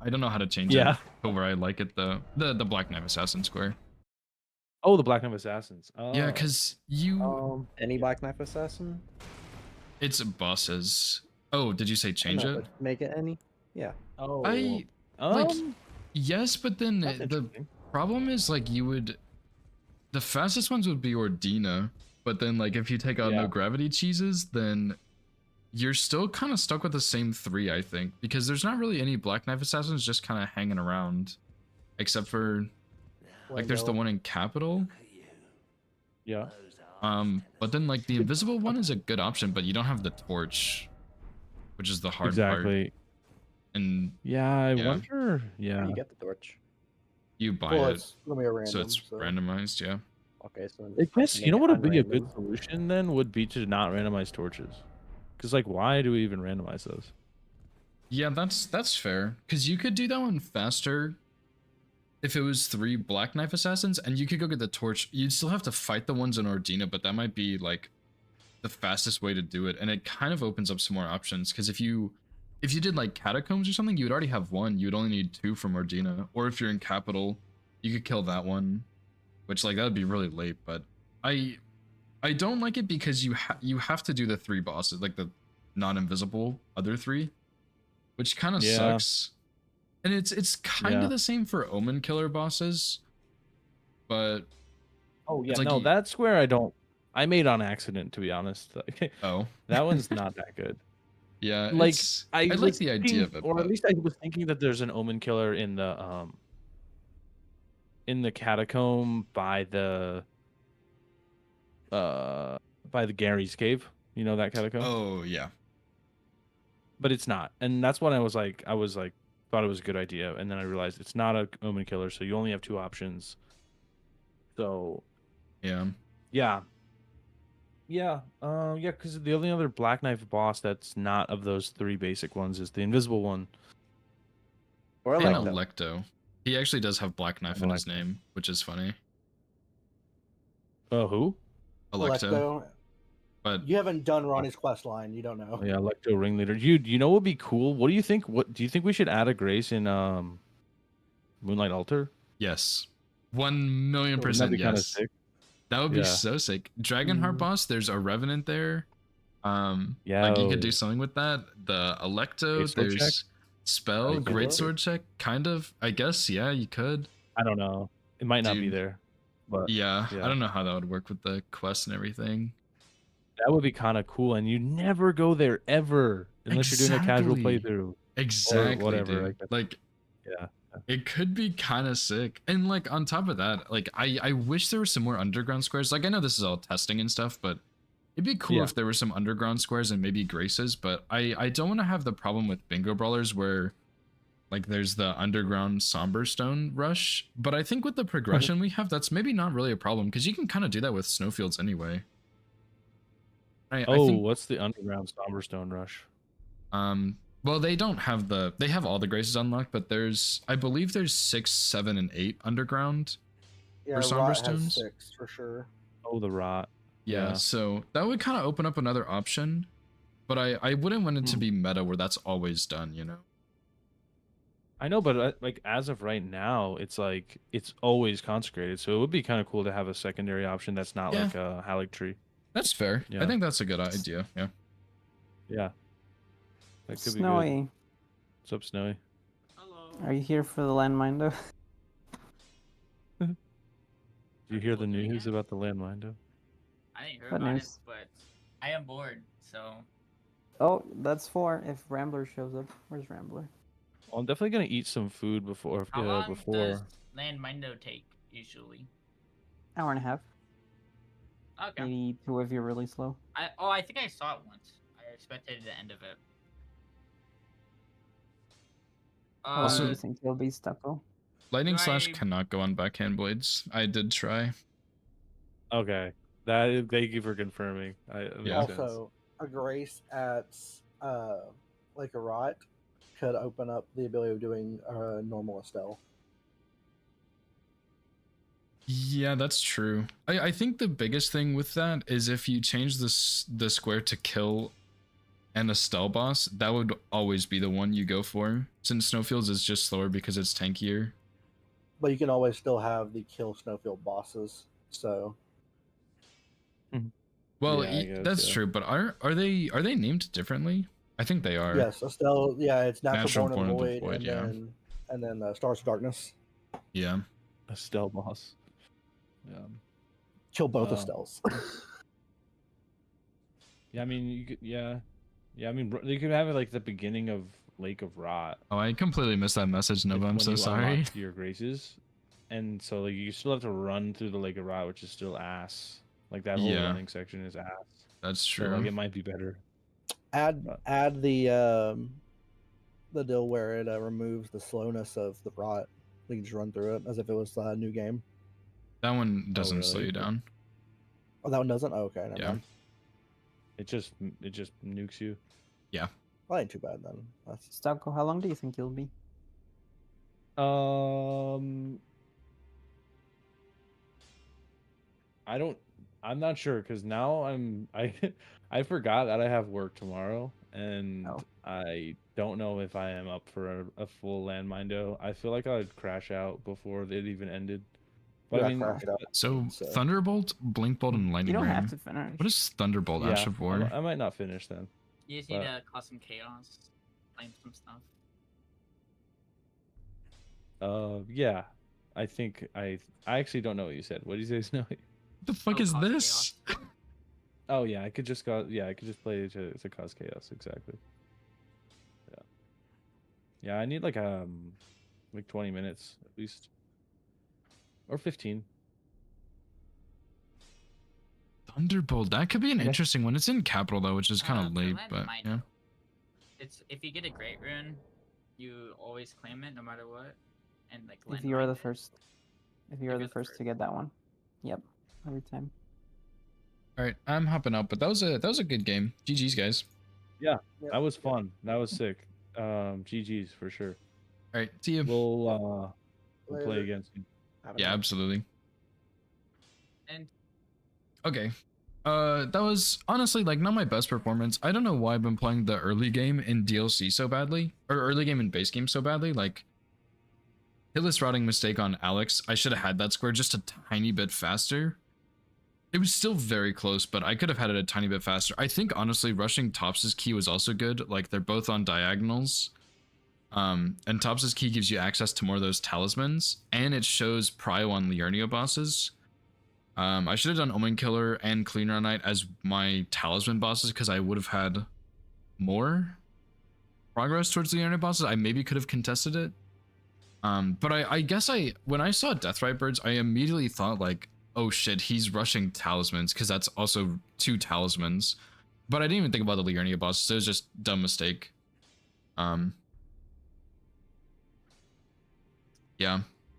I don't know how to change Yeah. it to where I like it though. The Black Knife Assassin square. Oh, the Black Knife Assassins. Oh. Yeah, because you Any Black Knife Assassin? it's bosses. Oh, did you say change No, it? but make it any? Yeah. Oh. I like yes, but then that's the interesting. problem is like the fastest ones would be Ordina, but then like if you take out Yeah. no gravity cheeses, then you're still kind of stuck with the same 3, I think, because there's not really any Black Knife Assassins just kind of hanging around, except for like there's the one in Capital. Yeah. But then like the invisible one is a good option, but you don't have the torch, which is the hard part. Exactly. And Yeah, I Yeah. wonder. Yeah. You get the torch. you buy Well, it, it's gonna be a random. so it's randomized. Yeah. Okay, so then I guess make you know it what would be a good unrandom. solution then would be to not randomize torches. Because like, why do we even randomize those? Yeah, that's fair. Because you could do that one faster if it was 3 Black Knife Assassins, and you could go get the torch. You'd still have to fight the ones in Ordina, but that might be like the fastest way to do it, and it kind of opens up some more options. Because if you did like Catacombs or something, you would already have 1. You would only need 2 from Ordina. Or if you're in Capital, you could kill that one, which like that would be really late. But I don't like it because you have to do the 3 bosses, like the non-invisible other 3, which kind of Yeah. sucks. And it's kind of Yeah. the same for Omen Killer bosses, but Oh yeah, It's like no, you- that square I made on accident, to be honest. oh That one's not that good. yeah, Like I like was the idea thinking- of it, or but at least I was thinking that there's an Omen Killer in the catacomb by the Gary's cave. You know that catacomb? oh yeah, But it's not. And that's when I was like thought it was a good idea, and then I realized it's not a Omen Killer, so you only have 2 options. So yeah. yeah. Yeah, because the only other Black Knife boss that's not of those 3 basic ones is the invisible one. Or And like Electo. He actually does have Black Knife in his name, which is funny. Oh, who? Electo. But You haven't done Ronnie's quest line. You don't know. Oh, yeah, Electro Ringleader. You know what would be cool? What do you think? What do you think we should add a grace in Moonlight Altar? yes, 1,000,000% Wouldn't that be kinda yes. sick? That would be Yeah. so sick. Dragonheart boss, there's a Revenant there. Yeah, like you could do something with that. The Electo, Greatsword check? there's spell, Greatsword? Greatsword check, kind of. I guess, yeah, you could. I don't know. It might not be Dude. there. but Yeah, yeah. I don't know how that would work with the quest and everything. that would be kind of cool. And you never go there ever unless you're doing a casual Exactly. playthrough Exactly, or whatever. dude. Like, yeah. it could be kind of sick. And like on top of that, like I wish there were some more underground squares. Like I know this is all testing and stuff, but it'd be cool Yeah. if there were some underground squares and maybe graces. But I don't want to have the problem with bingo brawlers where like there's the underground somber stone rush. But I think with the progression we have, that's maybe not really a problem because you can kind of do that with snowfields anyway. I think What's the underground Somberstone rush? well, they don't have they have all the graces unlocked, but I believe there's 6, 7, and 8 underground. Yeah, somber Rot stones? has 6 for sure. Oh, the rot. Yeah, so that would kind of open up another option, but I wouldn't want it to be meta where that's always done, you know? I know, but like as of right now, it's like it's always consecrated. So it would be kind of cool to have a secondary option that's not Yeah. like a Halleck tree. That's fair. Yeah. I think that's a good idea. Yeah. Yeah. That could be good. Snowy, What's up, Snowy? are you here for the landmine though? Did you hear the news about the landmine, though? I didn't hear What about it, news? but I am bored, so Oh, that's 4 if Rambler shows up. Where's Rambler? Well, I'm definitely gonna eat some food before. how long before. does Landmindo take usually? Hour and a half. Okay. Maybe 2 if you're really slow. I think I saw it once. I expected the end of it. How long do you Also- think you'll be stucco? Lightning slash Right. cannot go on backhand blades. I did try. Okay. Thank you for confirming. That Yeah. makes sense. Also, a grace at like a rot could open up the ability of doing normal Estelle. Yeah, that's true. I think the biggest thing with that is if you change the square to kill an Estelle boss, that would always be the one you go for. Since Snowfields is just slower because it's tankier. But you can always still have the kill Snowfield bosses. So Well, Yeah, I guess, that's yeah. true, but are they named differently? I think they are. yes, Estelle. Yeah, it's Natural Natural Born of the Born of the Void, Void, yeah. and then Stars of Darkness. Yeah. Estelle boss. Yeah. Kill both Uh, Estelles. Yeah, I mean, you could, yeah. I mean, you could have it like the beginning of Lake of Rot. Oh, I completely missed that message, Nova. like, I'm when so you sorry. unlock your graces, and so like you still have to run through the Lake of Rot, which is still ass. Like that whole Yeah. running section is ass. That's So true. like it might be better. add But- the deal where it removes the slowness of the rot. You can just run through it as if it was a new game. That one doesn't slow really? you down. Oh, that one doesn't. Oh, okay, never Yeah. mind. It just nukes you. Well, ain't too bad then. That's Stucco, how long do you think you'll be? I'm not sure because now I forgot that I have work tomorrow, and Oh. I don't know if I am up for a full landmine. I feel like I'd crash out before it even ended. But Yeah, I mean, crash out. So So- Thunderbolt, Blinkbolt, and You Lightning don't Ram. have to finish. What is Thunderbolt? Ash of War. I might not finish then. You just need But- to cause some chaos, claim some stuff. Yeah, I think I actually don't know what you said. What did you say, Snowy? What the fuck Oh, is cause this? chaos. Oh yeah, I could just go. Yeah, I could just play to cause chaos. Exactly. Yeah. Yeah, I need like 20 minutes at least, or 15. Thunderbolt. That could be an Okay. interesting one. It's in capital though, which is kind of For late, Land but Mine, yeah. It's if you get a great rune, you always claim it no matter what, and like. If Land you are Mine the it. first. If you are the first to get that one. Yep. Every time. All right, I'm hopping out, but that was a good game. GG's guys. Yep. That was fun. That was sick. GG's for sure. All right, see you. We'll play Later. again soon. Have a Yeah, night. absolutely. And Okay. That was honestly like not my best performance. I don't know why I've been playing the early game in DLC so badly, or early game in base game so badly. Like, hitless routing mistake on Alex. I should have had that square just a tiny bit faster. It was still very close, but I could have had it a tiny bit faster. I think honestly, rushing Tops's key was also good. Like they're both on diagonals. And Tops's key gives you access to more of those talismans, and it shows prio on Liurnia bosses. I should have done Omen Killer and Cleaner Knight as my talisman bosses because I would have had more progress towards the internet bosses. I maybe could have contested it. But I guess when I saw Deathrite Birds, I immediately thought like, oh shit, he's rushing talismans because that's also 2 talismans. But I didn't even think about the Liurnia bosses. So it was just a dumb mistake. Yeah.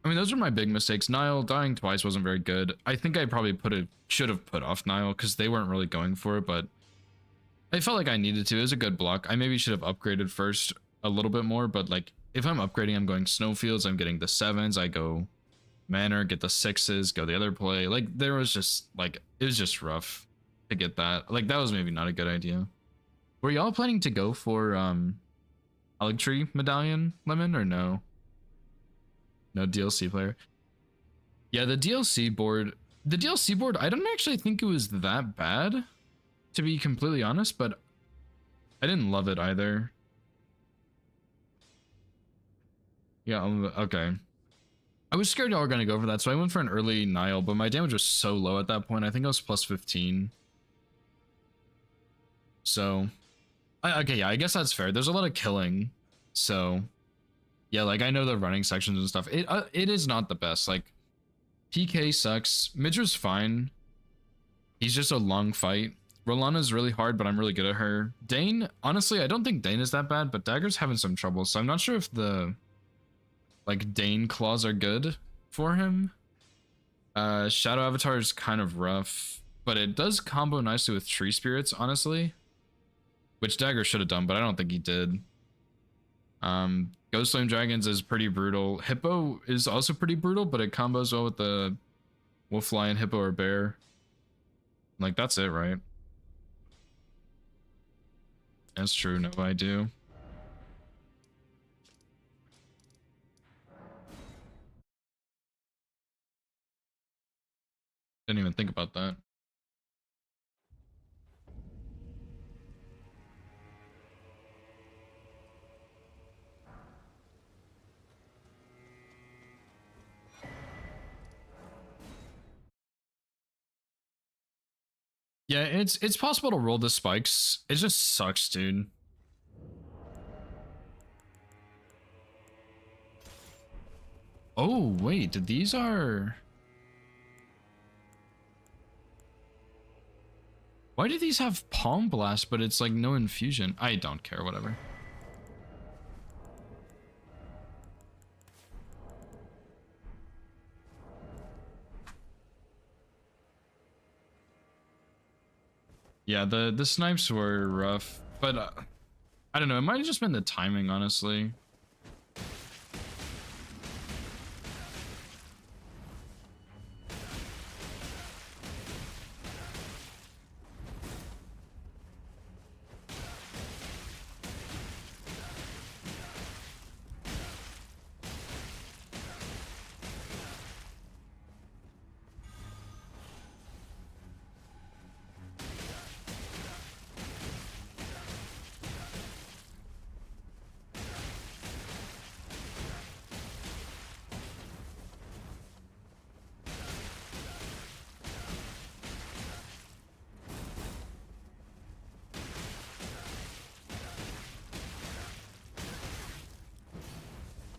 I mean, those were my big mistakes. Nile dying twice wasn't very good. I think I probably should have put off Nile because they weren't really going for it, but I felt like I needed to. It was a good block. I maybe should have upgraded first a little bit more, but like if I'm upgrading, I'm going Snowfields, I'm getting the 7s, I go Manor, get the 6s, go the other play. Like there was just like, it was just rough to get that. Like that was maybe not a good idea. Were y'all planning to go for Tree Medallion Lemon or no? No DLC player. Yeah, the DLC board, I don't actually think it was that bad, to be completely honest, but I didn't love it either. Yeah, okay. I was scared y'all were gonna go for that, so I went for an early Nile, but my damage was so low at that point. I think I was plus 15. So, okay, yeah, I guess that's fair. There's a lot of killing, so yeah, like I know the running sections and stuff. It is not the best. Like PK sucks. Midra's fine. He's just a long fight. Rolana's really hard, but I'm really good at her. Dane, honestly, I don't think Dane is that bad, but Dagger's having some trouble, so I'm not sure if the like Dane claws are good for him. Shadow Avatar is kind of rough, but it does combo nicely with Tree Spirits, honestly, which Dagger should have done, but I don't think he did. Ghost Flame Dragons is pretty brutal. Hippo is also pretty brutal, but it combos well with the Wolf, Lion, Hippo, or Bear. Like, that's it, right? That's true, no, I do. Didn't even think about that. Yeah, it's possible to roll the spikes. It just sucks, dude. Oh, wait, these are... Why do these have Palm Blast, but it's like no infusion? I don't care, whatever. Yeah, the snipes were rough, but I don't know, it might have just been the timing, honestly.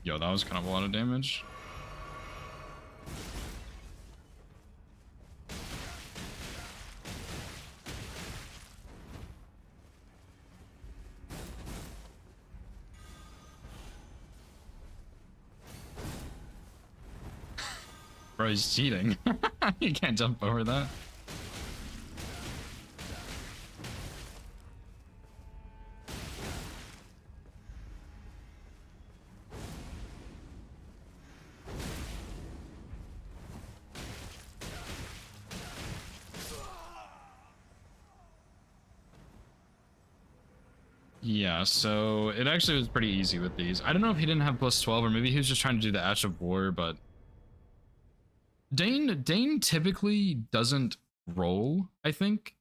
Yo, that was kind of a lot of damage. Bro, he's cheating. You can't jump over that. Yeah, so it actually was pretty easy with these. I don't know if he didn't have plus 12 or maybe he was just trying to do the Ash of War, but Dane typically doesn't roll, I think.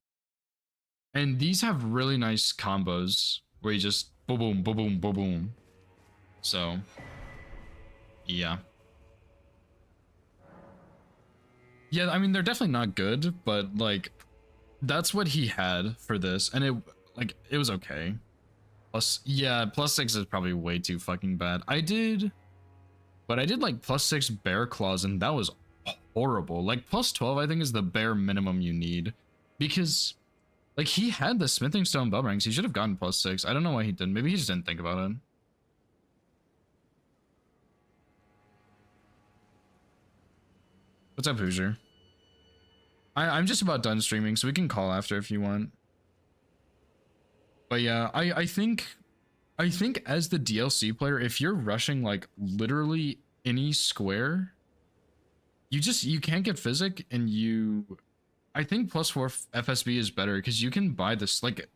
And these have really nice combos where you just boom, boom, boom, boom, boom, boom. So, yeah. Yeah, I mean they're definitely not good, but like that's what he had for this, and it was okay. Plus, yeah, +6 is probably way too fucking bad. But I did like +6 bear claws, and that was horrible. Like +12, I think is the bare minimum you need, because like he had the smithing stone bell rings. He should have gotten +6. I don't know why he didn't. Maybe he just didn't think about it. What's up, Hoosier? I'm just about done streaming, so we can call after if you want. But yeah, I think as the DLC player, if you're rushing like literally any square, you can't get physic, and I think +4 FSB is better because you can buy this, like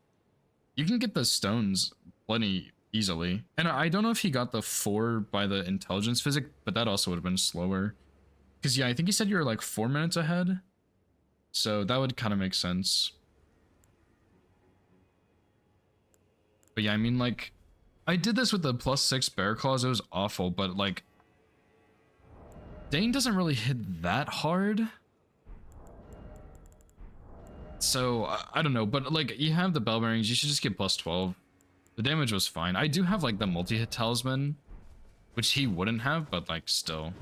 you can get the stones plenty easily. And I don't know if he got the 4 by the intelligence physic, but that also would have been slower. Because yeah, I think he said you were like 4 minutes ahead. So that would kind of make sense. But yeah, I mean, like, I did this with the +6 bear claws. It was awful, but like, Dane doesn't really hit that hard. So I don't know, but like, you have the bell bearings. You should just get +12. The damage was fine. I do have like the multi-hit talisman, which he wouldn't have, but like still.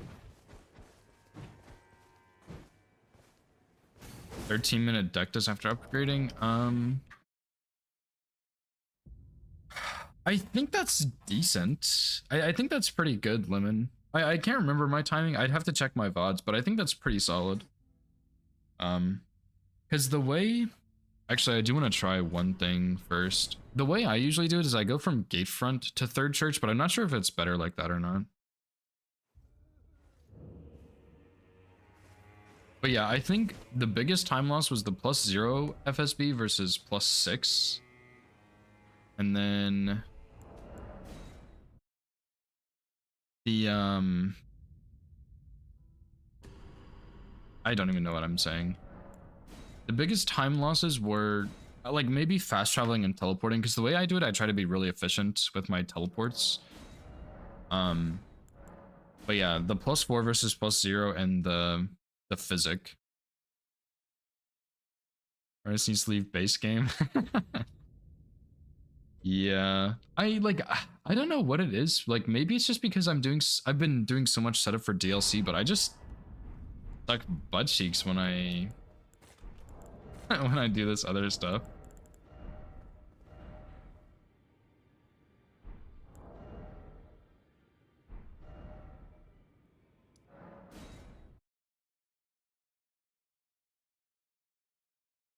13-minute Dectus after upgrading. I think that's decent. I think that's pretty good, Lemon. I can't remember my timing. I'd have to check my VODs, but I think that's pretty solid. Because the way... Actually, I do want to try one thing first. The way I usually do it is I go from Gatefront to Third Church, but I'm not sure if it's better like that or not. But yeah, I think the biggest time loss was the +0 FSB versus +6. And then the I don't even know what I'm saying. The biggest time losses were like maybe fast traveling and teleporting, because the way I do it, I try to be really efficient with my teleports. But yeah, the +4 versus +0 and the physic. Ernest needs to leave base game. Yeah, I don't know what it is. Like maybe it's just because I've been doing so much setup for DLC, but I just suck butt cheeks when I when I do this other stuff.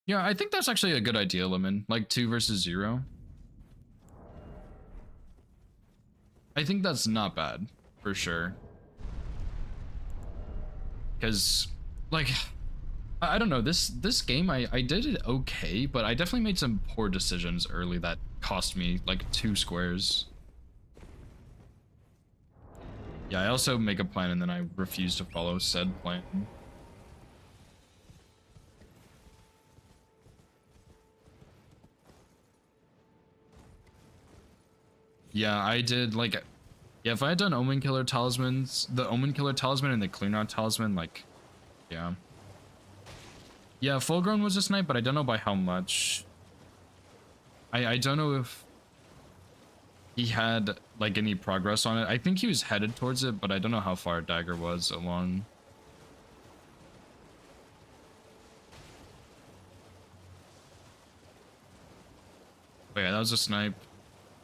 Yeah, I think that's actually a good idea, Lemon. Like 2 versus 0. I think that's not bad, for sure. Because, like, I don't know, this game, I did it okay, but I definitely made some poor decisions early that cost me, like, 2 squares. Yeah, I also make a plan and then I refuse to follow said plan. Yeah, I did, like, yeah, if I had done Omen Killer Talismans, the Omen Killer Talisman and the Clearnot Talisman, like, yeah. Yeah, Full Grown was a snipe, but I don't know by how much. I don't know if he had, like, any progress on it. I think he was headed towards it, but I don't know how far Dagger was along. But yeah, that was a snipe.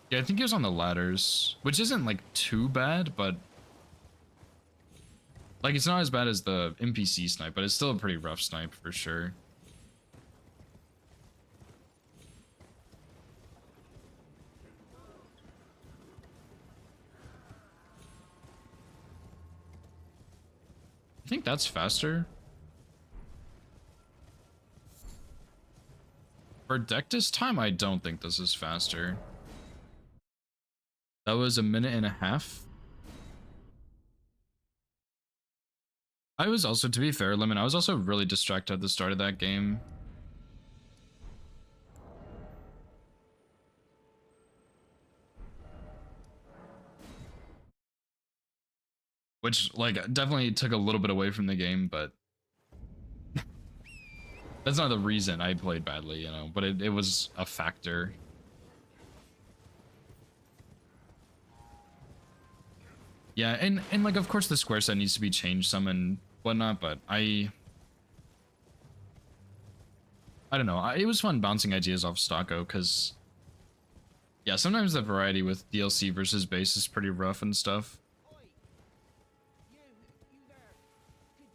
Yeah, I think he was on the ladders, which isn't like too bad, but like it's not as bad as the NPC snipe, but it's still a pretty rough snipe for sure. I think that's faster. For Dectus time, I don't think this is faster. That was 1.5 minutes. I was also, to be fair, Lemon, I was also really distracted at the start of that game. Which, like, definitely took a little bit away from the game, but That's not the reason I played badly, you know, but it was a factor. Yeah, and like of course the square set needs to be changed some and whatnot, but I don't know. It was fun bouncing ideas off Stocko because yeah, sometimes the variety with DLC versus base is pretty rough and stuff.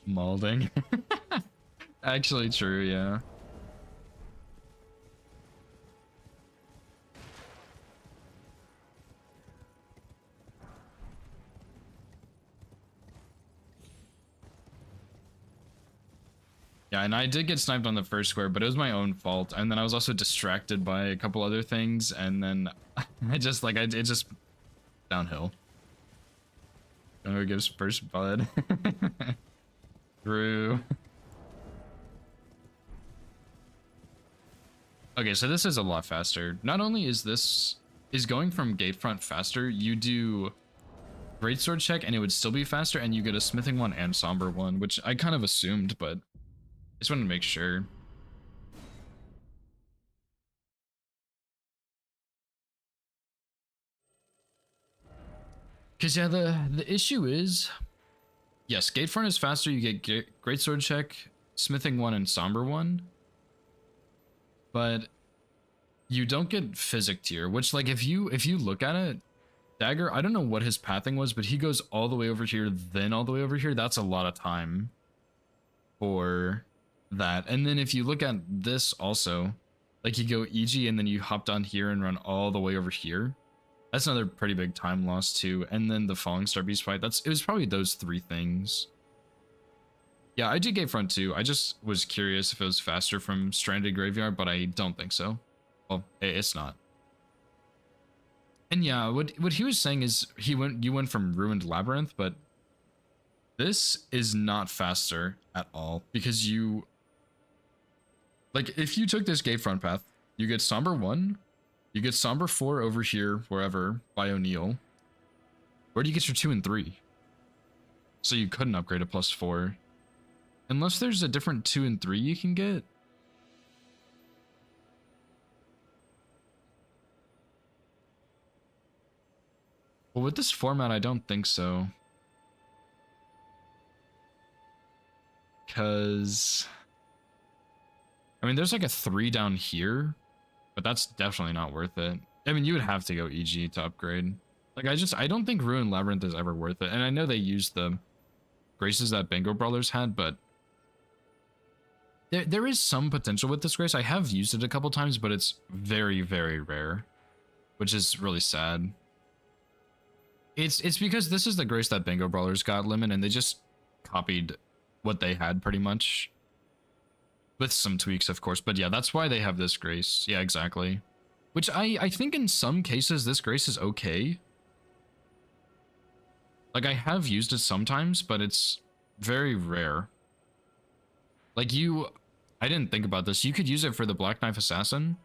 Molding. Actually true, yeah. Yeah, and I did get sniped on the first square, but it was my own fault. And then I was also distracted by a couple other things, and then it just downhill. Who gives first blood? True. Okay, so this is a lot faster. Not only is going from gatefront faster, you do greatsword check and it would still be faster, and you get a smithing one and somber one, which I kind of assumed, but just wanted to make sure. Cause yeah, the issue is, yes, gatefront is faster. You get greatsword check, smithing one, and somber one, but you don't get physic tier. Which, like, if you look at it, Dagger, I don't know what his pathing was, but he goes all the way over here, then all the way over here. That's a lot of time for that. And then if you look at this also, like, you go EG and then you hop down here and run all the way over here. That's another pretty big time loss too. And then the Falling Star Beast fight, it was probably those three things. Yeah, I did Gatefront too. I just was curious if it was faster from Stranded Graveyard, but I don't think so. Well, it's not. And yeah, what he was saying is you went from Ruined Labyrinth, but this is not faster at all, because you, like, if you took this Gatefront path, you get Somber 1, you get Somber 4 over here, wherever, by O'Neill. Where do you get your 2 and 3? So you couldn't upgrade a +4. Unless there's a different 2 and 3 you can get. Well, with this format, I don't think so. Because, I mean, there's like a 3 down here, but that's definitely not worth it. I mean, you would have to go EG to upgrade. Like, I don't think Ruined Labyrinth is ever worth it. And I know they used the graces that Bingo Brawlers had, but there is some potential with this grace. I have used it a couple times, but it's very, very rare, which is really sad. It's because this is the grace that Bingo Brawlers got, Lemon, and they just copied what they had pretty much. With some tweaks, of course, but yeah, that's why they have this grace. Yeah, exactly. Which I think in some cases this grace is okay. Like, I have used it sometimes, but it's very rare. Like, I didn't think about this. You could use it for the Black Knife Assassin.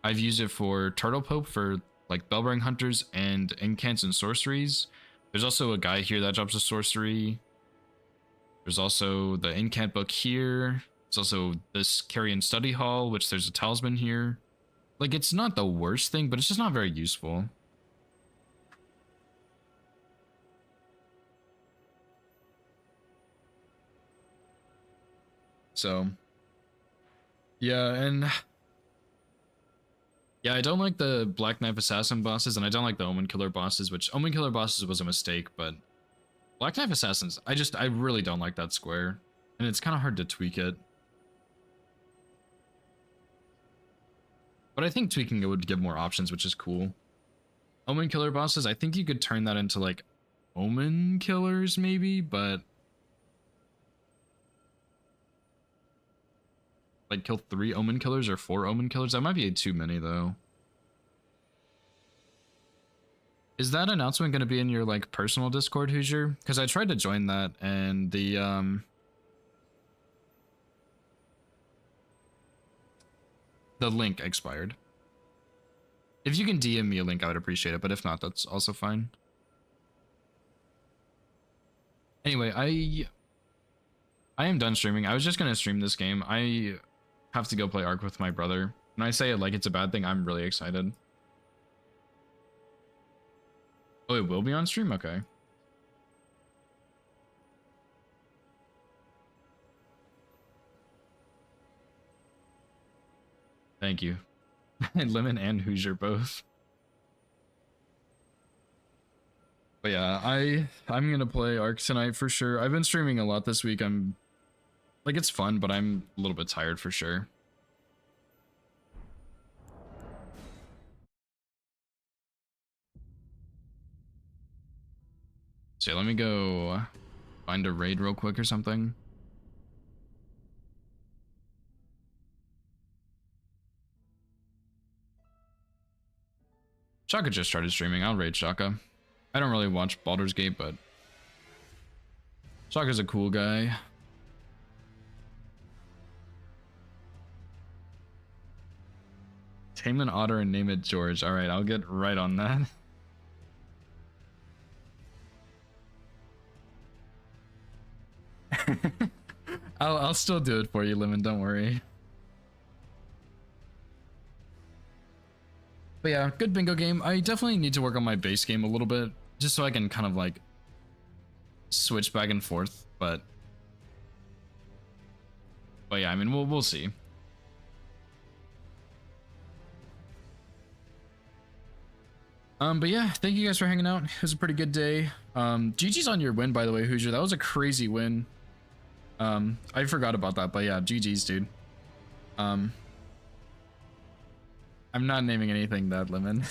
I've used it for Turtle Pope for, like, Bellring Hunters and Incants and Sorceries. There's also a guy here that drops a sorcery. There's also the Incant book here. There's also this Carrion Study Hall, which there's a talisman here. Like, it's not the worst thing, but it's just not very useful. So, yeah, and yeah, I don't like the Black Knife Assassin bosses, and I don't like the Omen Killer bosses, which Omen Killer bosses was a mistake, but Black Knife Assassins, I really don't like that square, and it's kind of hard to tweak it. But I think tweaking it would give more options, which is cool. Omen Killer bosses, I think you could turn that into, like, Omen Killers, maybe, but like, kill 3 Omen Killers or 4 Omen Killers? That might be too many, though. Is that announcement going to be in your, like, personal Discord, Hoosier? Because I tried to join that, and the link expired. If you can DM me a link, I would appreciate it, but if not, that's also fine. Anyway, I am done streaming. I was just going to stream this game. have to go play Ark with my brother. When I say it like it's a bad thing, I'm really excited. Oh, it will be on stream? Okay. Thank you. Lemon and Hoosier both. But yeah, I'm gonna play Ark tonight for sure. I've been streaming a lot this week. I'm like, it's fun, but I'm a little bit tired for sure. So yeah, let me go find a raid real quick or something. Shaka just started streaming. I'll raid Shaka. I don't really watch Baldur's Gate, but Shaka's a cool guy. Tame an otter and name it George. All right, I'll get right on that. I'll still do it for you, Lemon. Don't worry. But yeah, good bingo game. I definitely need to work on my base game a little bit, just so I can kind of like switch back and forth. But yeah, I mean, we'll see. But yeah, thank you guys for hanging out. It was a pretty good day. GG's on your win, by the way, Hoosier. That was a crazy win. I forgot about that, but yeah, GG's, dude. I'm not naming anything that, Lemon.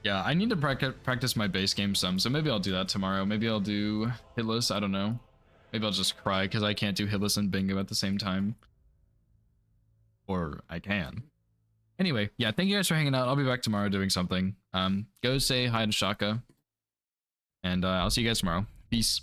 Yeah, I need to practice my base game some, so maybe I'll do that tomorrow. Maybe I'll do hitless, I don't know. Maybe I'll just cry because I can't do hitless and bingo at the same time. Or I can. Anyway, yeah, thank you guys for hanging out. I'll be back tomorrow doing something. Go say hi to Shaka. And I'll see you guys tomorrow. Peace.